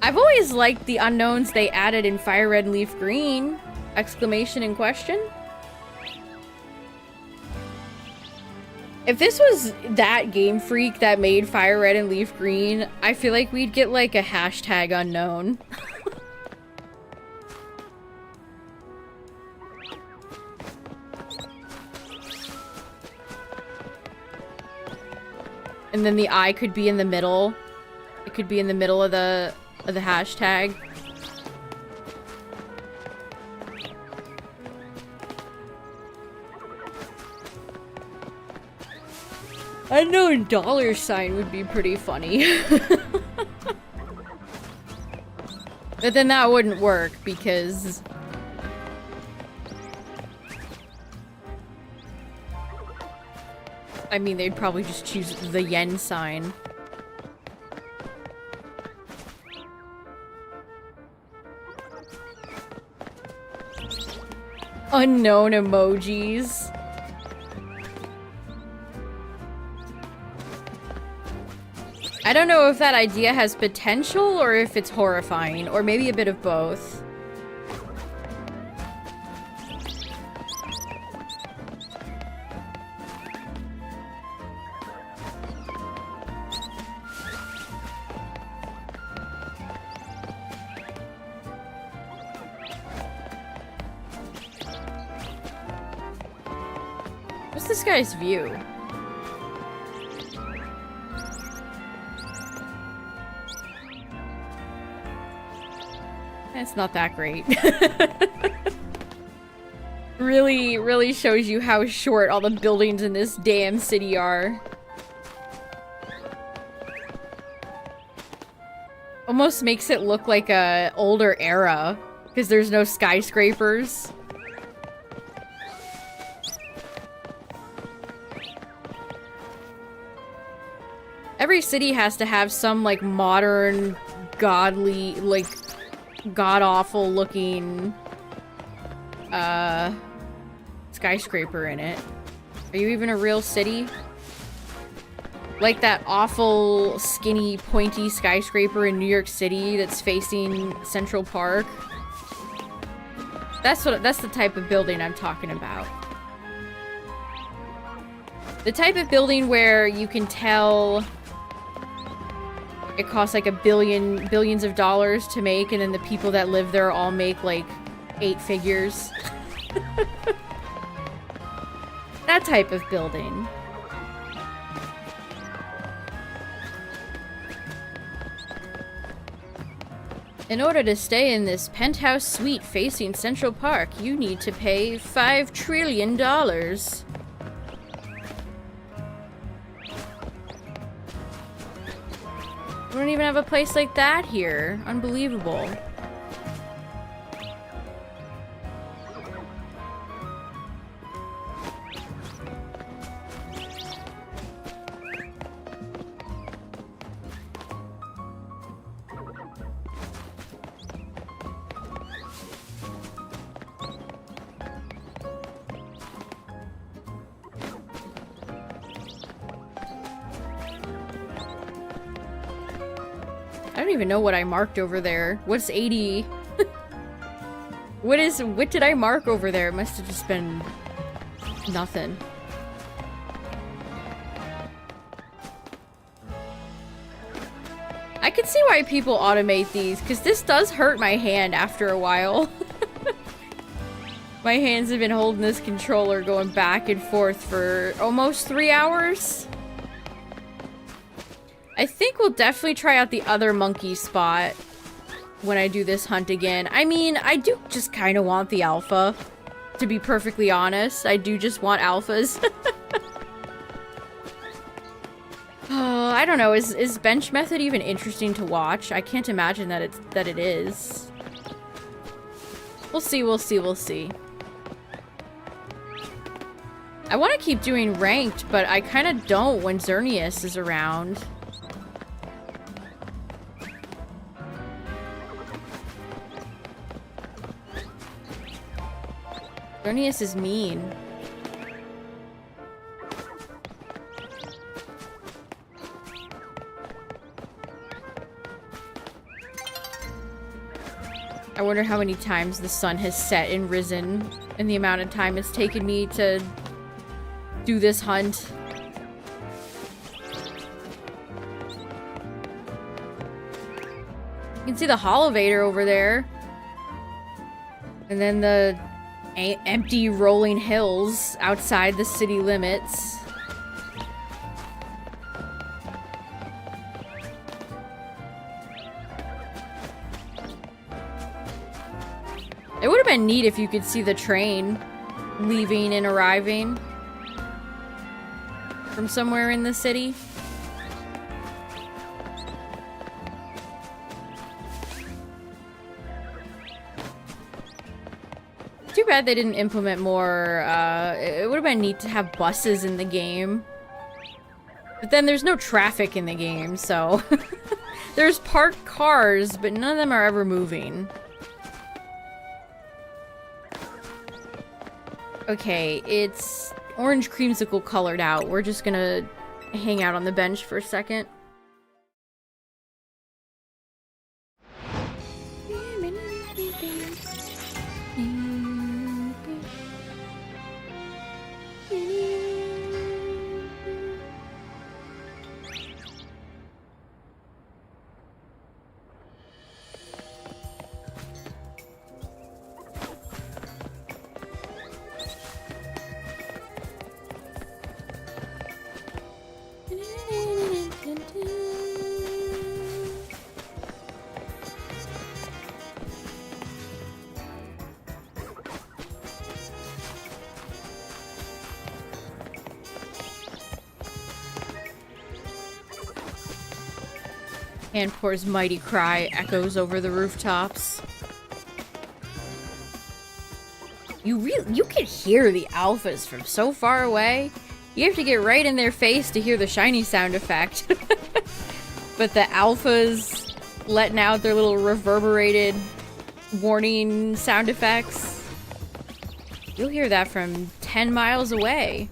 I've always liked the unknowns they added in Fire Red and Leaf Green! Exclamation and question. If this was that Game Freak that made Fire Red and Leaf Green, I feel like we'd get like a hashtag unknown. And then the eye could be in the middle. It could be in the middle of the hashtag. Unknown dollar sign would be pretty funny. But then that wouldn't work because... I mean, they'd probably just choose the yen sign. Unknown emojis. I don't know if that idea has potential or if it's horrifying, or maybe a bit of both. What's this guy's view? It's not that great. Really shows you how short all the buildings in this damn city are. Almost makes it look like a older era, because there's no skyscrapers. Every city has to have some, like, modern, godly, like, god-awful looking, skyscraper in it. Are you even a real city? Like that awful, skinny, pointy skyscraper in New York City that's facing Central Park. That's the type of building I'm talking about. The type of building where you can tell it costs like billions of dollars to make, and then the people that live there all make like 8 figures. That type of building. In order to stay in this penthouse suite facing Central Park, you need to pay $5 trillion. We don't even have a place like that here. Unbelievable. I don't even know what I marked over there. What's 80? What did I mark over there? It must have just been nothing. I can see why people automate these, because this does hurt my hand after a while. My hands have been holding this controller going back and forth for almost 3 hours. I think we'll definitely try out the other monkey spot when I do this hunt again. I mean, I do just kind of want the alpha, to be perfectly honest. I do just want alphas. Oh, I don't know. Is bench method even interesting to watch? I can't imagine that it is. We'll see, we'll see, we'll see. I want to keep doing ranked, but I kind of don't when Xerneas is around. Xerneas is mean. I wonder how many times the sun has set and risen in the amount of time it's taken me to do this hunt. You can see the Holovator over there. And then the empty rolling hills outside the city limits. It would have been neat if you could see the train leaving and arriving from somewhere in the city. Too bad they didn't implement more, it would have been neat to have buses in the game. But then there's no traffic in the game, so... There's parked cars, but none of them are ever moving. Okay, it's orange creamsicle colored out. We're just gonna hang out on the bench for a second. Anpor's mighty cry echoes over the rooftops. You can hear the alphas from so far away. You have to get right in their face to hear the shiny sound effect. But the alphas letting out their little reverberated warning sound effects. You'll hear that from 10 miles away.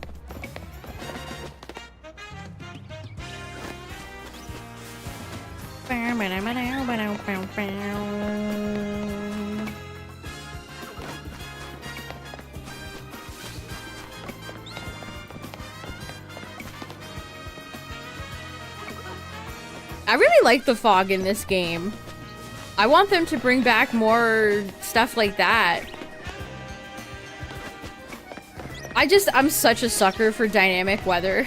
I really like the fog in this game. I want them to bring back more stuff like that. I'm such a sucker for dynamic weather.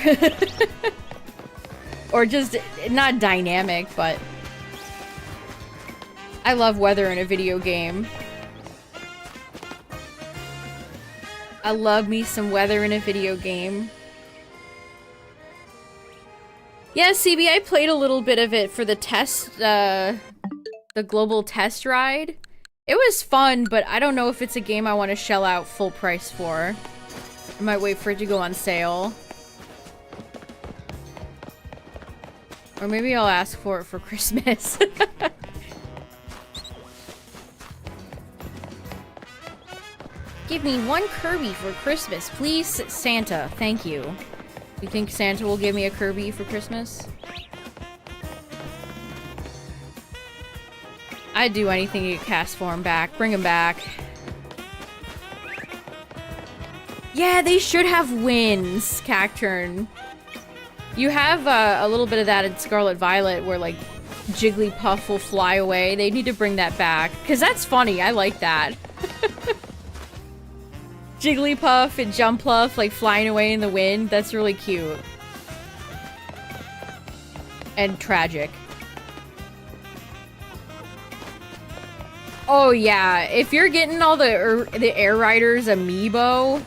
Or just, not dynamic, but... I love weather in a video game. I love me some weather in a video game. Yeah, CB, I played a little bit of it for the test, the global test ride. It was fun, but I don't know if it's a game I want to shell out full price for. I might wait for it to go on sale. Or maybe I'll ask for it for Christmas. Give me one Kirby for Christmas, please, Santa. Thank you. You think Santa will give me a Kirby for Christmas? I'd do anything to get cast form back. Bring him back. Yeah, they should have wins, Cacturn. You have a little bit of that in Scarlet Violet where, like, Jigglypuff will fly away. They need to bring that back. Because that's funny. I like that. Jigglypuff and Jumpluff, like, flying away in the wind. That's really cute. And tragic. Oh, yeah. If you're getting all the Air Riders amiibo...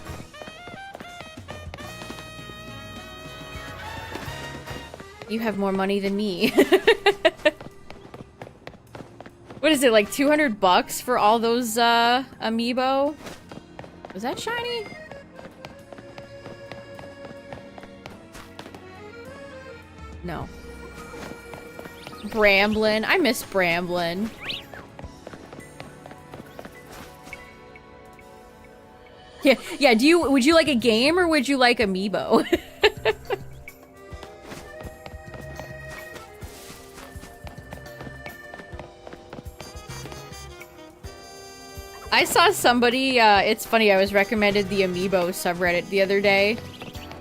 You have more money than me. What is it, like 200 bucks for all those, amiibo? Was that shiny? No. Bramblin. I miss Bramblin. Yeah, would you like a game or would you like amiibo? I saw somebody, it's funny, I was recommended the Amiibo subreddit the other day,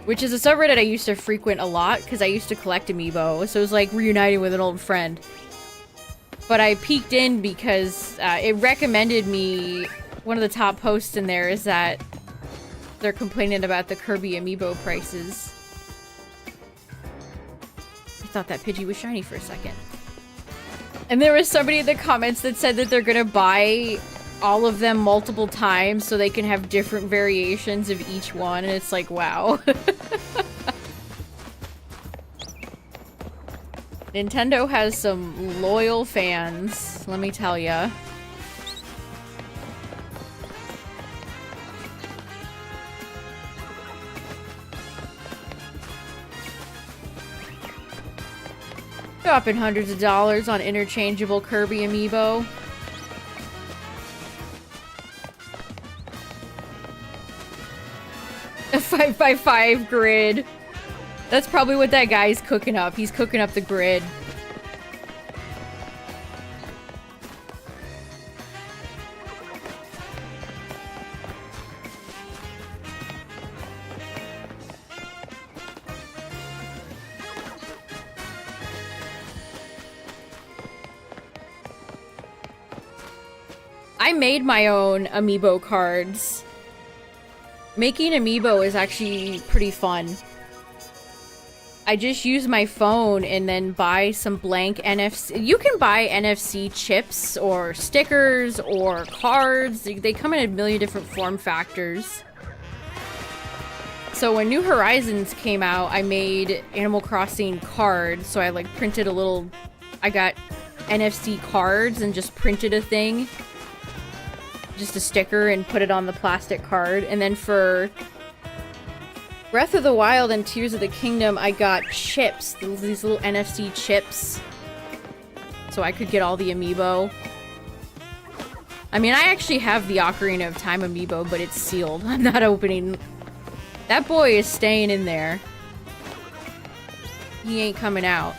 which is a subreddit I used to frequent a lot, because I used to collect Amiibo, so it was like reuniting with an old friend. But I peeked in because it recommended me. One of the top posts in there is that they're complaining about the Kirby amiibo prices. I thought that Pidgey was shiny for a second. And there was somebody in the comments that said that they're gonna buy all of them multiple times so they can have different variations of each one, and it's like, wow. Nintendo has some loyal fans, let me tell ya. Dropping hundreds of dollars on interchangeable Kirby amiibo. A 5x5 grid. That's probably what that guy's cooking up. He's cooking up the grid. I made my own amiibo cards. Making amiibo is actually pretty fun. I just use my phone and then buy some blank NFC. You can buy NFC chips or stickers or cards. They come in a million different form factors. So when New Horizons came out, I made Animal Crossing cards. So I like printed a little... I got NFC cards and just printed a thing. Just a sticker and put it on the plastic card. And then for Breath of the Wild and Tears of the Kingdom, I got chips. These little NFC chips. So I could get all the amiibo. I mean, I actually have the Ocarina of Time amiibo, but it's sealed. I'm not opening. That boy is staying in there. He ain't coming out.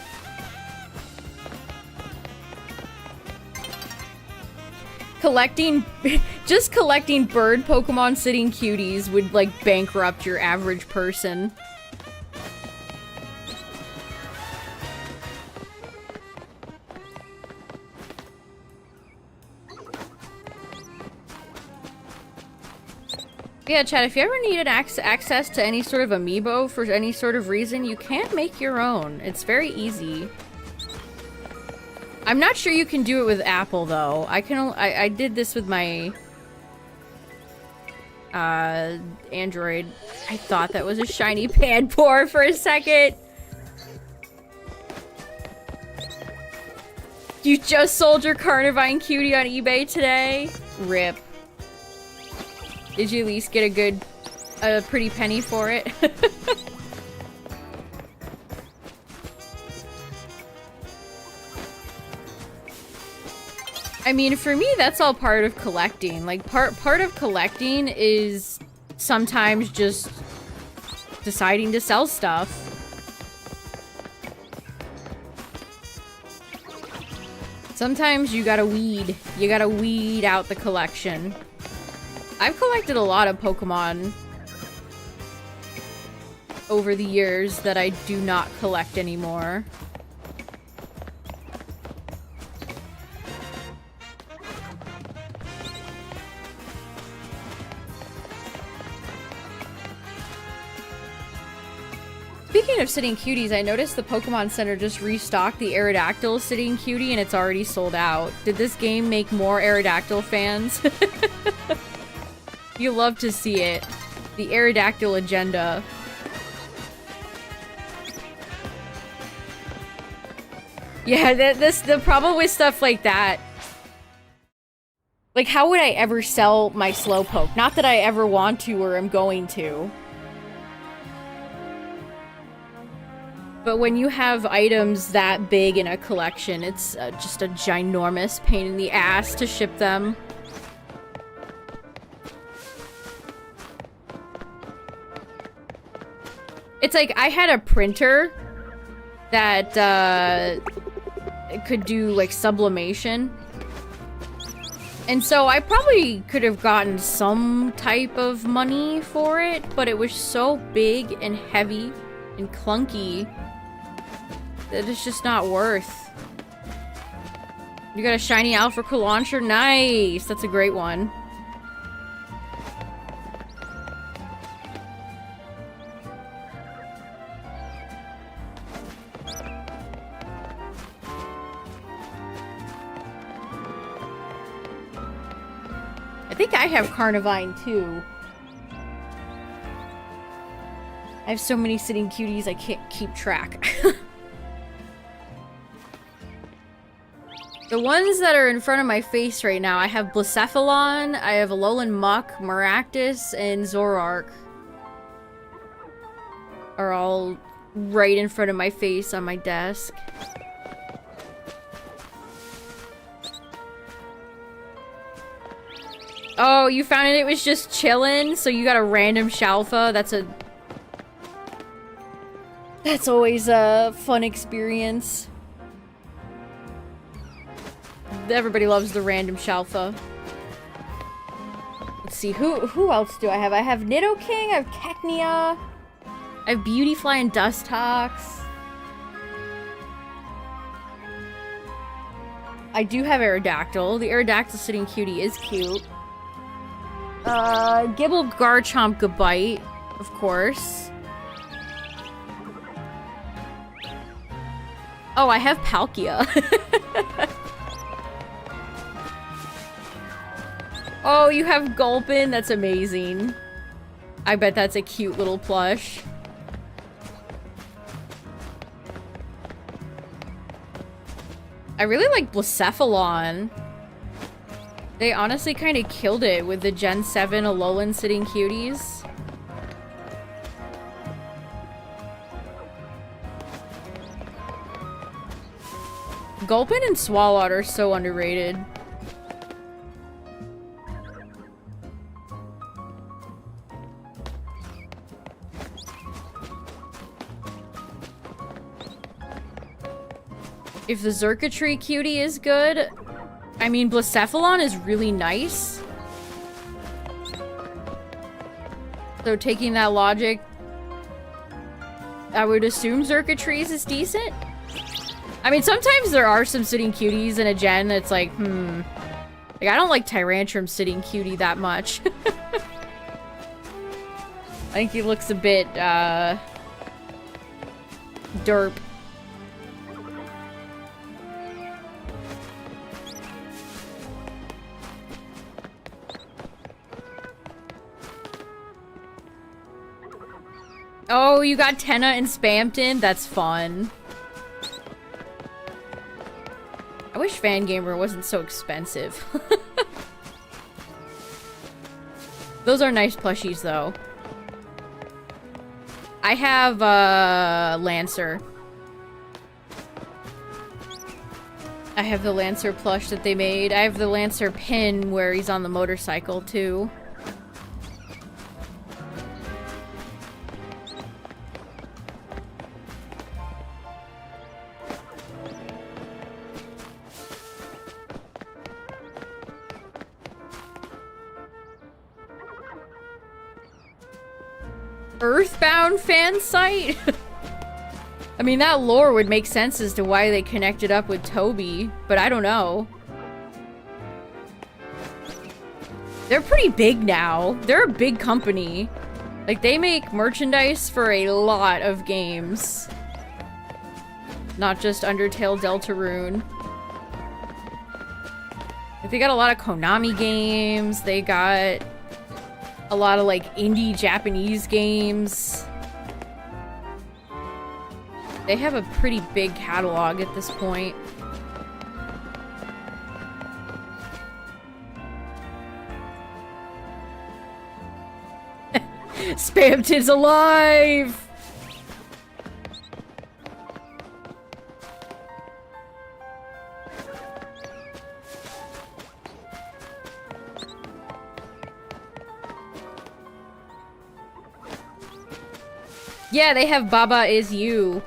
Just collecting bird Pokemon sitting cuties would, like, bankrupt your average person. Yeah, Chad, if you ever needed access to any sort of amiibo for any sort of reason, you can make your own. It's very easy. I'm not sure you can do it with Apple, though. I did this with my Android. I thought that was a shiny Panpour for a second. You just sold your Carnivine cutie on eBay today? RIP. Did you at least get a pretty penny for it? I mean, for me, that's all part of collecting. Like, part of collecting is sometimes just deciding to sell stuff. Sometimes you gotta weed. You gotta weed out the collection. I've collected a lot of Pokemon over the years that I do not collect anymore. Speaking of sitting cuties, I noticed the Pokemon Center just restocked the Aerodactyl sitting cutie and it's already sold out. Did this game make more Aerodactyl fans? You love to see it. The Aerodactyl agenda. Yeah, the problem with stuff like that. Like, how would I ever sell my Slowpoke? Not that I ever want to or am going to. But when you have items that big in a collection, it's just a ginormous pain in the ass to ship them. It's like, I had a printer that could do, like, sublimation. And so I probably could have gotten some type of money for it, but it was so big and heavy and clunky that it's just not worth. You got a shiny Alpha launcher? Nice! That's a great one. I think I have Carnivine too. I have so many sitting cuties I can't keep track. The ones that are in front of my face right now, I have Blacephalon, I have Alolan Muck, Maractus, and Zoroark. Are all right in front of my face on my desk. Oh, you found it was just chillin', so you got a random Shalfa. That's always a fun experience. Everybody loves the random Shalfa. Let's see, who else do I have? I have Nidoking, I have Cacnea, I have Beautyfly and Dustox. I do have Aerodactyl. The Aerodactyl sitting cutie is cute. Gibble Garchomp Gabite, of course. Oh, I have Palkia. Oh, you have Gulpin? That's amazing. I bet that's a cute little plush. I really like Blacephalon. They honestly kind of killed it with the Gen 7 Alolan sitting cuties. Gulpin and Swalot are so underrated. If the Xurkitree cutie is good, I mean, Blacephalon is really nice. So taking that logic, I would assume Xurkitree's is decent. I mean, sometimes there are some sitting cuties in a gen that's like, Like, I don't like Tyrantrum sitting cutie that much. I think he looks a bit, derp. Oh, you got Tenna and Spamton? That's fun. I wish Fangamer wasn't so expensive. Those are nice plushies, though. I have, Lancer. I have the Lancer plush that they made. I have the Lancer pin where he's on the motorcycle, too. Earthbound fan site? I mean, that lore would make sense as to why they connected up with Toby, but I don't know. They're pretty big now. They're a big company. Like, they make merchandise for a lot of games. Not just Undertale, Deltarune. They got a lot of Konami games. They got a lot of, like, indie Japanese games. They have a pretty big catalog at this point. Spamton's alive! Yeah, they have Baba Is You.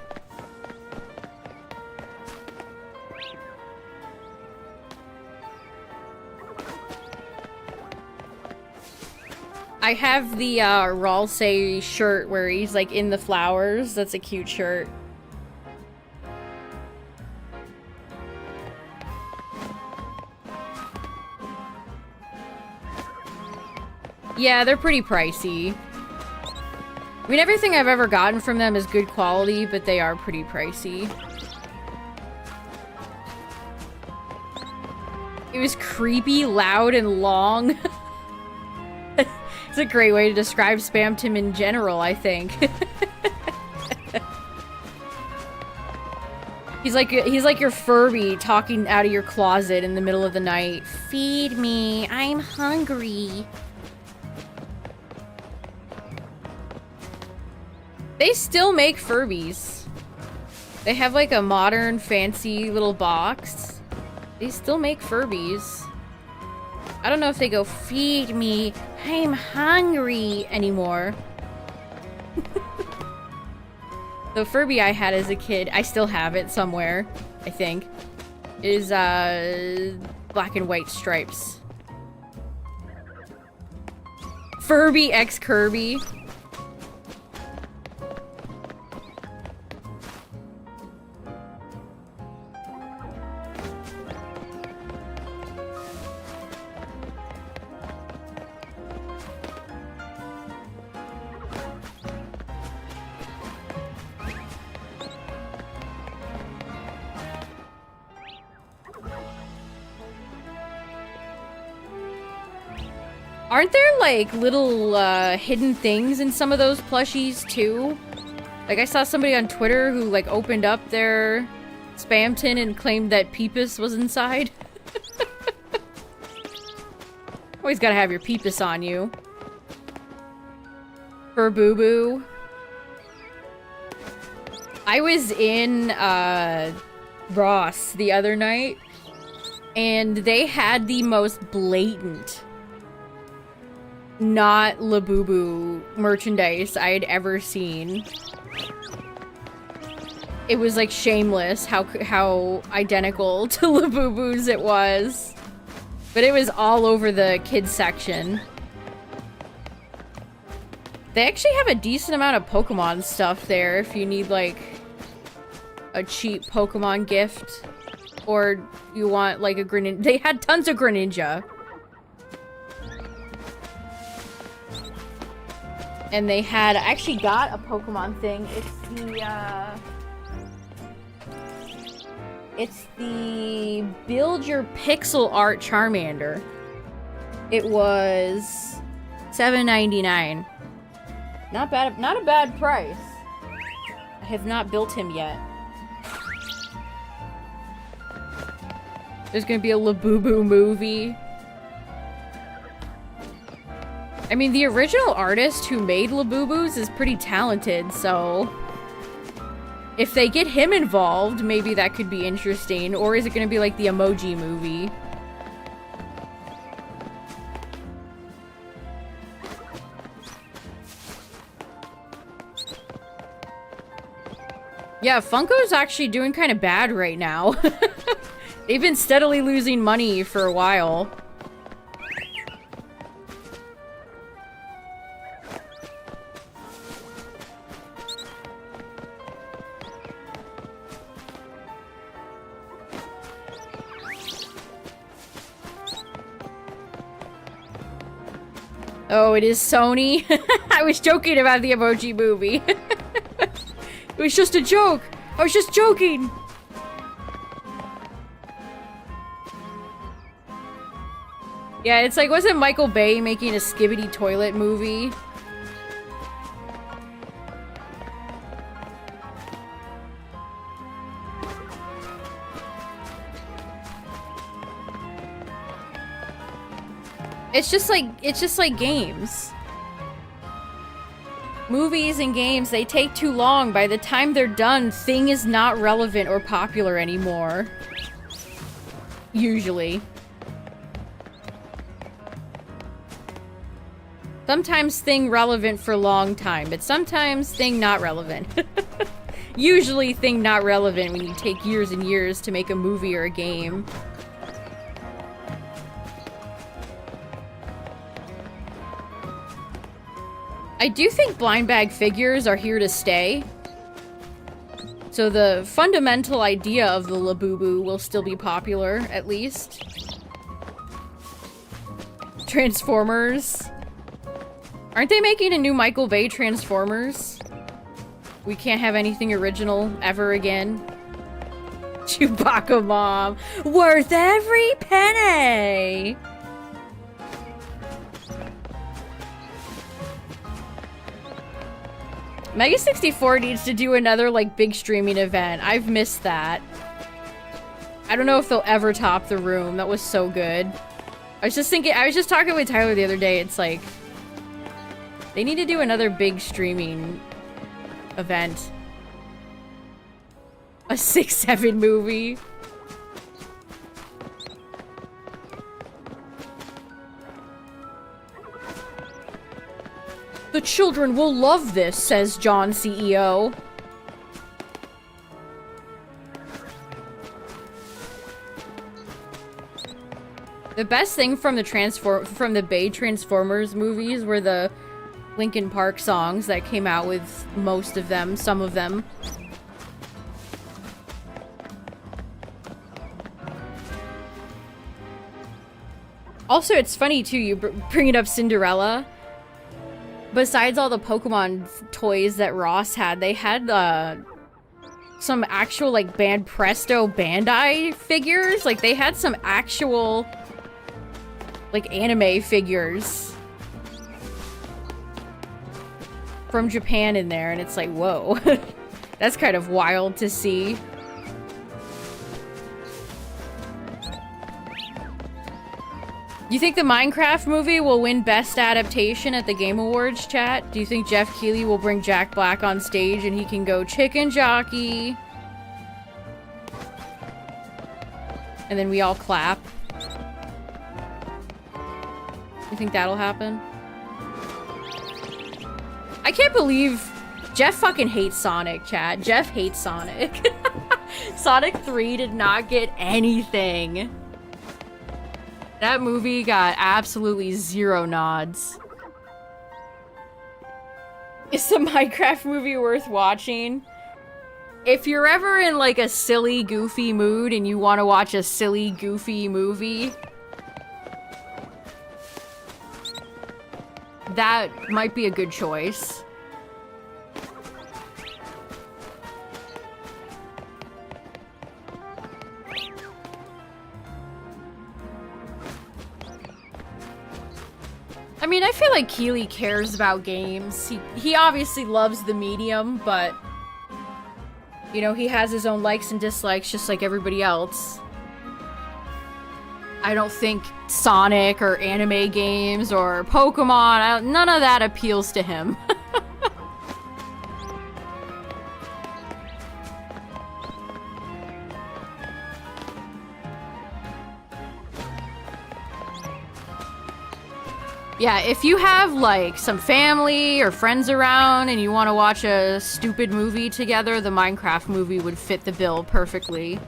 I have the Ralsei shirt where he's like in the flowers. That's a cute shirt. Yeah, they're pretty pricey. I mean, everything I've ever gotten from them is good quality, but they are pretty pricey. It was creepy, loud, and long. It's a great way to describe Spam Tim in general, I think. He's like your Furby talking out of your closet in the middle of the night. Feed me, I'm hungry. They still make Furbies. They have like a modern, fancy little box. They still make Furbies. I don't know if they go, feed me, I'm hungry anymore. The Furby I had as a kid, I still have it somewhere, I think, is black and white stripes. Furby x Kirby. Aren't there, like, little, hidden things in some of those plushies, too? Like, I saw somebody on Twitter who, like, opened up their spam tin and claimed that Peepus was inside. Always gotta have your Peepus on you. For Boo Boo. I was in, Ross the other night, and they had the most blatant not Labubu merchandise I had ever seen. It was like shameless how identical to Labubu's it was. But it was all over the kids section. They actually have a decent amount of Pokemon stuff there if you need like a cheap Pokemon gift. Or you want like a Greninja. They had tons of Greninja. And they had, I actually got a Pokemon thing. It's the Build Your Pixel Art Charmander. It was $7.99. Not bad, not a bad price. I have not built him yet. There's gonna be a Labubu movie. I mean, the original artist who made Labubus is pretty talented, so if they get him involved, maybe that could be interesting. Or is it going to be like the Emoji Movie? Yeah, Funko's actually doing kind of bad right now. They've been steadily losing money for a while. Oh, it is Sony? I was joking about the Emoji Movie. It was just a joke. I was just joking. Yeah, it's like, wasn't Michael Bay making a Skibbity Toilet movie? It's just like games. Movies and games, they take too long. By the time they're done, thing is not relevant or popular anymore. Usually. Sometimes thing relevant for a long time, but sometimes thing not relevant. Usually thing not relevant when you take years and years to make a movie or a game. I do think blind bag figures are here to stay. So the fundamental idea of the Labubu will still be popular, at least. Transformers. Aren't they making a new Michael Bay Transformers? We can't have anything original ever again. Chewbacca mom. Worth every penny! Mega 64 needs to do another, like, big streaming event. I've missed that. I don't know if they'll ever top The Room. That was so good. I was just talking with Tyler the other day. It's like, they need to do another big streaming event. A 6-7 movie. The children will love this, says John CEO. The best thing from the Bay Transformers movies were the Linkin Park songs that came out with most of them, some of them. Also, it's funny too, you bringing up Cinderella. Besides all the Pokemon toys that Ross had, they had some actual, like, Band Presto Bandai figures. Like, they had some actual, like, anime figures from Japan in there, and it's like, whoa. That's kind of wild to see. You think the Minecraft movie will win Best Adaptation at the Game Awards, chat? Do you think Jeff Keighley will bring Jack Black on stage and he can go chicken jockey? And then we all clap. You think that'll happen? I can't believe Jeff fucking hates Sonic, chat. Jeff hates Sonic. Sonic 3 did not get anything. That movie got absolutely 0 nods. Is the Minecraft movie worth watching? If you're ever in, like, a silly, goofy mood and you want to watch a silly, goofy movie, that might be a good choice. I mean, I feel like Keighley cares about games. He obviously loves the medium, but, you know, he has his own likes and dislikes just like everybody else. I don't think Sonic or anime games or Pokemon, none of that appeals to him. Yeah, if you have, like, some family or friends around and you want to watch a stupid movie together, the Minecraft movie would fit the bill perfectly.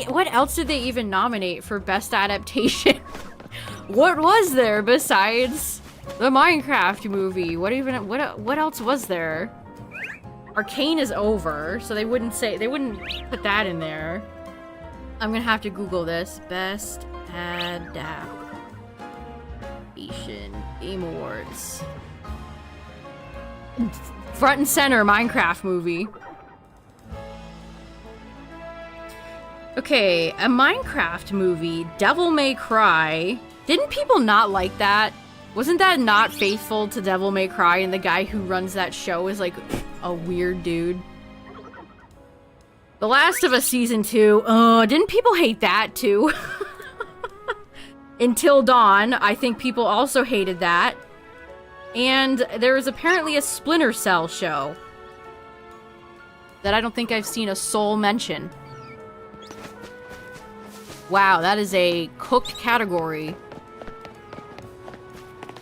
What else did they even nominate for Best Adaptation? What was there besides the Minecraft movie? What else was there? Arcane is over, so they wouldn't put that in there. I'm gonna have to Google this. Best Adaptation Game Awards. Front and center, Minecraft movie. Okay, a Minecraft movie, Devil May Cry. Didn't people not like that? Wasn't that not faithful to Devil May Cry, and the guy who runs that show is like a weird dude? The Last of Us Season 2, didn't people hate that too? Until Dawn, I think people also hated that. And there was apparently a Splinter Cell show that I don't think I've seen a soul mention. Wow, that is a cooked category.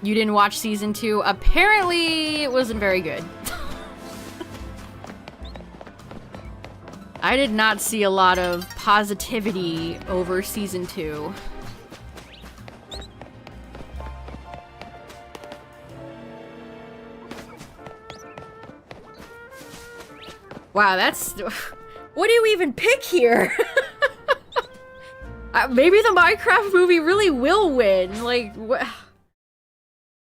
You didn't watch season 2? Apparently, it wasn't very good. I did not see a lot of positivity over Season 2. Wow, that's... What do you even pick here? Maybe the Minecraft movie really will win. Like,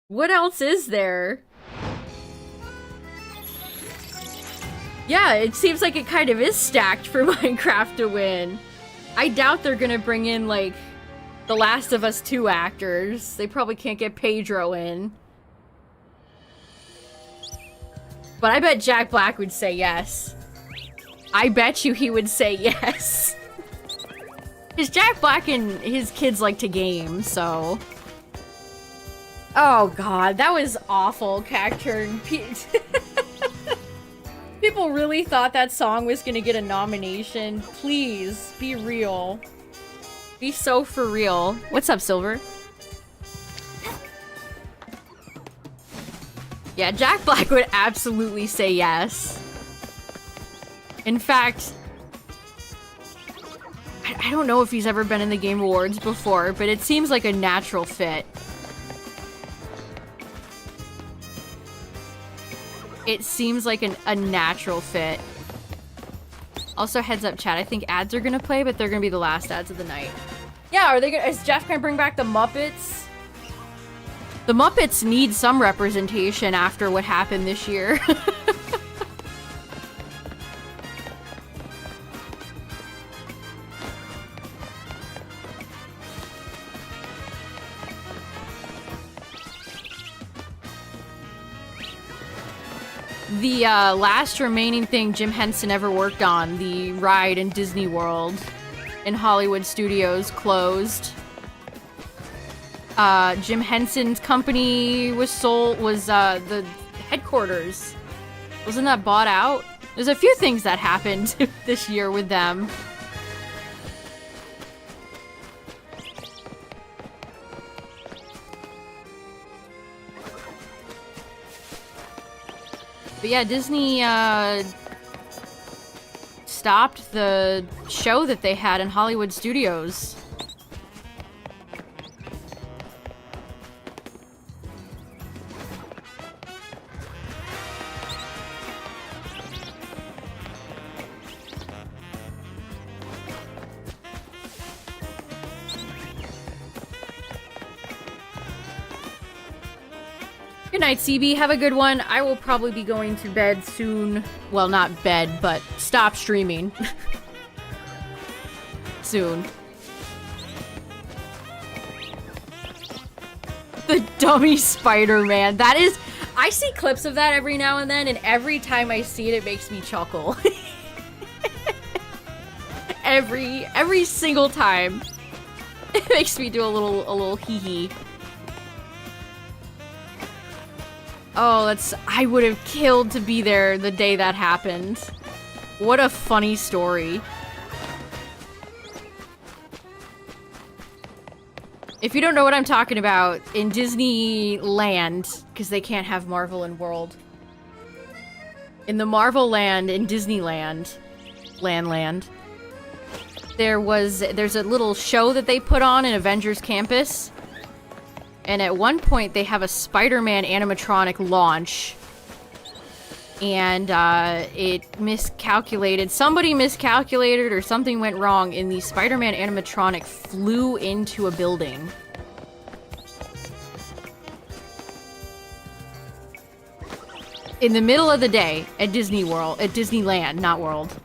what else is there? Yeah, it seems like it kind of is stacked for Minecraft to win. I doubt they're gonna bring in, like, The Last of Us 2 actors. They probably can't get Pedro in. But I bet Jack Black would say yes. I bet you he would say yes. Because Jack Black and his kids like to game, so... Oh god, that was awful, Cacturn. People really thought that song was gonna get a nomination. Please, be real. Be so for real. What's up, Silver? Yeah, Jack Black would absolutely say yes. In fact, I don't know if he's ever been in the Game Awards before, but it seems like a natural fit. It seems like a natural fit. Also, heads up, chat. I think ads are gonna play, but they're gonna be the last ads of the night. Yeah, are they gonna? Is Jeff gonna bring back the Muppets? The Muppets need some representation after what happened this year. The last remaining thing Jim Henson ever worked on, the ride in Disney World in Hollywood Studios, closed. Jim Henson's company was the headquarters. Wasn't that bought out? There's a few things that happened this year with them. But yeah, Disney, stopped the show that they had in Hollywood Studios. Good night, CB. Have a good one. I will probably be going to bed soon. Well, not bed, but stop streaming. Soon. The dummy Spider-Man. That is... I see clips of that every now and then, and every time I see it, it makes me chuckle. Every single time. It makes me do a little hee-hee. Oh, I would have killed to be there the day that happened. What a funny story. If you don't know what I'm talking about, in Disneyland, because they can't have Marvel and World. In the Marvel Land in Disneyland, there's a little show that they put on in Avengers Campus. And at one point, they have a Spider-Man animatronic launch. And, it miscalculated. Somebody miscalculated or something went wrong, and the Spider-Man animatronic flew into a building. In the middle of the day at Disney World, at Disneyland, not World.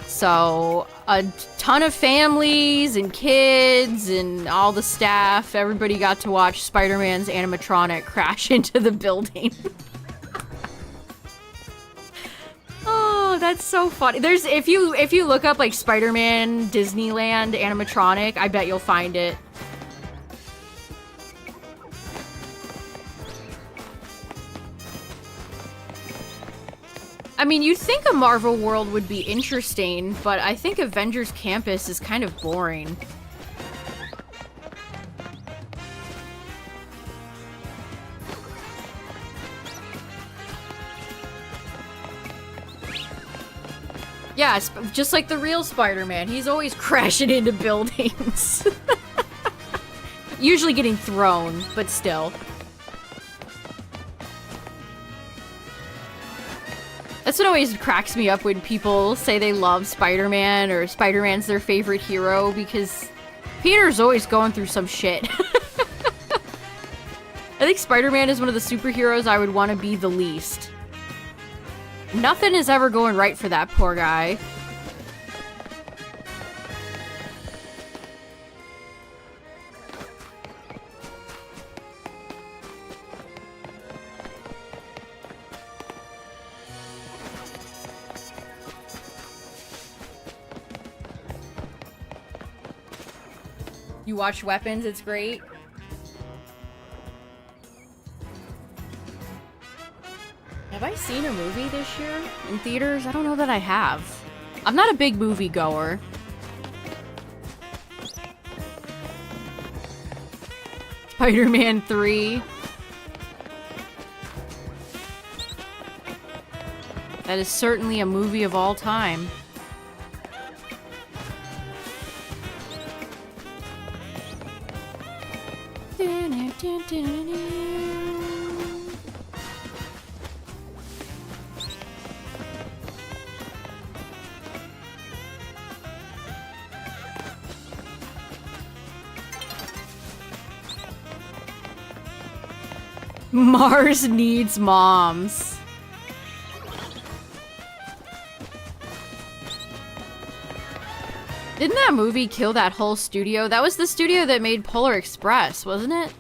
So, a ton of families and kids and all the staff, everybody got to watch Spider-Man's animatronic crash into the building. Oh, that's so funny. There's, if you look up like Spider-Man Disneyland animatronic, I bet you'll find it. I mean, you'd think a Marvel world would be interesting, but I think Avengers Campus is kind of boring. Yeah, just like the real Spider-Man, he's always crashing into buildings. Usually getting thrown, but still. That's what always cracks me up when people say they love Spider-Man or Spider-Man's their favorite hero, because Peter's always going through some shit. I think Spider-Man is one of the superheroes I would want to be the least. Nothing is ever going right for that poor guy. You watch Weapons, it's great. Have I seen a movie this year in theaters? I don't know that I have. I'm not a big movie goer. Spider-Man 3. That is certainly a movie of all time. Mars needs moms. Didn't that movie kill that whole studio? That was the studio that made Polar Express, wasn't it?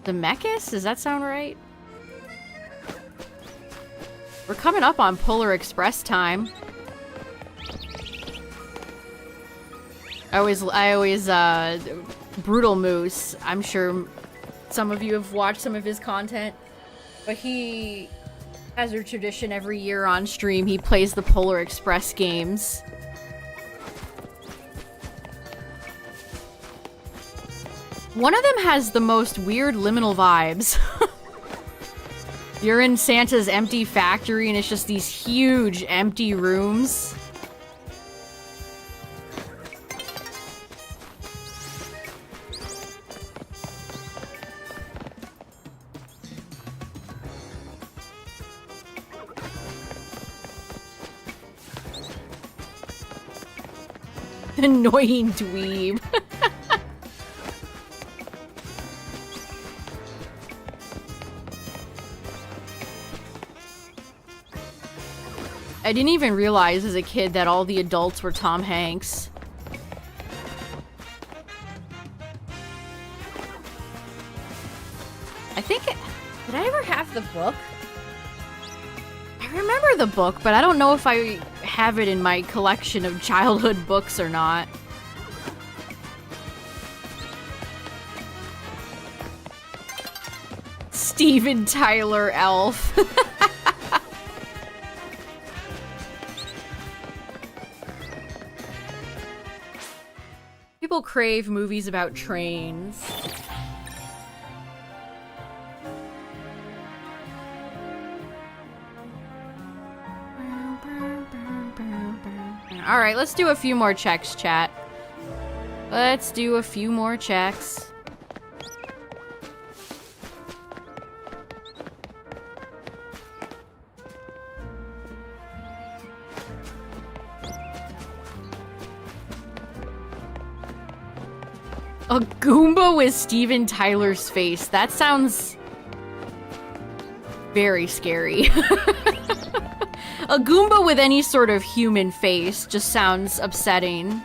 Zemeckis? Does that sound right? We're coming up on Polar Express time. I always, Brutal Moose. I'm sure some of you have watched some of his content, but he has a tradition every year on stream. He plays the Polar Express games. One of them has the most weird liminal vibes. You're in Santa's empty factory and it's just these huge empty rooms. Annoying dweeb. I didn't even realize as a kid that all the adults were Tom Hanks. I think did I ever have the book? I remember the book, but I don't know if I have it in my collection of childhood books or not. Steven Tyler Elf. People crave movies about trains. Alright, let's do a few more checks, chat. Let's do a few more checks. A Goomba with Steven Tyler's face. That sounds very scary. A Goomba with any sort of human face just sounds upsetting.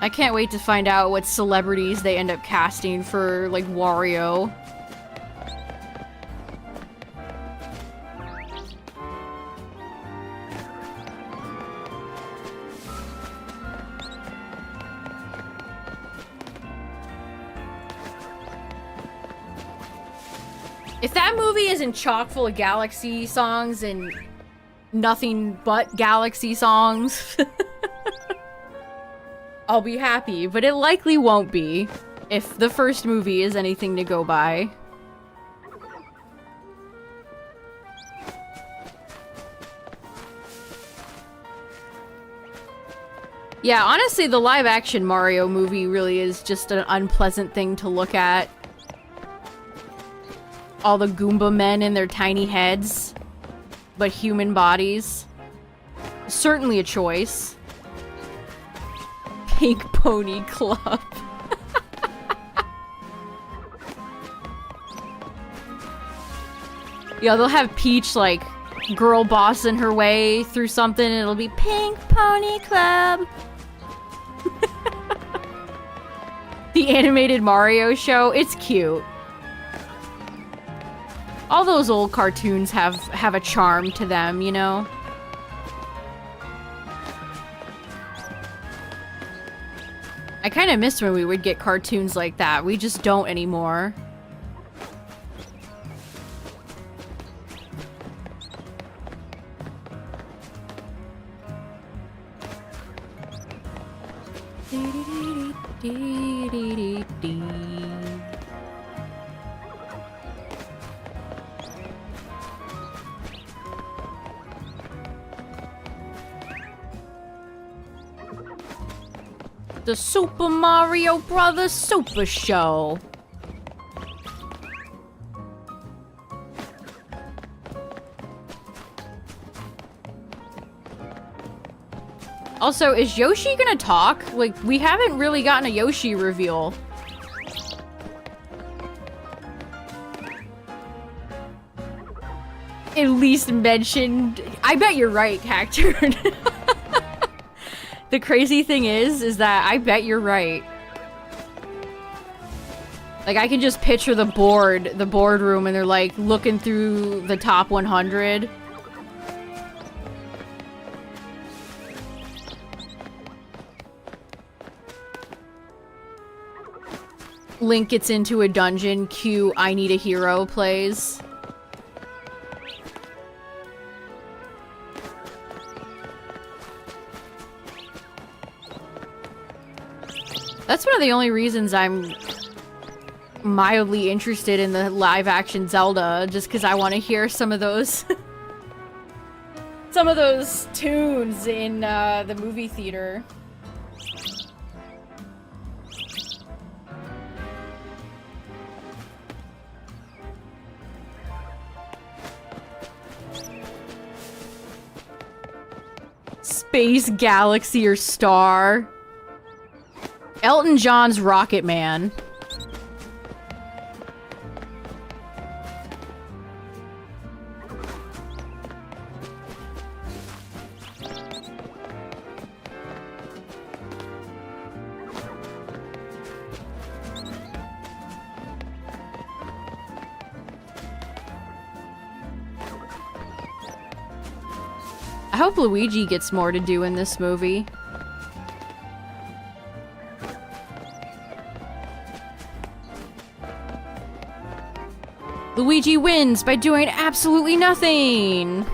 I can't wait to find out what celebrities they end up casting for, like, Wario. If that movie isn't chock full of Galaxy songs and nothing but Galaxy songs, I'll be happy, but it likely won't be if the first movie is anything to go by. Yeah, honestly, the live-action Mario movie really is just an unpleasant thing to look at. All the Goomba men in their tiny heads, but human bodies. Certainly a choice. Pink Pony Club. Yeah, they'll have Peach, like, girl bossing her way through something, and it'll be Pink Pony Club. The animated Mario show, it's cute. All those old cartoons have a charm to them, you know? I kind of miss when we would get cartoons like that. We just don't anymore. The Super Mario Brothers Super Show. Also, is Yoshi gonna talk? Like, we haven't really gotten a Yoshi reveal. At least mentioned. I bet you're right, Cacturn. The crazy thing is that I bet you're right. Like, I can just picture the boardroom, and they're like looking through the top 100. Link gets into a dungeon, cue I Need a Hero plays. That's one of the only reasons I'm mildly interested in the live-action Zelda, just because I want to hear some of those some of those tunes in the movie theater. Space, galaxy, or star. Elton John's Rocket Man. I hope Luigi gets more to do in this movie. Luigi wins by doing absolutely nothing!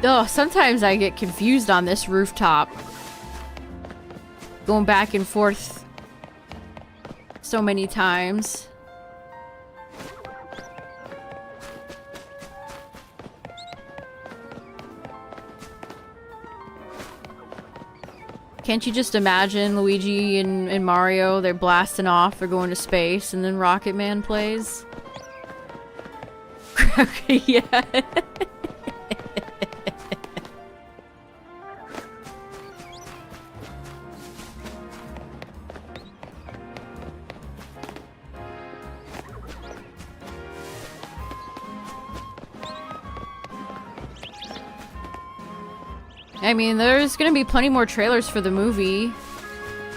Ugh, sometimes I get confused on this rooftop. Going back and forth so many times. Can't you just imagine Luigi and Mario, they're blasting off, they're going to space, and then Rocket Man plays? Yeah. I mean, there's gonna be plenty more trailers for the movie.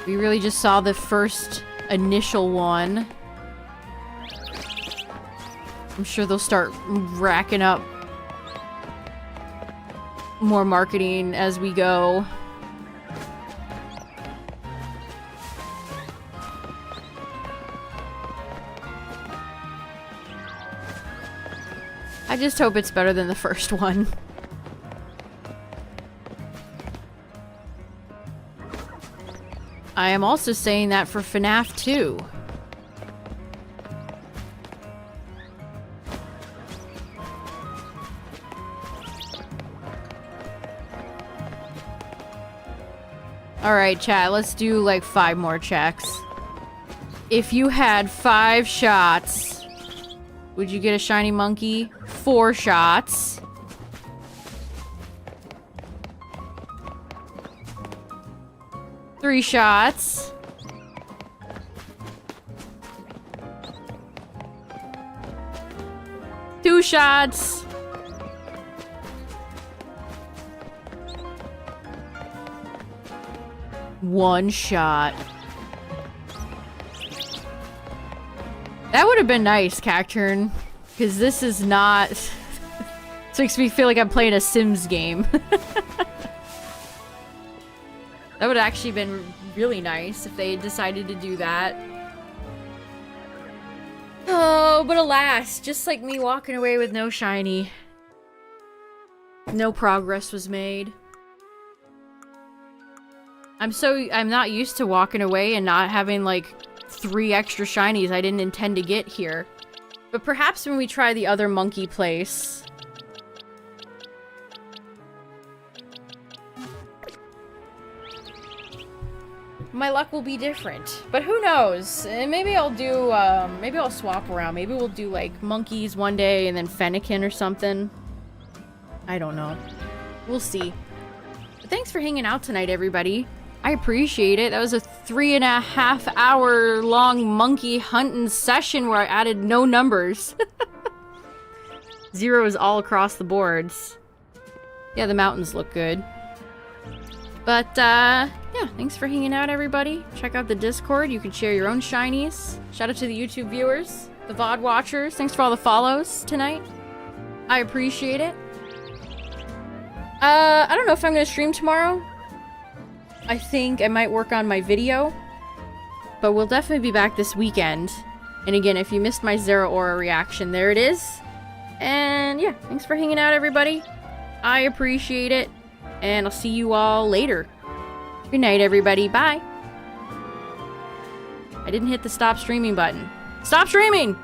We really just saw the first initial one. I'm sure they'll start racking up more marketing as we go. I just hope it's better than the first one. I am also saying that for FNAF 2. Alright, chat, let's do like 5 more checks. If you had 5 shots, would you get a shiny monkey? 4 shots. Three shots. Two shots. One shot. That would have been nice, Cacturn. Because this is not... This makes me feel like I'm playing a Sims game. That would have actually been really nice if they had decided to do that. Oh, but alas, just like me walking away with no shiny. No progress was made. I'm not used to walking away and not having like 3 extra shinies I didn't intend to get here. But perhaps when we try the other monkey place... my luck will be different. But who knows? Maybe I'll do, maybe I'll swap around. Maybe we'll do, like, monkeys one day and then Fennekin or something. I don't know. We'll see. But thanks for hanging out tonight, everybody. I appreciate it. That was a 3.5 hour long monkey hunting session where I added no numbers. Zeros all across the boards. Yeah, the mountains look good. But, yeah, thanks for hanging out, everybody. Check out the Discord. You can share your own shinies. Shout out to the YouTube viewers, the VOD watchers. Thanks for all the follows tonight. I appreciate it. I don't know if I'm gonna stream tomorrow. I think I might work on my video. But we'll definitely be back this weekend. And again, if you missed my Zero Aura reaction, there it is. And, yeah, thanks for hanging out, everybody. I appreciate it. And I'll see you all later. Good night, everybody. Bye. I didn't hit the stop streaming button. Stop streaming!